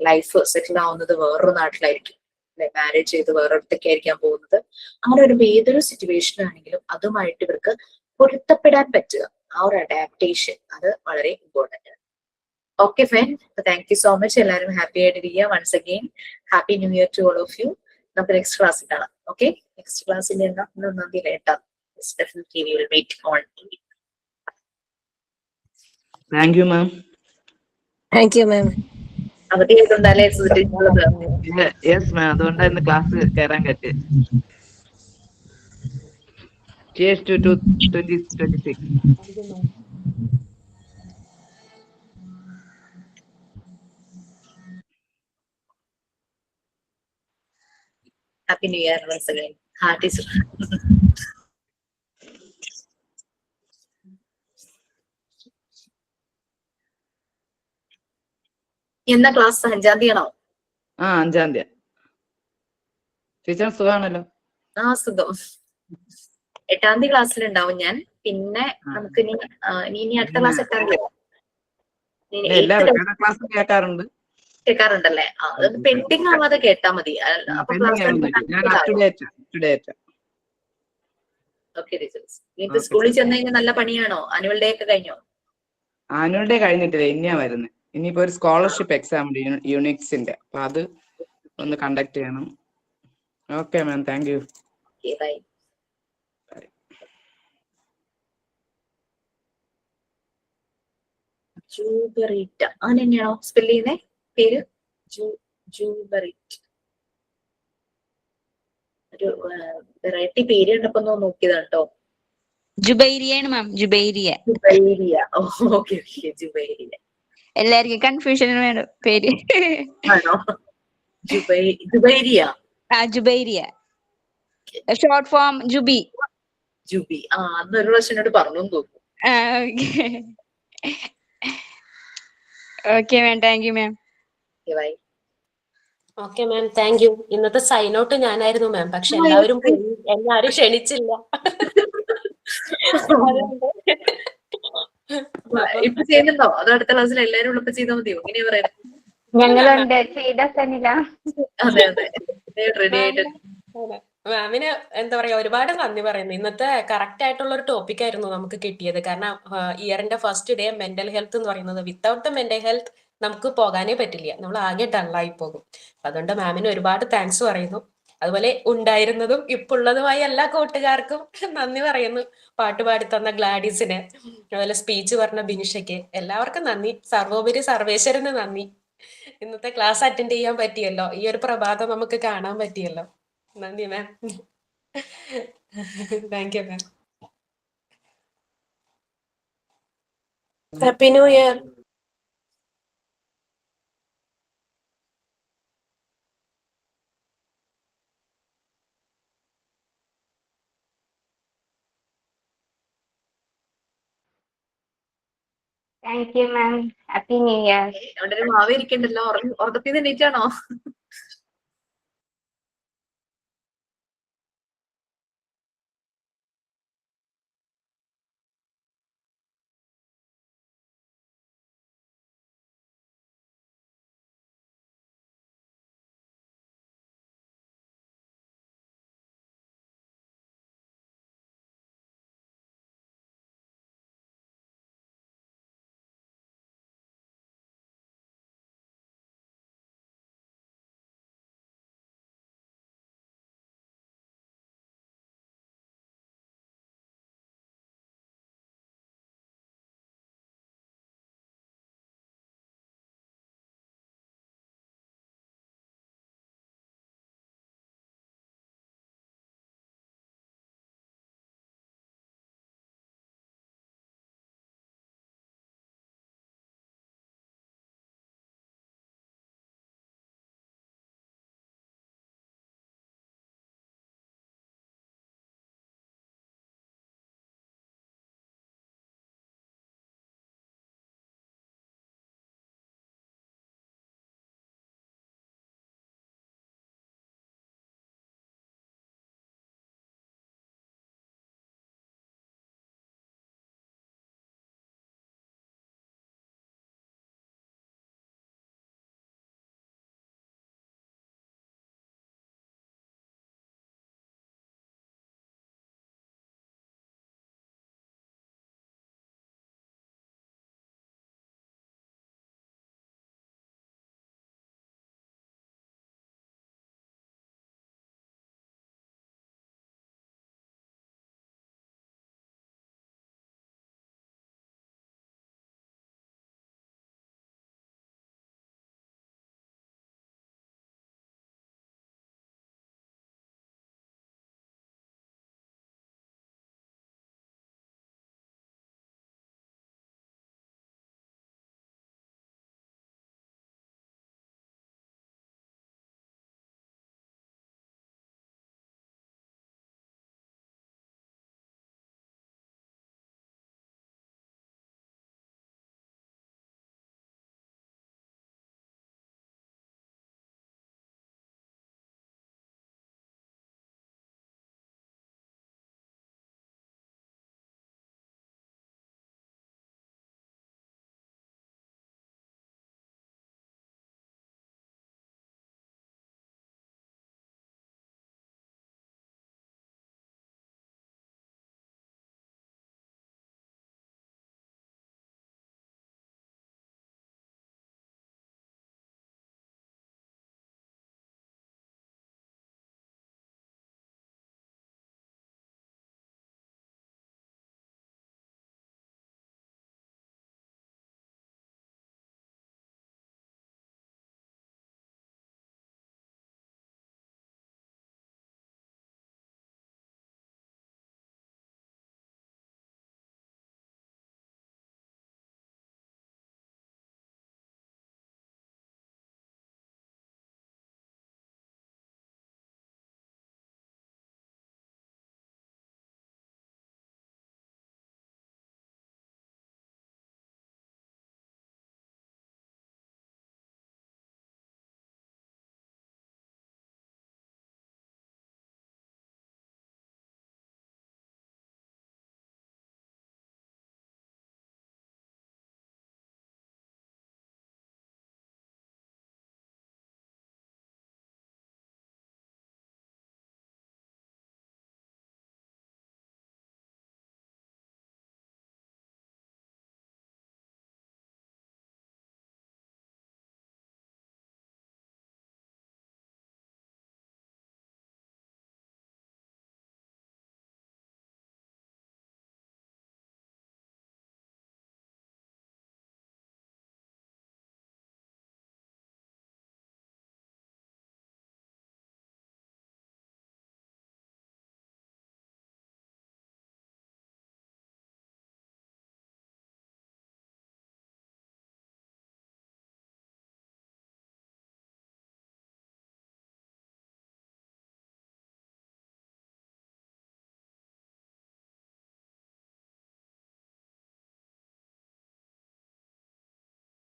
ലൈഫ് സെറ്റിൽ ആവുന്നത് വേറൊരു നാട്ടിലായിരിക്കും, അല്ലെ? മാരേജ് ചെയ്ത് വേറൊരിടത്തേക്ക് ആയിരിക്കാൻ പോകുന്നത്. അങ്ങനെ ഒരു ഏതൊരു സിറ്റുവേഷൻ ആണെങ്കിലും അതുമായിട്ട് ഇവർക്ക് പൊരുത്തപ്പെടാൻ പറ്റുക, ആ ഒരു അഡാപ്റ്റേഷൻ, അത് വളരെ ഇമ്പോർട്ടന്റ് ആണ്. Okay fine, thank you so much. എല്ലാവരും ഹാപ്പി ആയിട്ടിരിക്കുക. Once again happy new year to all of you. നമുക്ക് നെക്സ്റ്റ് ക്ലാസ്സിൽ കാണാം. ഓക്കെ, നെക്സ്റ്റ് ക്ലാസ്സിൽ ഒന്നാം തീയതി 8 definitely we will meet on TV. Thank you, ma'am. Thank you മാം. അവധി ആയതുകൊണ്ടല്ലേ ശ്രദ്ധിച്ചുള്ളത്? യെസ് മാം, അതുകൊണ്ടാണ് ഇന്ന് ക്ലാസ് കയറാൻ പറ്റി. Cheers to 2026. Happy New Year once again. Hearty. എന്നാ ക്ലാസ്? 5-ാം തീയതി ആണോ? 5-ാം തീയതി. ടീച്ചർ സുഖാണല്ലോ? സുഖം. 8-ാം തീയതി ക്ലാസ്സിലുണ്ടാവും ഞാൻ. പിന്നെ നമുക്ക് ഇനി അടുത്ത ക്ലാസ് 8-ാം തീയതി കേൾക്കാറുണ്ടല്ലേ? അതൊന്ന് പെൻഡിങ് ആവാതെ കേട്ടാ മതി. Okay teachers. ഇനിയിപ്പോ സ്കൂളിൽ ചെന്ന് കഴിഞ്ഞാൽ നല്ല പണിയാണോ? ആനുവൽ ഡേ ഒക്കെ കഴിഞ്ഞോ? ആനുവൽ ഡേ കഴിഞ്ഞിട്ടില്ല, ഇനിയാ വരുന്നത്. ഇനിയിപ്പോ ഒരു സ്കോളർഷിപ്പ് എക്സാം ഉണ്ട് യൂണിക്സിന്റെ, അപ്പൊ അത് ഒന്ന് കണ്ടക്ട് ചെയ്യണം. Okay ma'am, thank you. Bye. Jubarita, അങ്ങനെ തന്നെയാണോ സ്പെല് ചെയ്യുന്നേ പേര്? ജൂബറിറ്റ്. ഒരു വെറൈറ്റി പേര് കണ്ടപ്പോ നോക്കിയതാണ് കേട്ടോ. ജുബൈരിയാണ് മാം, ജുബൈരിയ. ഓക്കെ, ജുബൈരിയ. എല്ലാവർക്കും കൺഫ്യൂഷൻ വേണം പേര്. ആണോ? ജുബൈരിയ. Jubairiya, short form Jubi. ജുബി. അന്നൊരു പ്രാവശ്യം എന്നോട് പറഞ്ഞു തോന്നുന്നു. Okay ma'am, thank you ma'am. Bye. Okay ma'am, thank you. ഇന്നത്തെ സൈൻ ഔട്ട് ഞാനായിരുന്നു മാം, പക്ഷെ എല്ലാവരും എന്നെ ആരും ക്ഷണിച്ചില്ല. ഇപ്പൊ ചെയ്യുന്നുണ്ടോ? അത് അടുത്ത ക്ലാസ്സിൽ എല്ലാരും ഉള്ളപ്പോ ചെയ്താൽ മതിയോ? ഇങ്ങനെ പറയാം. ഞങ്ങളുണ്ട്, ചെയ്ത സനില. അതെ അതെ, റെഡി ആയിട്ട്. മാമിന് എന്താ പറയാ, ഒരുപാട് നന്ദി പറയുന്നു. ഇന്നത്തെ കറക്റ്റ് ആയിട്ടുള്ള ഒരു ടോപ്പിക് ആയിരുന്നു നമുക്ക് കിട്ടിയത്. കാരണം ഇയറിന്റെ ഫസ്റ്റ് ഡേ മെന്റൽ ഹെൽത്ത് എന്ന് പറയുന്നത്, വിത്തൗട്ട് മെന്റൽ ഹെൽത്ത് നമുക്ക് പോകാനേ പറ്റില്ല, നമ്മൾ ആകെ ഡള്ളായി പോകും. അതുകൊണ്ട് മാമിന് ഒരുപാട് താങ്ക്സ് പറയുന്നു. അതുപോലെ ഉണ്ടായിരുന്നതും ഇപ്പൊ ഉള്ളതുമായ എല്ലാ കൂട്ടുകാർക്കും നന്ദി പറയുന്നു. പാട്ട് പാടി തന്ന ഗ്ലാഡീസിന്, അതുപോലെ സ്പീച്ച് പറഞ്ഞ ബിനിഷയ്ക്ക്, എല്ലാവർക്കും നന്ദി. സർവോപരി സർവേശ്വരന് നന്ദി. ഇന്നത്തെ ക്ലാസ് അറ്റൻഡ് ചെയ്യാൻ പറ്റിയല്ലോ. ഈ ഒരു പ്രഭാതം നമുക്ക് കാണാൻ പറ്റിയല്ലോ. നന്ദി ma'am. Thank you ma'am. Happy new year. Thank you ma'am. Happy new year. അവിടെ ഒരു മാവ ഇരിക്കണ്ടല്ലോ, ഉറക്കത്തിൽ നിന്ന് എണീറ്റാണോ?